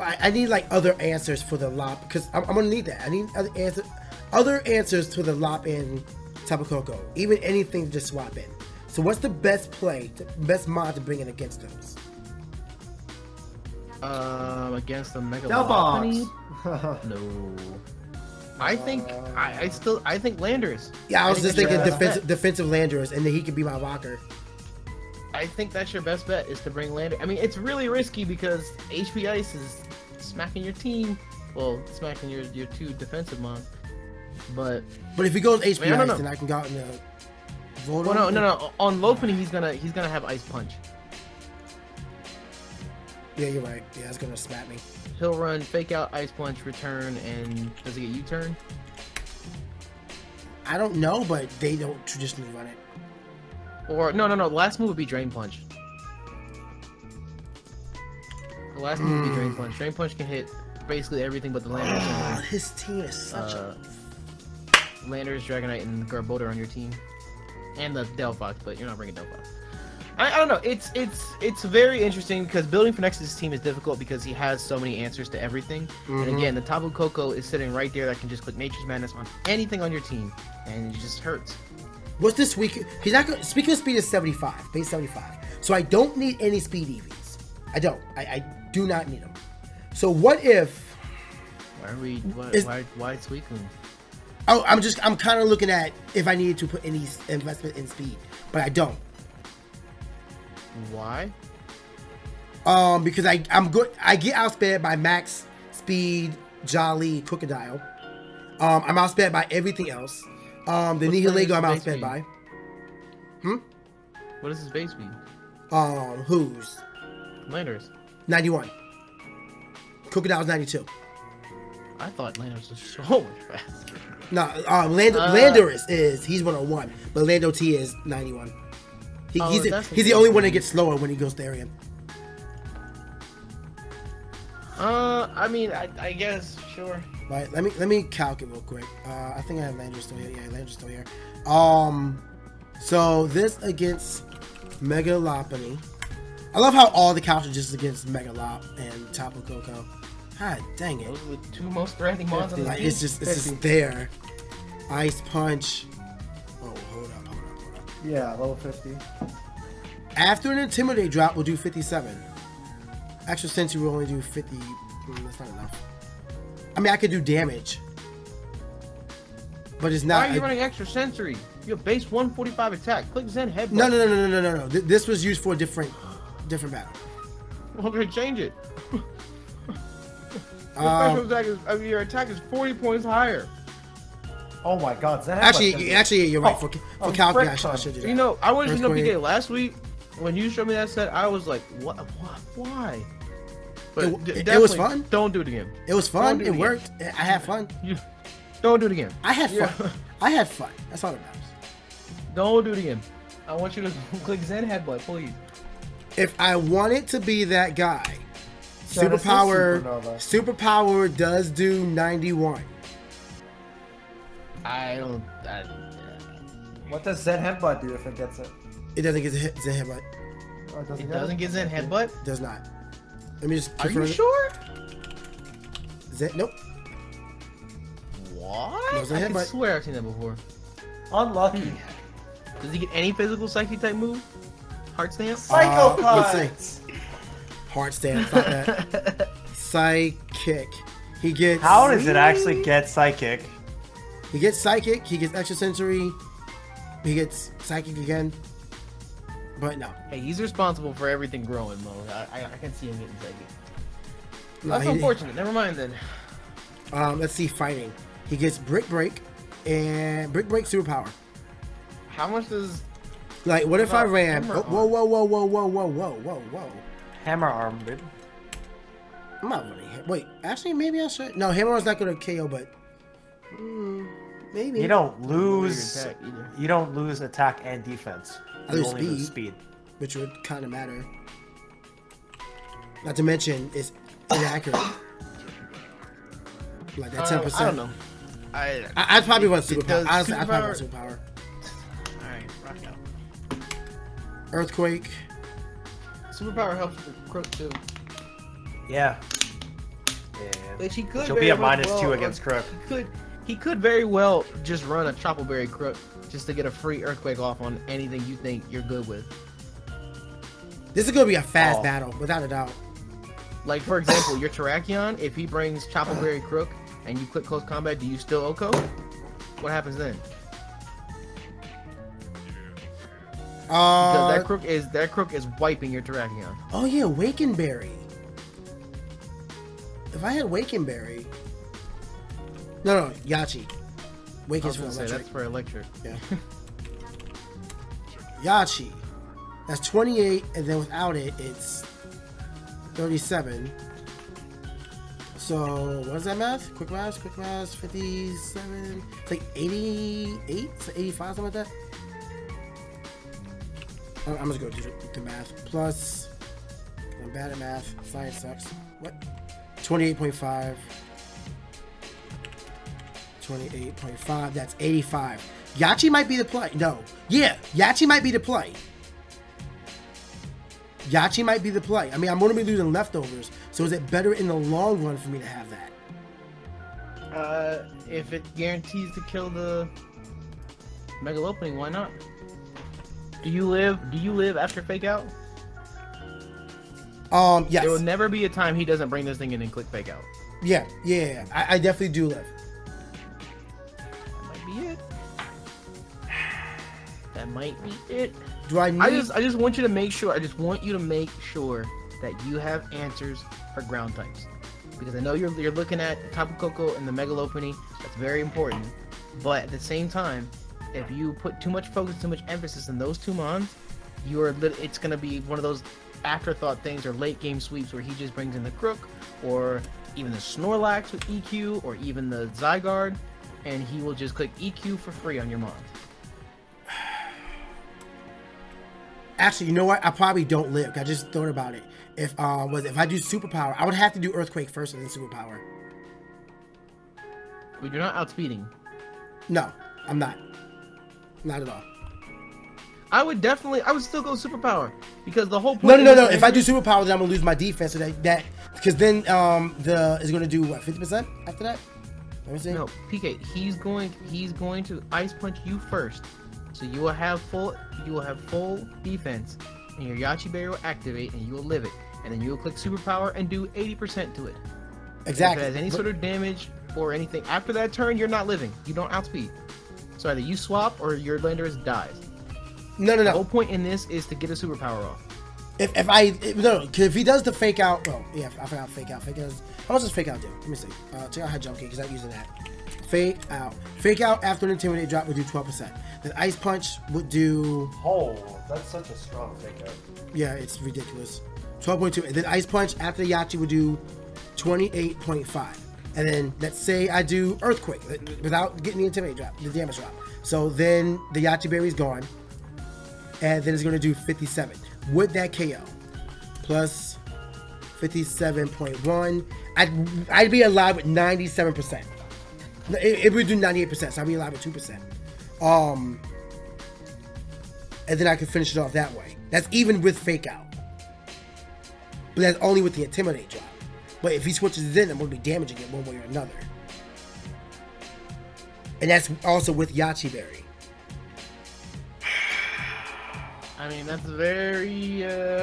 I need like other answers for the Lop because I'm gonna need that. I need other answers to the Lop and Tapu Koko. Even anything to just swap in. So what's the best play, best mod to bring in against those? Against the Mega Delphox. Lopunny? No. I think I think Landers. Yeah, I was just thinking that's your best defensive Landers, and then he could be my rocker. I think that's your best bet is to bring Lander. I mean, it's really risky because HP Ice is smacking your team. Well, smacking your two defensive mons. But if he goes HP I don't Ice, know. then I can go out in the Voldemort. well, no. On Lopunny, he's gonna have Ice Punch. Yeah, you're right. Yeah, it's gonna smack me. He'll run Fake Out, Ice Punch, Return, and does he get U-Turn? I don't know, but they don't traditionally run it. Or no. The last move would be Drain Punch. The last move would be Drain Punch. Drain Punch can hit basically everything but the Landers. Oh, his team is such a... Landers, Dragonite, and Garbodor on your team, and the Delphox, but you're not bringing Delphox. I don't know. It's very interesting because building for Nexus' team is difficult because he has so many answers to everything. And again, the Tapu Koko is sitting right there that can just click Nature's Madness on anything on your team, and it just hurts. What's this week? He's not going. Speaking of speed, is 75, base 75. So I don't need any speed EVs. I don't. I do not need them. So what if? Why are we? Why Suicune? Oh, I'm kind of looking at if I needed to put any investment in speed, but I don't. Why? Because I'm good. I get outsped by Max, Speed, Jolly, Crocodile. I'm outsped by everything else. The Nihilego I'm outsped by. What is his base speed? Who's? Landers. 91. Crocodile's 92. I thought Landers was so much faster. No, Lander is he's 101, but Lando T is 91. He's the only one that gets slower when he goes Therian. I mean, I guess sure. Right, let me calc it real quick. I think I have Lander still here. Yeah, Lander's still here. So this against Mega Lopunny. I love how all the couches just against Mega Lop and Tapu Koko. God dang it! Those are the two most threatening mons on the Like, team. it's just there. Ice Punch. Oh, hold up. Yeah, level 50. After an Intimidate drop, we'll do 57. Extra Sensory will only do 50. That's not enough. I mean, I could do damage, but it's not. Why are you running extra sensory? You have base 145 attack. Click Zen Headbutt. No. This was used for a different battle. Well, they change it. Your special attack is, your attack is 40 points higher. Oh my God! Zen Actually, you're right. For calc, I should do that. You know, I went to First know point. PK last week. When you showed me that set, I was like, what? Why? But It was definitely fun. Don't do it again. It was fun. Don't do It it worked. I had fun. Don't do it again. I had fun. Yeah. I had fun. That's all that matters. Don't do it again. I want you to click Zen Headbutt, please. If I wanted to be that guy, Genesis Superpower does do 91. I don't. What does Zen Headbutt do if it gets it? It doesn't get Zen Headbutt. Oh, It doesn't get Zen Headbutt. It does not. Let me just Are confirm you it. sure? Nope. What? No, Zen I can Headbutt. swear I've seen that before. Unlucky. Does he get any physical psychic type move? Heart Stamp? Let's see. Heart stance, not that. Psychic. He gets. How does it actually get psychic? He gets psychic. He gets extrasensory. He gets psychic again. But no. Hey, he's responsible for everything growing, Mo. I can see him getting psychic. No, That's unfortunate. Never mind then. Let's see. Fighting. He gets Brick Break and Brick Break Superpower. How much does... Like, what if I ran? Hammer Whoa. Hammer arm, dude. I'm not running. Wait, actually, maybe I should. No, Hammer is not going to KO, but maybe. You don't lose. Attack either. You don't lose attack and defense. I You lose only lose speed. speed. Which would kind of matter. Not to mention, it's inaccurate. Like that 10%. I don't know. I'd probably want superpower. Because Honestly, I'd probably want superpower- superpower. All right, rock out. Earthquake. Superpower helps with the crook too. Yeah. Which he could. She'll be very a much -2 against crook. He could very well just run a Choppleberry crook just to get a free earthquake off on anything you think you're good with. This is gonna be a fast battle, without a doubt. Like for example, your Terrakion, if he brings Choppleberry crook and you click close combat, do you still Oko? What happens then? Because that crook is wiping your Terrakion. Oh yeah, Wakenberry. If I had Wakenberry. No, Yachi. I Waken's was for gonna say electric. that's for electric. Yeah. Yachi. That's 28, and then without it, it's 37. So, what is that math? Quick math, 57. It's like 88, 85, something like that. I'm just going to do the math. Plus, I'm bad at math. Science sucks. What? 28.5. 28.5. That's 85. Yachi might be the play. No. Yeah, Yachi might be the play. Yachi might be the play. I mean, I'm going to be losing leftovers. So is it better in the long run for me to have that? If it guarantees to kill the Mega Opening, why not? Do you live after Fake Out? Yes. There will never be a time he doesn't bring this thing in and click Fake Out. Yeah. I definitely do live. That might be it. That might be it. Do I need... I just want you to make sure. I just want you to make sure that you have answers for ground types, because I know you're looking at Tapu Koko and the Megalopony. That's very important. But at the same time, if you put too much focus, too much emphasis in those two mons, it's gonna be one of those afterthought things or late game sweeps where he just brings in the Crook or even the Snorlax with EQ or even the Zygarde, and he will just click EQ for free on your mons. Actually, you know what? I probably don't live. I just thought about it. If I do superpower, I would have to do Earthquake first and then superpower. But you're not outspeeding. No, I'm not. Not at all. I would still go superpower, because the whole point. No. If I do superpower, then I'm gonna lose my defense. So that because then is gonna do what, 50% after that. Let me see. No, PK. He's going to ice punch you first, so you will have full defense, and your Yachi Berry will activate, and you will live it, and then you will click superpower and do 80% to it. Exactly. If it has any sort of damage or anything after that turn, you're not living. You don't outspeed. So either you swap or your Landorus dies. No. The whole point in this is to get a superpower off. If he does the Fake Out, oh yeah, I forgot Fake Out. How much does Fake Out do? Let me see. Check out how Jump Kick, because I'm using that. Fake Out after an Intimidate drop would do 12%. Then Ice Punch would do. Oh, that's such a strong Fake Out. Yeah, it's ridiculous. 12.2. And then Ice Punch after the Yachi would do 28.5. And then let's say I do Earthquake without getting the Intimidate drop, the damage drop. So then the Yachi Berry's gone. And then it's going to do 57. Would that KO? Plus 57.1. I'd be alive with 97%. It would do 98%, so I'd be alive with 2%. And then I could finish it off that way. That's even with Fake Out. But that's only with the Intimidate drop. But if he switches it in, I'm going to be damaging it one way or another. And that's also with Yachi Berry. I mean, that's very in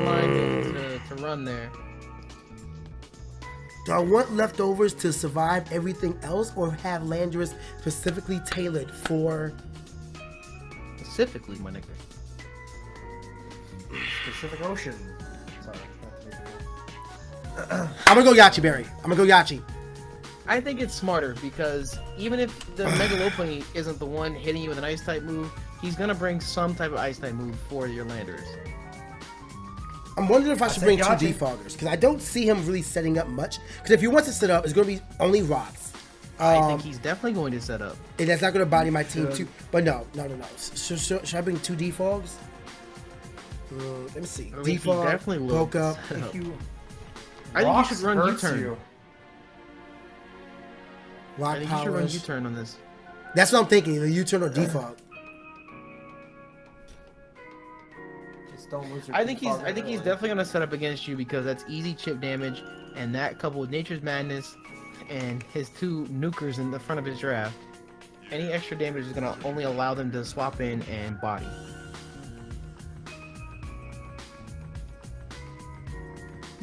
line to run there. Do I want leftovers to survive everything else, or have Landorus specifically tailored for... Specifically, my nigga. Pacific Ocean. Sorry. I'm gonna go Yachi Berry. I'm gonna go Yachi. I think it's smarter, because even if the Megalopony isn't the one hitting you with an Ice type move, he's gonna bring some type of Ice type move for your Landorus. I'm wondering if I should bring two Yachi. Defoggers, because I don't see him really setting up much. Because if he wants to set up, it's going to be only rocks. I think he's definitely going to set up. And that's not going to body my team too. But no. Should I bring two Defogs? Let me see. I think he Defog, definitely will Poke Up. set up. I think you Rocks should run hurts U-turn. you. I Rock think you should run powers. U-turn on this. That's what I'm thinking. The U-turn or default. Just don't lose your I think he's default early. definitely gonna set up against you because that's easy chip damage, and that coupled with Nature's Madness and his 2 nukers in the front of his draft. Any extra damage is gonna only allow them to swap in and body.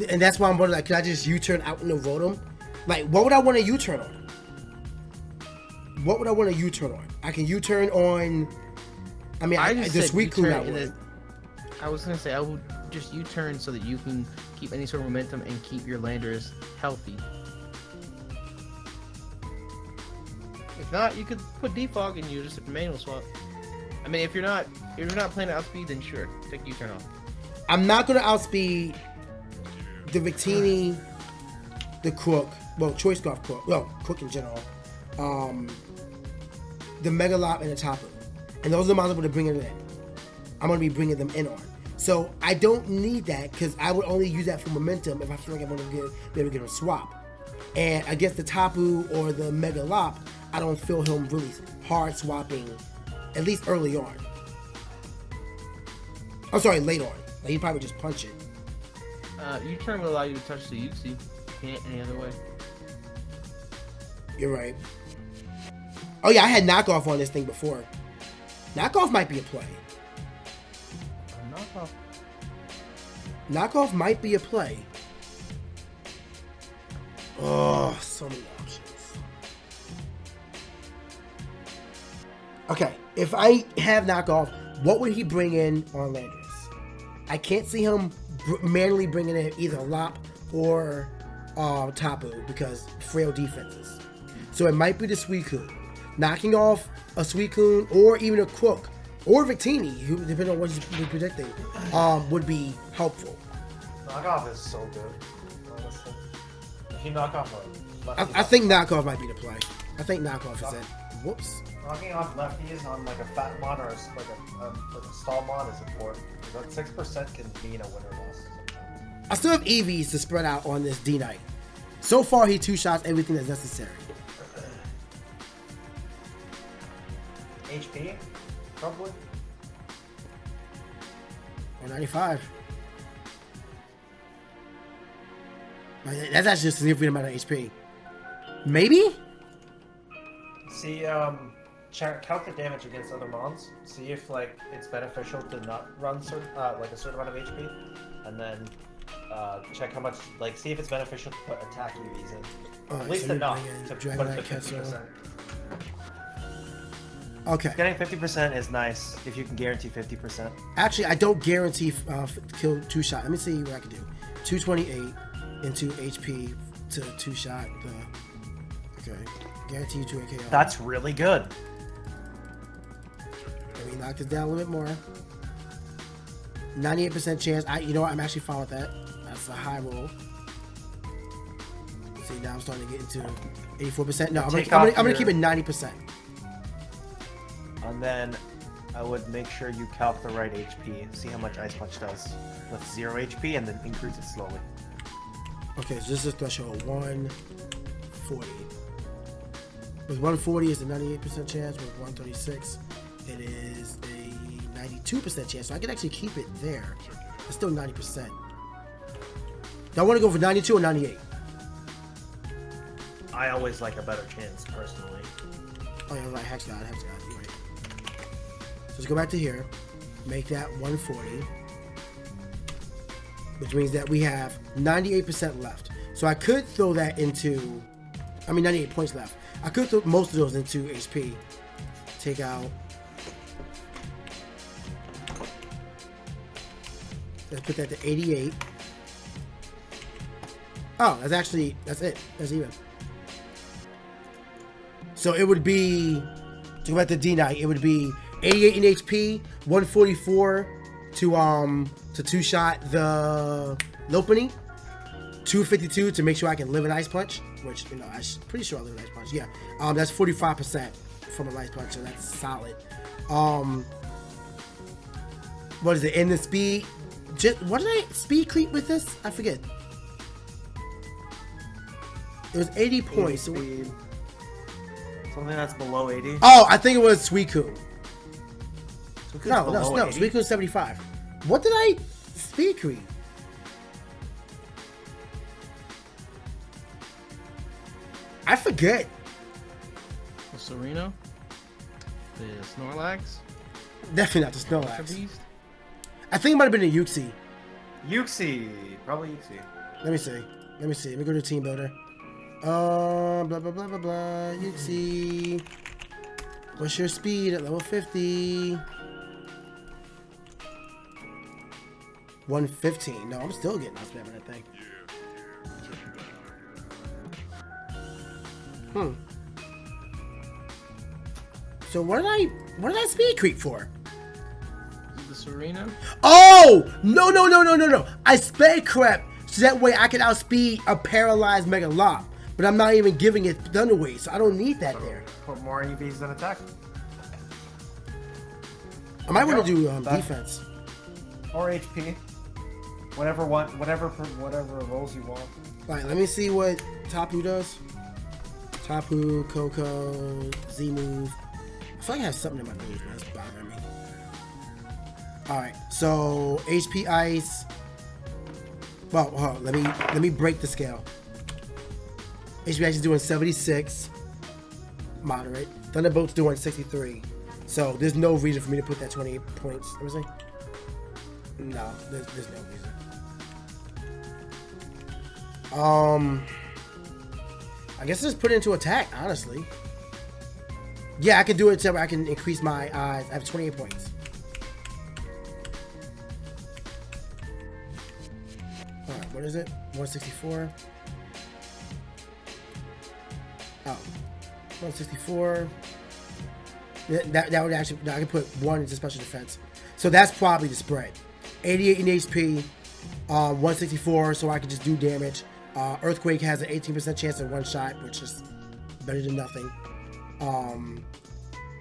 And that's why I'm wondering, like, could I just U-turn out in the Rotom? Like, what would I want to U-turn on? What would I want to U-turn on? I can U-turn on... I mean, just the said Suicune U-turn I in would. I was gonna say I would just U-turn so that you can keep any sort of momentum and keep your landers healthy. If not, you could put defog and you just a manual swap. I mean, if you're not playing outspeed, then sure, take U-turn off. I'm not going to outspeed the Victini, the Crook, well, Choice Scarf Crook, well, Crook in general, the Megalop and the Tapu. And those are the models I'm going to bring it in. I'm going to be bringing them in on. So I don't need that because I would only use that for momentum if I feel like I'm going to be able to get a swap. And against the Tapu or the Megalop, I don't feel him really hard swapping, at least early on. I'm sorry, late on. Like, he'd probably just punch it. U-turn will allow you to touch the UC. You can't any other way. You're right. Oh yeah, I had knockoff on this thing before. Knockoff might be a play. Knockoff. Knockoff might be a play. Oh, so many options. Okay, if I have knockoff, what would he bring in on Landers? I can't see him manually bringing in either Lop or Tapu because frail defenses. So it might be the Suicune. Knocking off a Suicune or even a Crook or Victini, who, depending on what you're predicting, would be helpful. Knockoff is so good, honestly. If you knock off a lefty, I think knockoff might be the play. I think knockoff is it. Whoops. knocking off lefties on like a fat mod or like a stall mod is important. That 6% can mean a win or loss. I still have EVs to spread out on this D-Knight. So far, he two-shots everything that's necessary. HP? Probably. 195. That's actually a significant amount of HP. Maybe? See, count the damage against other mons. See if like it's beneficial to not run like a certain amount of HP, and then check how much. Like, see if it's beneficial to put attack UVs in. At least so enough you're to bringing put it to Dragonite 50%. Okay. Getting 50% is nice if you can guarantee 50%. Actually, I don't guarantee kill two-shot. Let me see what I can do. 228 into HP to two-shot. Okay. Guarantee you 2 KO. That's really good. Let me knock this down a little bit more. 98% chance. You know what? I'm actually fine with that. That's a high roll. See, now I'm starting to get into 84%. No, I'm gonna keep it 90%. And then I would make sure you calc the right HP. See how much Ice Punch does with 0 HP, and then increase it slowly. Okay, so this is threshold 140. With 140 is a 98% chance. With 136, it is a 92% chance. So I can actually keep it there. It's still 90%. Do I want to go for 92 or 98? I always like a better chance, personally. Oh yeah, right. Hex God. You're right. So let's go back to here. Make that 140. Which means that we have 98% left. So I could throw that into... 98 points left. I could throw most of those into HP. Take out... Let's put that to 88. Oh, that's it. That's even. So it would be... To go back to D-Knight, it would be 88 in HP, 144 to two-shot the Lopunny, 252 to make sure I can live an Ice Punch, which, I'm pretty sure I live an Ice Punch, yeah. That's 45% from an Ice Punch, so that's solid. What is it, in the speed? What did I speed creep with this? I forget. It was 80 points. Speed. Something that's below 80. Oh, I think it was Suicune. Suicune's No, below 80? Suicune's 75. What did I speed creep? I forget. The Serena. The Snorlax. Definitely not the Ultra Snorlax. Beast. I think it might have been a Uxie. Uxie. Probably Uxie. Let me see. Let me go to Team Builder. Blah blah blah blah blah. Uxie. What's your speed at level 50? 115. No, I'm still getting out spamming that thing. So what did I speed creep for? The Serena. Oh! No. I sped crept so that way I can outspeed a paralyzed Mega Lob. But I'm not even giving it Thunderwave, so I don't need that there. Put more EVs than attack. I might want to do defense. Or HP. Whatever rolls you want. Alright, let me see what Tapu does. Tapu, Coco, Z-Move. I feel like I have something in my nose, but that's bothering me. Alright, so HP Ice. Well, hold on, let me break the scale. HP Ice is doing 76. Moderate. Thunderbolt's doing 63. So there's no reason for me to put that 28 points. Let me see. No, there's no reason. I guess just put it into attack, honestly. Yeah, I can do it so I can increase my eyes. I have 28 points. Alright, what is it? 164. Oh. 164. That would actually, I could put 1 into special defense. So that's probably the spread. 88 in HP, 164, so I can just do damage. Earthquake has an 18% chance of one shot, which is better than nothing.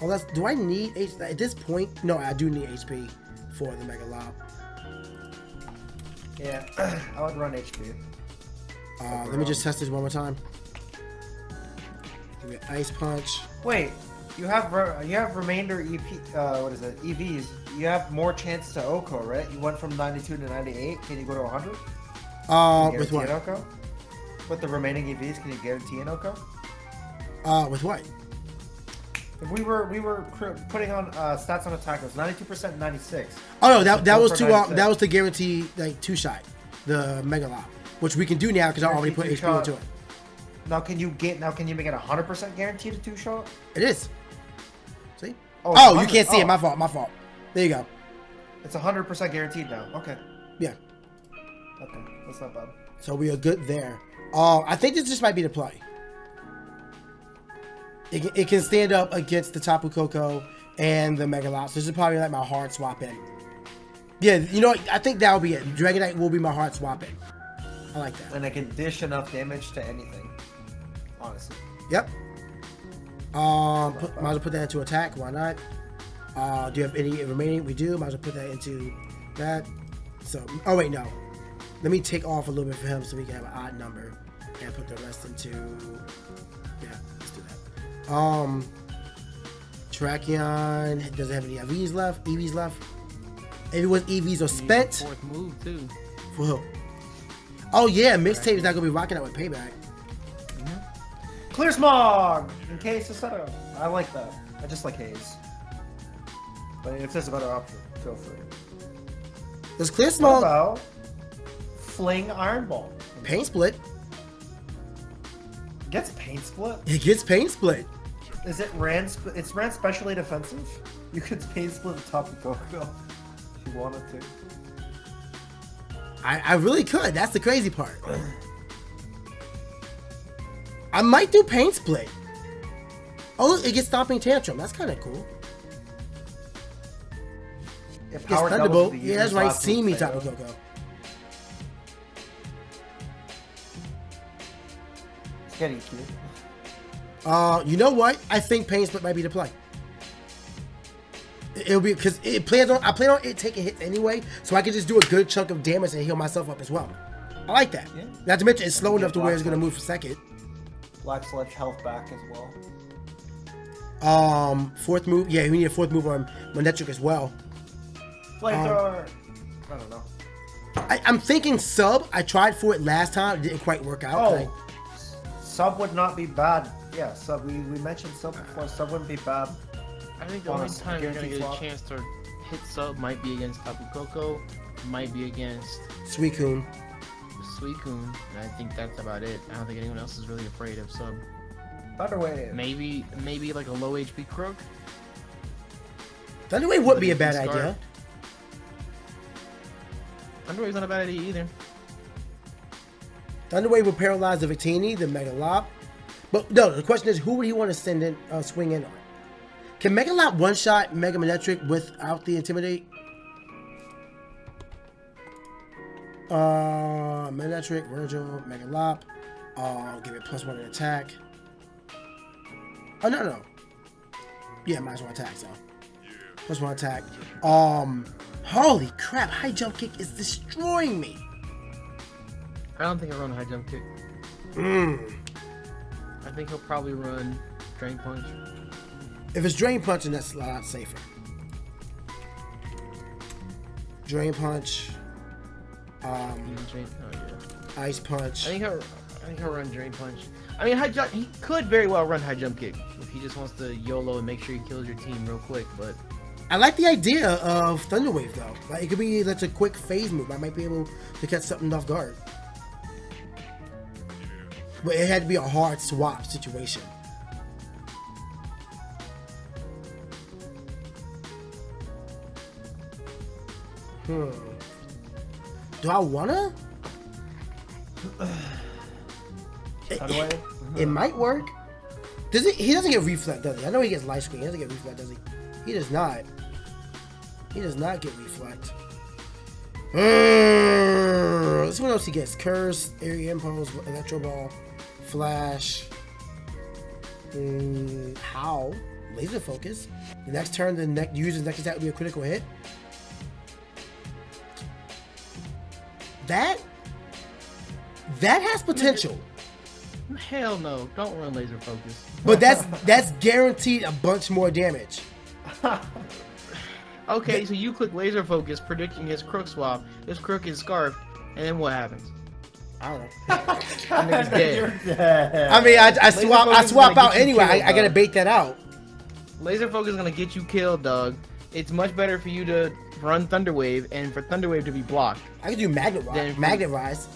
Unless, do I need HP? At this point, no, I do need HP for the Mega Lob. Yeah, I would run HP. Let me just test this one more time. Give me an Ice Punch. Wait, you have remainder EP. What is it? EVs. You have more chance to OHKO, right? You went from 92 to 98. Can you go to 100? With what? OHKO? With the remaining EVs, can you guarantee an OHKO? With what? We were putting on stats on attack. It was 92%, 96. Oh no, that was to that was to guarantee like 2-shot, the Mega Lob, which we can do now because I already put HP into it. Now can you make it 100% guaranteed to 2-shot? It is. See? Oh, you can't see it. My fault. There you go. It's 100% guaranteed now. Okay. Yeah. Okay, that's not bad. So we are good there. I think this just might be the play. It can stand up against the Tapu Koko and the Mega Lob. So this is probably like my hard swap in. Yeah, you know what? I think that'll be it. Dragonite will be my hard swap in. I like that. And it can dish enough damage to anything. Honestly. Yep. Might as well put that into attack. Why not? Do you have any remaining? We do. Might as well put that into that. So, oh wait, no. Let me take off a little bit for him so we can have an odd number and put the rest into. Yeah, let's do that. Tracheon doesn't have any EVs left. EVs left. Everyone's EVs are spent. Fourth move too. For who? Oh yeah, mixtape is not gonna be rocking out with payback. Clear Smog! In case, etc. I like that. I just like Haze. But if there's a better option, feel free. Does Clear What Smog about Fling Iron Ball? pain split? Gets Pain Split? It gets pain split. Is it ran? It's ran specially defensive. You could Pain Split the top of Coco if you wanted to. I really could. That's the crazy part. I might do pain split. Oh look, it gets Stomping Tantrum. That's kind of cool. It It's power doubles Thunderbolt. the Yeah, that's user's right. last See move me, fail. Tapu Koko. It's getting cute. You know what? I think pain split might be the play. It'll be because I plan on it taking hits anyway, so I can just do a good chunk of damage and heal myself up as well. I like that. Yeah. Not to mention it's slow enough to where it's gonna move for second. Black Sledge health back as well. Fourth move. Yeah, we need a fourth move on Manectric as well. Flamethrower. I don't know. I'm thinking sub. I tried for it last time. It didn't quite work out. Oh, sub would not be bad. Yeah, sub. We mentioned sub before. Sub wouldn't be bad. I think the only time you're gonna get a chance to hit sub might be against Tapu Koko, might be against Suicune. Suicune, and I think that's about it. I don't think anyone else is really afraid of sub. Thunderwave. Maybe like a low HP Crook. Thunderwave would be a bad idea. Thunderwave's not a bad idea either. Thunderwave will paralyze the Victini, the Megalop. But no, the question is, who would he want to send in, swing in on? Can Megalop one-shot Mega Manectric without the Intimidate? Manectric, Virgil, Megalop. Give it +1 in attack. Oh, no. Yeah, might as well attack, so. +1 attack. Holy crap, high jump kick is destroying me. I don't think he'll run high jump kick. I think he'll probably run Drain Punch. If it's Drain Punch, then that's a lot safer. Drain Punch. Ice Punch. I think he'll run Drain Punch. I mean, high jump. He could very well run high jump kick if he just wants to YOLO and make sure he kills your team real quick. But I like the idea of Thunderwave though. Like, it could be that's a quick phase move. I might be able to catch something off guard. But it had to be a hard swap situation. Do I wanna? It might work. Does it? He doesn't get reflect, does he? I know he gets light screen. He doesn't get reflect, does he? He does not. He does not get reflect. Let's see what else he gets. Curse, Area Impulse, Electro Ball, Flash. How? Laser Focus. The next turn, the user's next attack will be a critical hit. That has potential. Hell no! Don't run Laser Focus. But that's guaranteed a bunch more damage. Okay, so you click Laser Focus, predicting his Crook swap. His Crook is scarfed, and then what happens? I don't know. He's dead. I mean, I swap out anyway. I gotta bait that out. Laser Focus is gonna get you killed, dog. It's much better for you to run Thunder Wave and for Thunder Wave to be blocked. I could do Magnet Rise. Magnet Rise.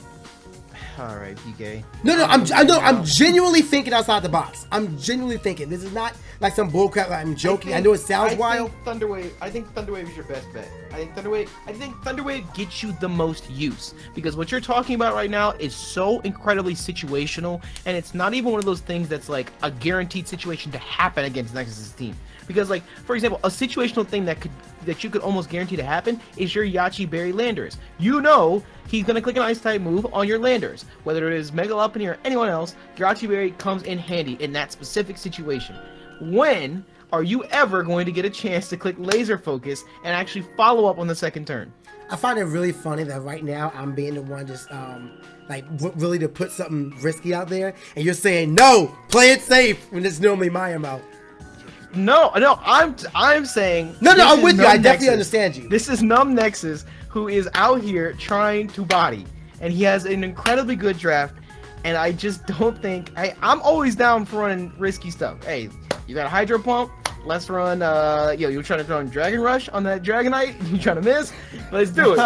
All right, PK. No, I'm genuinely thinking outside the box. I'm genuinely thinking. This is not like some bullcrap. Like I'm joking. I know it sounds wild. I think Thunder Wave is your best bet. I think Thunder Wave gets you the most use because what you're talking about right now is so incredibly situational, and it's not even one of those things that's like a guaranteed situation to happen against Nexus's team. Because, like, for example, a situational thing that you could almost guarantee to happen is your Yachi Berry Landers. You know he's gonna click an Ice type move on your Landers, whether it is Mega Lopunny or anyone else. Yachi Berry comes in handy in that specific situation. When are you ever going to get a chance to click Laser Focus and actually follow up on the second turn? I find it really funny that right now I'm being the one just like really to put something risky out there, and you're saying no, play it safe when it's normally my amount. No, I'm saying no, I'm with you. I definitely understand you. This is Numb Nexus who is out here trying to body, and he has an incredibly good draft, and I just don't think I'm always down for running risky stuff. Hey, you got a Hydro Pump? Let's run. You're trying to run Dragon Rush on that Dragonite? You trying to miss? Let's do it.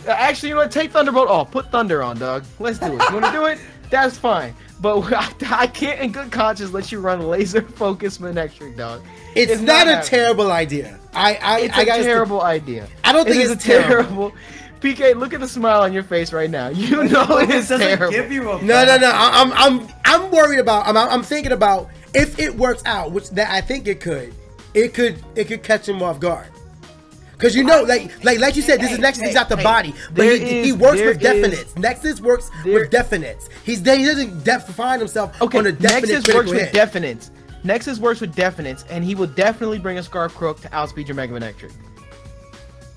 Actually, you know what? Take Thunderbolt off. Put Thunder on, dog. Let's do it. You want to do it? That's fine. But I can't in good conscience let you run Laser Focus Manectric, dog. It's not a terrible idea. It's a terrible idea. I don't think it's terrible. PK, look at the smile on your face right now. You know it's terrible. Give you a no. I'm worried about. I'm thinking about if it works out, which that I think it could. It could catch him off guard. Cause you know, like you said, this is Nexus. He's out the body, but he works with definites. Nexus works with definites. He doesn't define himself on a definite Nexus works with definites. Nexus works with definites, and he will definitely bring a Scarf Crook to outspeed your Mega Manectric.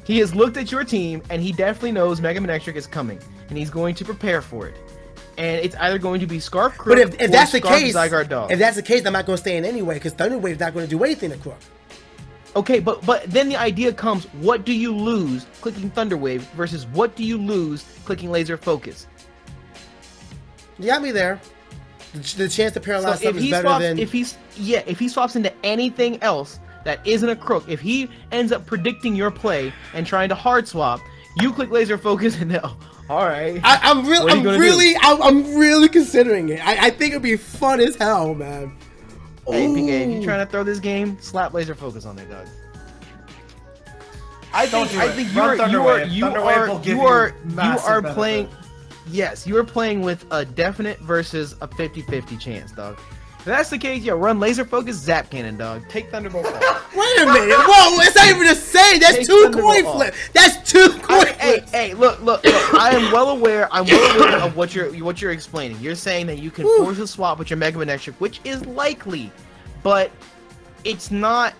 He has looked at your team, and he definitely knows Mega Manectric is coming, and he's going to prepare for it. and it's either going to be Scarf Crook But if or that's the Scarf case, Zygarde Dog. if that's the case, I'm not going to stay in anyway because Thunderwave's not going to do anything to Crook. Okay, but then the idea comes: what do you lose clicking Thunderwave versus what do you lose clicking Laser Focus? You got me there. The chance to paralyze So if something is he better swaps, than. if he swaps into anything else that isn't a Crook, if he ends up predicting your play and trying to hard swap, you click Laser Focus and then, all right. I'm really considering it. I think it'd be fun as hell, man. Hey, PK, if Ooh. you're trying to throw this game, slap Laser Focus on there, dog. Don't do it. think Run Thunderwave. you Thunderwave will give are massive benefit. playing. Yes, you are playing with a definite versus a 50-50 chance, dog. If that's the case, yo, run Laser Focus, Zap Cannon, dog. Take Thunderbolt off. Wait a minute. Whoa, that's not even the same. That's Take two Thunderbolt coin off. flips. That's two coin flips. Hey, look. I am well aware of what you're explaining. You're saying that you can force a swap with your Mega Man Extra, which is likely, but it's not.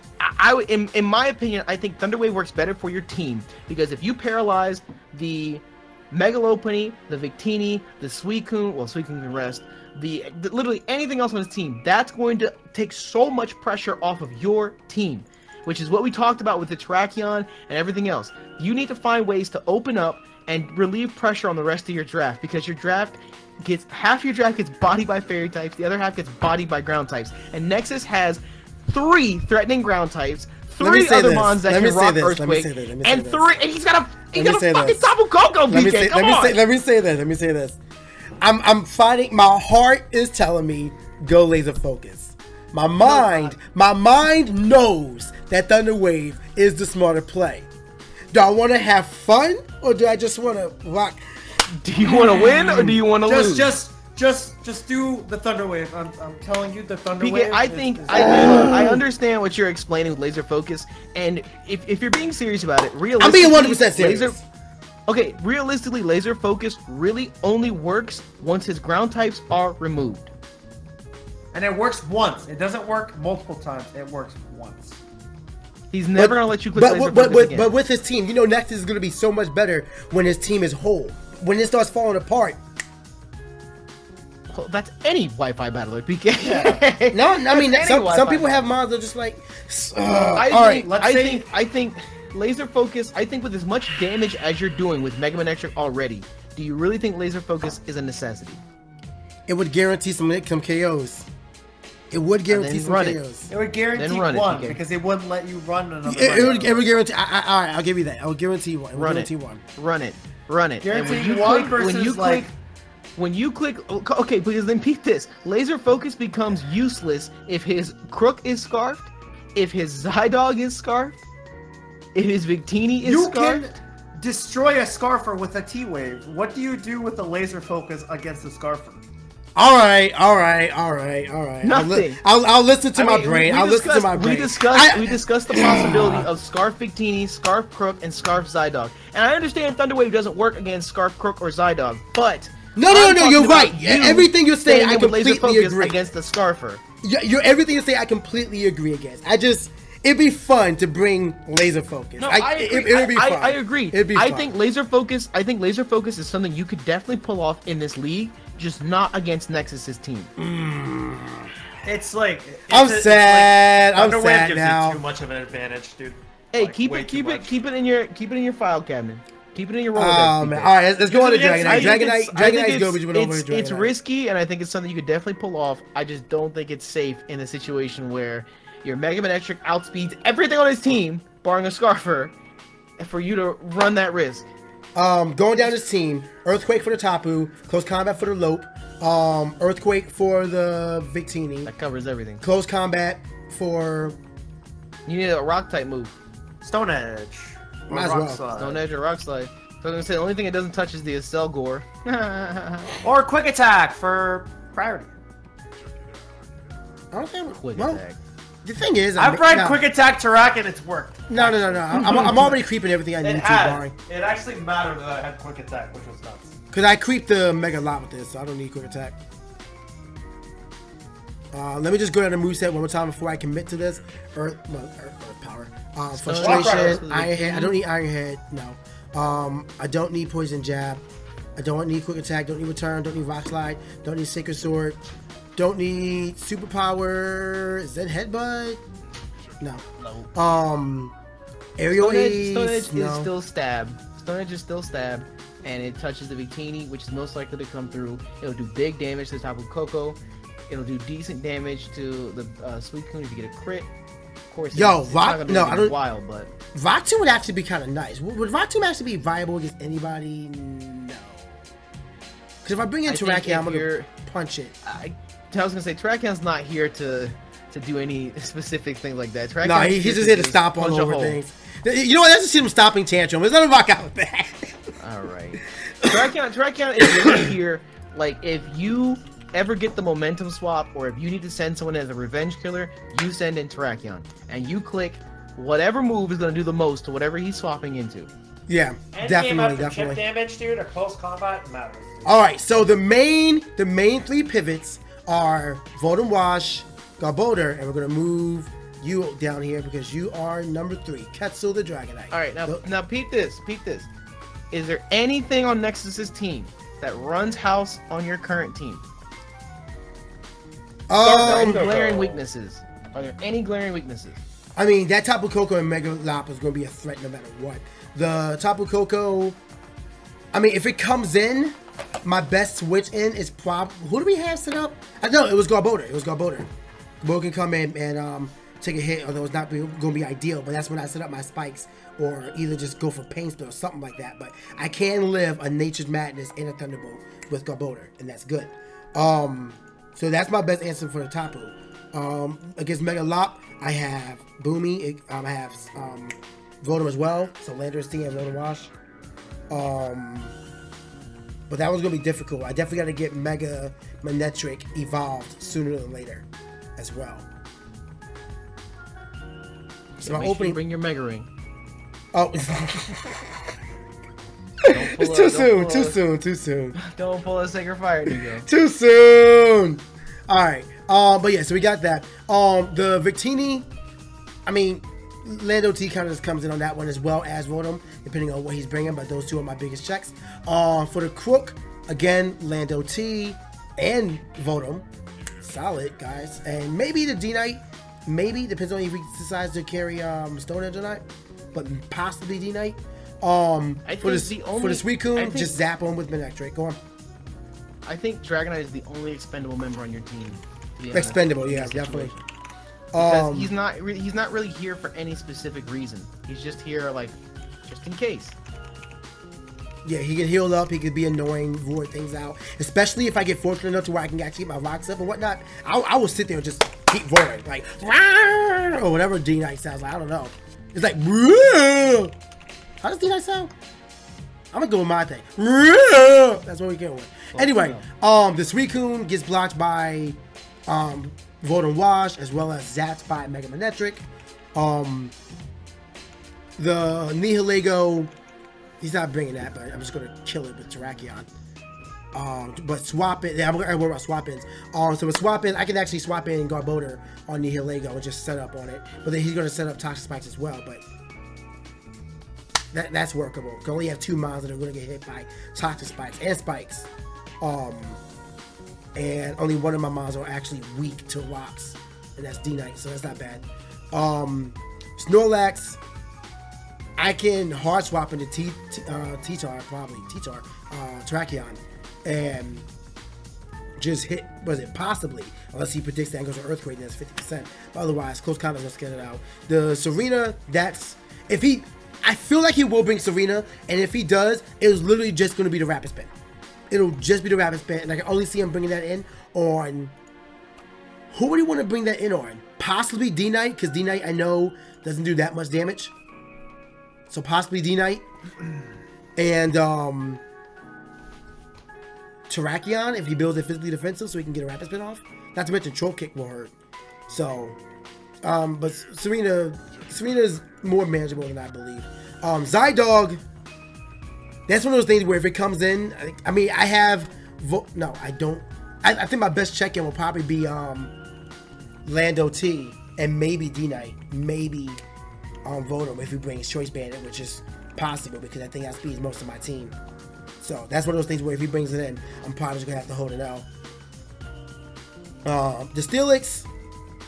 In my opinion, I think Thunderwave works better for your team because if you paralyze the Megalopony, the Victini, the Suicune, well, Suicune can rest. The literally anything else on his team, that's going to take so much pressure off of your team, which is what we talked about with the Terrakion and everything else. You need to find ways to open up and relieve pressure on the rest of your draft because your draft gets half your draft gets bodied by fairy types, the other half gets bodied by ground types, and Nexus has 3 threatening ground types, 3 other mons that can rock Earthquake, and 3, and he's got a fucking Tapu Koko, PK. Come on. Let me say this. I'm fighting. My heart is telling me go Laser Focus. My mind knows that Thunderwave is the smarter play. Do I want to have fun or do I just want to rock? Do you want to win or do you want to lose? Just do the Thunderwave. I'm telling you, the Thunderwave. PK, I understand what you're explaining with Laser Focus, and if you're being serious about it, realistically, I'm being 100% serious. Okay, realistically, Laser Focus really only works once his ground types are removed. And it works once. It doesn't work multiple times. It works once. He's never gonna let you click Laser Focus again. But with his team, you know, Nexus is gonna be so much better when his team is whole. When it starts falling apart. Well, that's any Wi-Fi battler, PK. Yeah. No, I mean some people have mons that are just like. I think Laser Focus. I think with as much damage as you're doing with Mega Man Extra already, do you really think Laser Focus is a necessity? It would guarantee some KOs. It would guarantee some KOs. It would guarantee one because it wouldn't let you run another. It would guarantee. All right, I'll give you that. I'll guarantee one. Run it. Guarantee one versus like. When you click, okay, because then peep this. Laser Focus becomes useless if his Crook is scarfed, if his Zydog is scarfed, if his Victini is scarfed. You can destroy a Scarfer with a T-Wave. What do you do with the Laser Focus against the Scarfer? All right. Nothing. I'll listen to my brain. I'll listen to my brain. We discussed the possibility of Scarf Victini, Scarf Crook, and Scarf Zydog. And I understand Thunderwave doesn't work against Scarf Crook or Zydog, but no, you're right. Everything you're saying, I completely agree. Against the Scarfer. Everything you say, I completely agree against. It'd be fun to bring Laser Focus. No, it would be fun. I agree. It'd be fun. I think Laser Focus is something you could definitely pull off in this league, just not against Nexus's team. It's like I'm sad gives now. you too much of an advantage, dude. Hey, like, keep it in your file cabinet. Keep it in your Rolodex. Oh man! All right, let's go on to Dragonite. Dragonite's good, but you went over Dragonite. It's risky, and I think it's something you could definitely pull off. I just don't think it's safe in a situation where your Mega Man Extra outspeeds everything on his team, barring a Scarfer, for you to run that risk. Going down his team: Earthquake for the Tapu, Close Combat for the Lope, Earthquake for the Victini. That covers everything. Close Combat for. You need a Rock type move. Stone Edge. Might as well. Stone Edge or Rock Slide. So I was gonna say the only thing it doesn't touch is the Acel Gore. Or Quick Attack for priority. I don't think Quick Attack. The thing is, I've tried Quick Attack Tarak and it's worked. No. I'm already creeping everything I need to, Barry. It actually mattered that I had Quick Attack, which was nuts. Because I creep the Mega a lot with this, so I don't need Quick Attack. Let me just go down the moveset one more time before I commit to this. Earth Power. Frustration. Iron Head. I don't need Iron Head. No. I don't need Poison Jab. I don't need quick attack, don't need return, don't need rock slide, don't need sacred sword, don't need superpower. Is that headbutt? No. Aerial Stone Edge Ace, is no. still stab. Stone Edge is still stab, and it touches the Victini, which is most likely to come through. It'll do big damage to the Tapu Koko. It'll do decent damage to the Suicune if you get a crit. Of course, Yo, it's not gonna do anything I don't. wild, but Rock Tomb would actually be kind of nice. Would Rock Tomb actually be viable against anybody? No. Because if I bring in Terrakion, I'm gonna punch it. I was gonna say Terrakion's not here to do any specific thing like that. No, he's just here to stomp all over things. You know what? That's just him stomping tantrum. There's nothing rock out with that. All right. Terrakion is really here. Like, if you ever get the momentum swap, or if you need to send someone as a revenge killer, you send in Terrakion, and you click whatever move is gonna do the most to whatever he's swapping into. Yeah, definitely. Chip damage, dude, or close combat matters. Dude. All right, so the main 3 pivots are Voldem Wash, Garbodor, and we're gonna move you down here because you are number 3, Quetzal the Dragonite. All right, now peep this. Is there anything on Nexus's team that runs house on your current team? Glaring weaknesses. Are there any glaring weaknesses? I mean, that Tapu Koko and Mega Lop is going to be a threat no matter what. The Tapu Koko, I mean, if it comes in, my best switch in is who do we have set up? I know it was Garbodor. Garbodor can come in and take a hit, although it's not going to be ideal. But that's when I set up my spikes, or either just go for Pain Spell or something like that. But I can live a Nature's Madness and a Thunderbolt with Garbodor, and that's good. So that's my best answer for the Tapu. Against Mega Lop, I have Boomy. I have Voldem as well. So Landorus T and Voldem Wash. But that was gonna be difficult. I definitely got to get Mega Manectric evolved sooner than later, as well. So my opening. Bring your Mega Ring. Oh. It's too soon. Don't pull a Sacred Fire, Nigo. Too soon. All right. But yeah, so we got that. The Victini, I mean, Lando T kind of just comes in on that one as well as Voldem, depending on what he's bringing. But those two are my biggest checks. For the Crook, again, Lando T and Voldem, solid guys, and maybe the D-Knight. Maybe depends on if he decides to carry Stone Edge or not, but possibly D-Knight. For the Suicune, just zap him with Manectric. Go on. I think Dragonite is the only expendable member on your team. Expendable, yeah, definitely. Because he's not really here for any specific reason. He's just here, like, just in case. Yeah, he can heal up. He could be annoying, void things out. Especially if I get fortunate enough to where I can actually keep my rocks up and whatnot. I will sit there and just keep voiding, like, or whatever D-Knight sounds like. I don't know. It's like, how does D-Knight sound? I'm gonna go with my thing. That's what we get with. Anyway, the Suicune gets blocked by Voldem Wash, as well as zapped by Mega Manectric. The Nihilego, he's not bringing that, but I'm just gonna kill it with Terrakion. But swap it. Yeah, I'm gonna worry about swap-ins. So with swap-in, I can actually swap in Garbodor on Nihilego and just set up on it. But then he's gonna set up Toxic Spikes as well. But that's workable. You only have 2 mons that are gonna get hit by Toxic Spikes and Spikes. And only one of my mons are actually weak to rocks, and that's D-Knight, so that's not bad. Snorlax, I can hard swap into Terrakion, and just hit, possibly, unless he predicts that and goes to Earthquake, then it's 50%. But otherwise, close combat is gonna get it out. The Serena, I feel like he will bring Serena, and if he does, it was literally just gonna be the Rapid Spin. It'll just be the Rapid Spin, and I can only see him bringing that in on... Who would he want to bring that in on? Possibly D-Knight, because D-Knight, I know, doesn't do that much damage. So possibly D-Knight. And Terrakion, if he builds it physically defensive so he can get a Rapid Spin off. Not to mention Troll Kick will hurt. So, but Serena's more manageable than I believe. Zydog, that's one of those things where if it comes in, I mean, I have... No, I don't. I think my best check-in will probably be Lando T and maybe D-Knight. Maybe Voldem if he brings Choice Bandit, which is possible because I think that speeds most of my team. So that's one of those things where if he brings it in, I'm probably just gonna have to hold it out. The Steelix,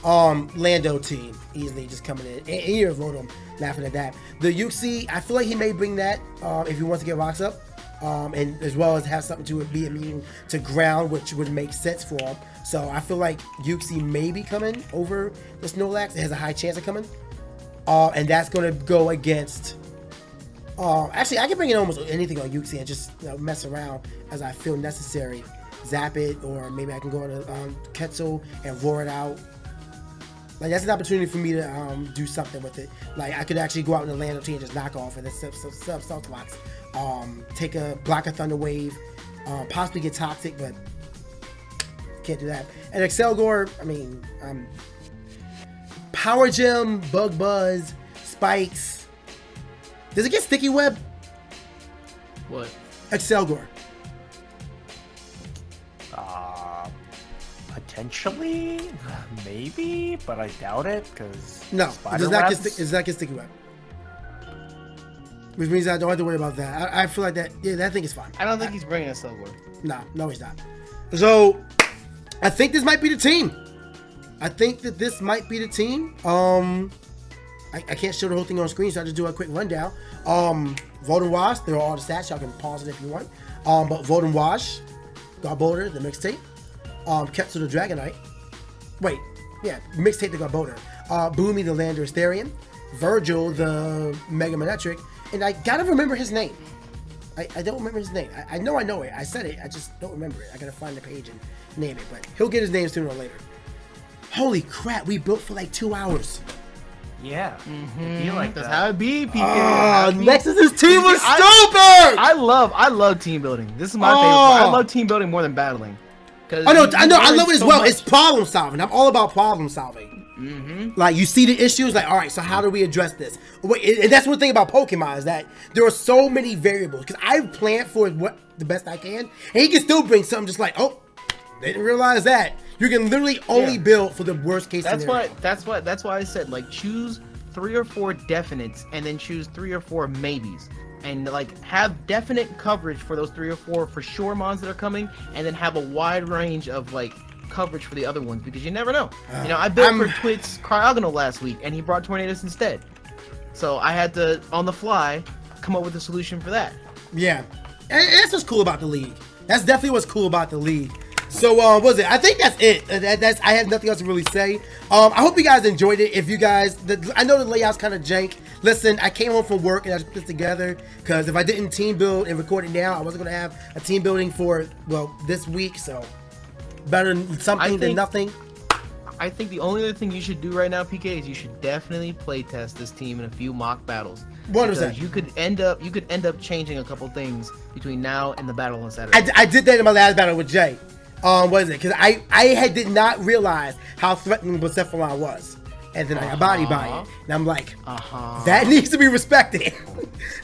Lando team easily just coming in. And you vote him, laughing at that. The Yuxi, I feel like he may bring that if he wants to get rocks up, and as well as have something to be immune to ground, which would make sense for him. So I feel like Yuxi may be coming over the Snorlax. It has a high chance of coming, and that's going to go against. Actually, I can bring in almost anything on Yuxi and just mess around as I feel necessary. Zap it, or maybe I can go to Quetzal and roar it out. Like, that's an opportunity for me to do something with it. Like, I could actually go out in the Lando team and just knock off and then Saltbox. Take a block of Thunder Wave, possibly get Toxic, but can't do that. And Excelgor, I mean, Power Gem, Bug Buzz, Spikes. Does it get Sticky Web? What? Excelgor. Potentially, maybe, but I doubt it because No, it does not get Sticky Web. Which means I don't have to worry about that. I feel like that. Yeah, that thing is fine. I don't think he's bringing a Silver. No, he's not. So, I think this might be the team. I think that this might be the team. I can't show the whole thing on screen, so I'll just do a quick rundown. Vote and Wash, there are all the stats. Y'all can pause it if you want. But Vote and Wash, Garbodor, the mixtape. Quetzal the Dragonite. Wait, yeah, mixtape the Garbodor. Boomy the Lander Asterion. Virgil the Mega Manetric. And I gotta remember his name. I don't remember his name. I know it. I said it. I just don't remember it. I gotta find the page and name it. But he'll get his name sooner or later. Holy crap, we built for like 2 hours. Yeah, I feel like That's that. how it be, PK. Nexus's team was stupid! I love team building. This is my favorite part. I love team building more than battling. I know, I love it as well. It's problem solving. I'm all about problem solving. Like, you see the issues, like, all right, so how do we address this? And that's one thing about Pokemon is that there are so many variables. Because I planned for what the best I can, and he can still bring something just like, oh, they didn't realize that. You can literally only build for the worst case scenario. That's why I said, like, choose 3 or 4 definites and then choose 3 or 4 maybes. And like have definite coverage for those 3 or 4 for sure mons that are coming, and then have a wide range of like coverage for the other ones, because you never know. You know, I built for Twit's Cryogonal last week and he brought Tornadus instead. So I had to, on the fly, come up with a solution for that. Yeah. And that's what's cool about the league. That's definitely what's cool about the league. So, what was it? I think that's it. I have nothing else to really say. I hope you guys enjoyed it. If you guys, I know the layout's kind of jank. Listen, I came home from work and I just put this together because if I didn't team build and record it now, I wasn't going to have a team building for, well, this week. So, better something than nothing. I think the only other thing you should do right now, PK, is you should definitely playtest this team in a few mock battles. 100%. You could end up changing a couple things between now and the battle on Saturday. I did that in my last battle with Jay. What is it? Because I did not realize how threatening Blacephalon was. And then I got body by it. And I'm like, that needs to be respected.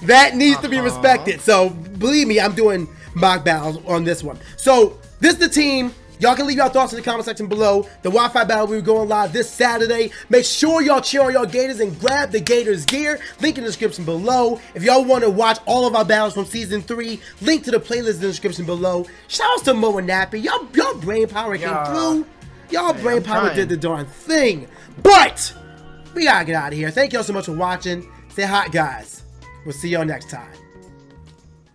That needs to be respected. So, believe me, I'm doing mock battles on this one. So, this is the team. Y'all can leave your thoughts in the comment section below. The Wi-Fi battle, we were going live this Saturday. Make sure y'all cheer on y'all Gators and grab the Gators gear. Link in the description below. If y'all want to watch all of our battles from Season 3, link to the playlist in the description below. Shout out to Mo and Nappy. Y'all brain power came through. Y'all brain power did the darn thing. But, we gotta get out of here. Thank y'all so much for watching. Stay hot, guys. We'll see y'all next time.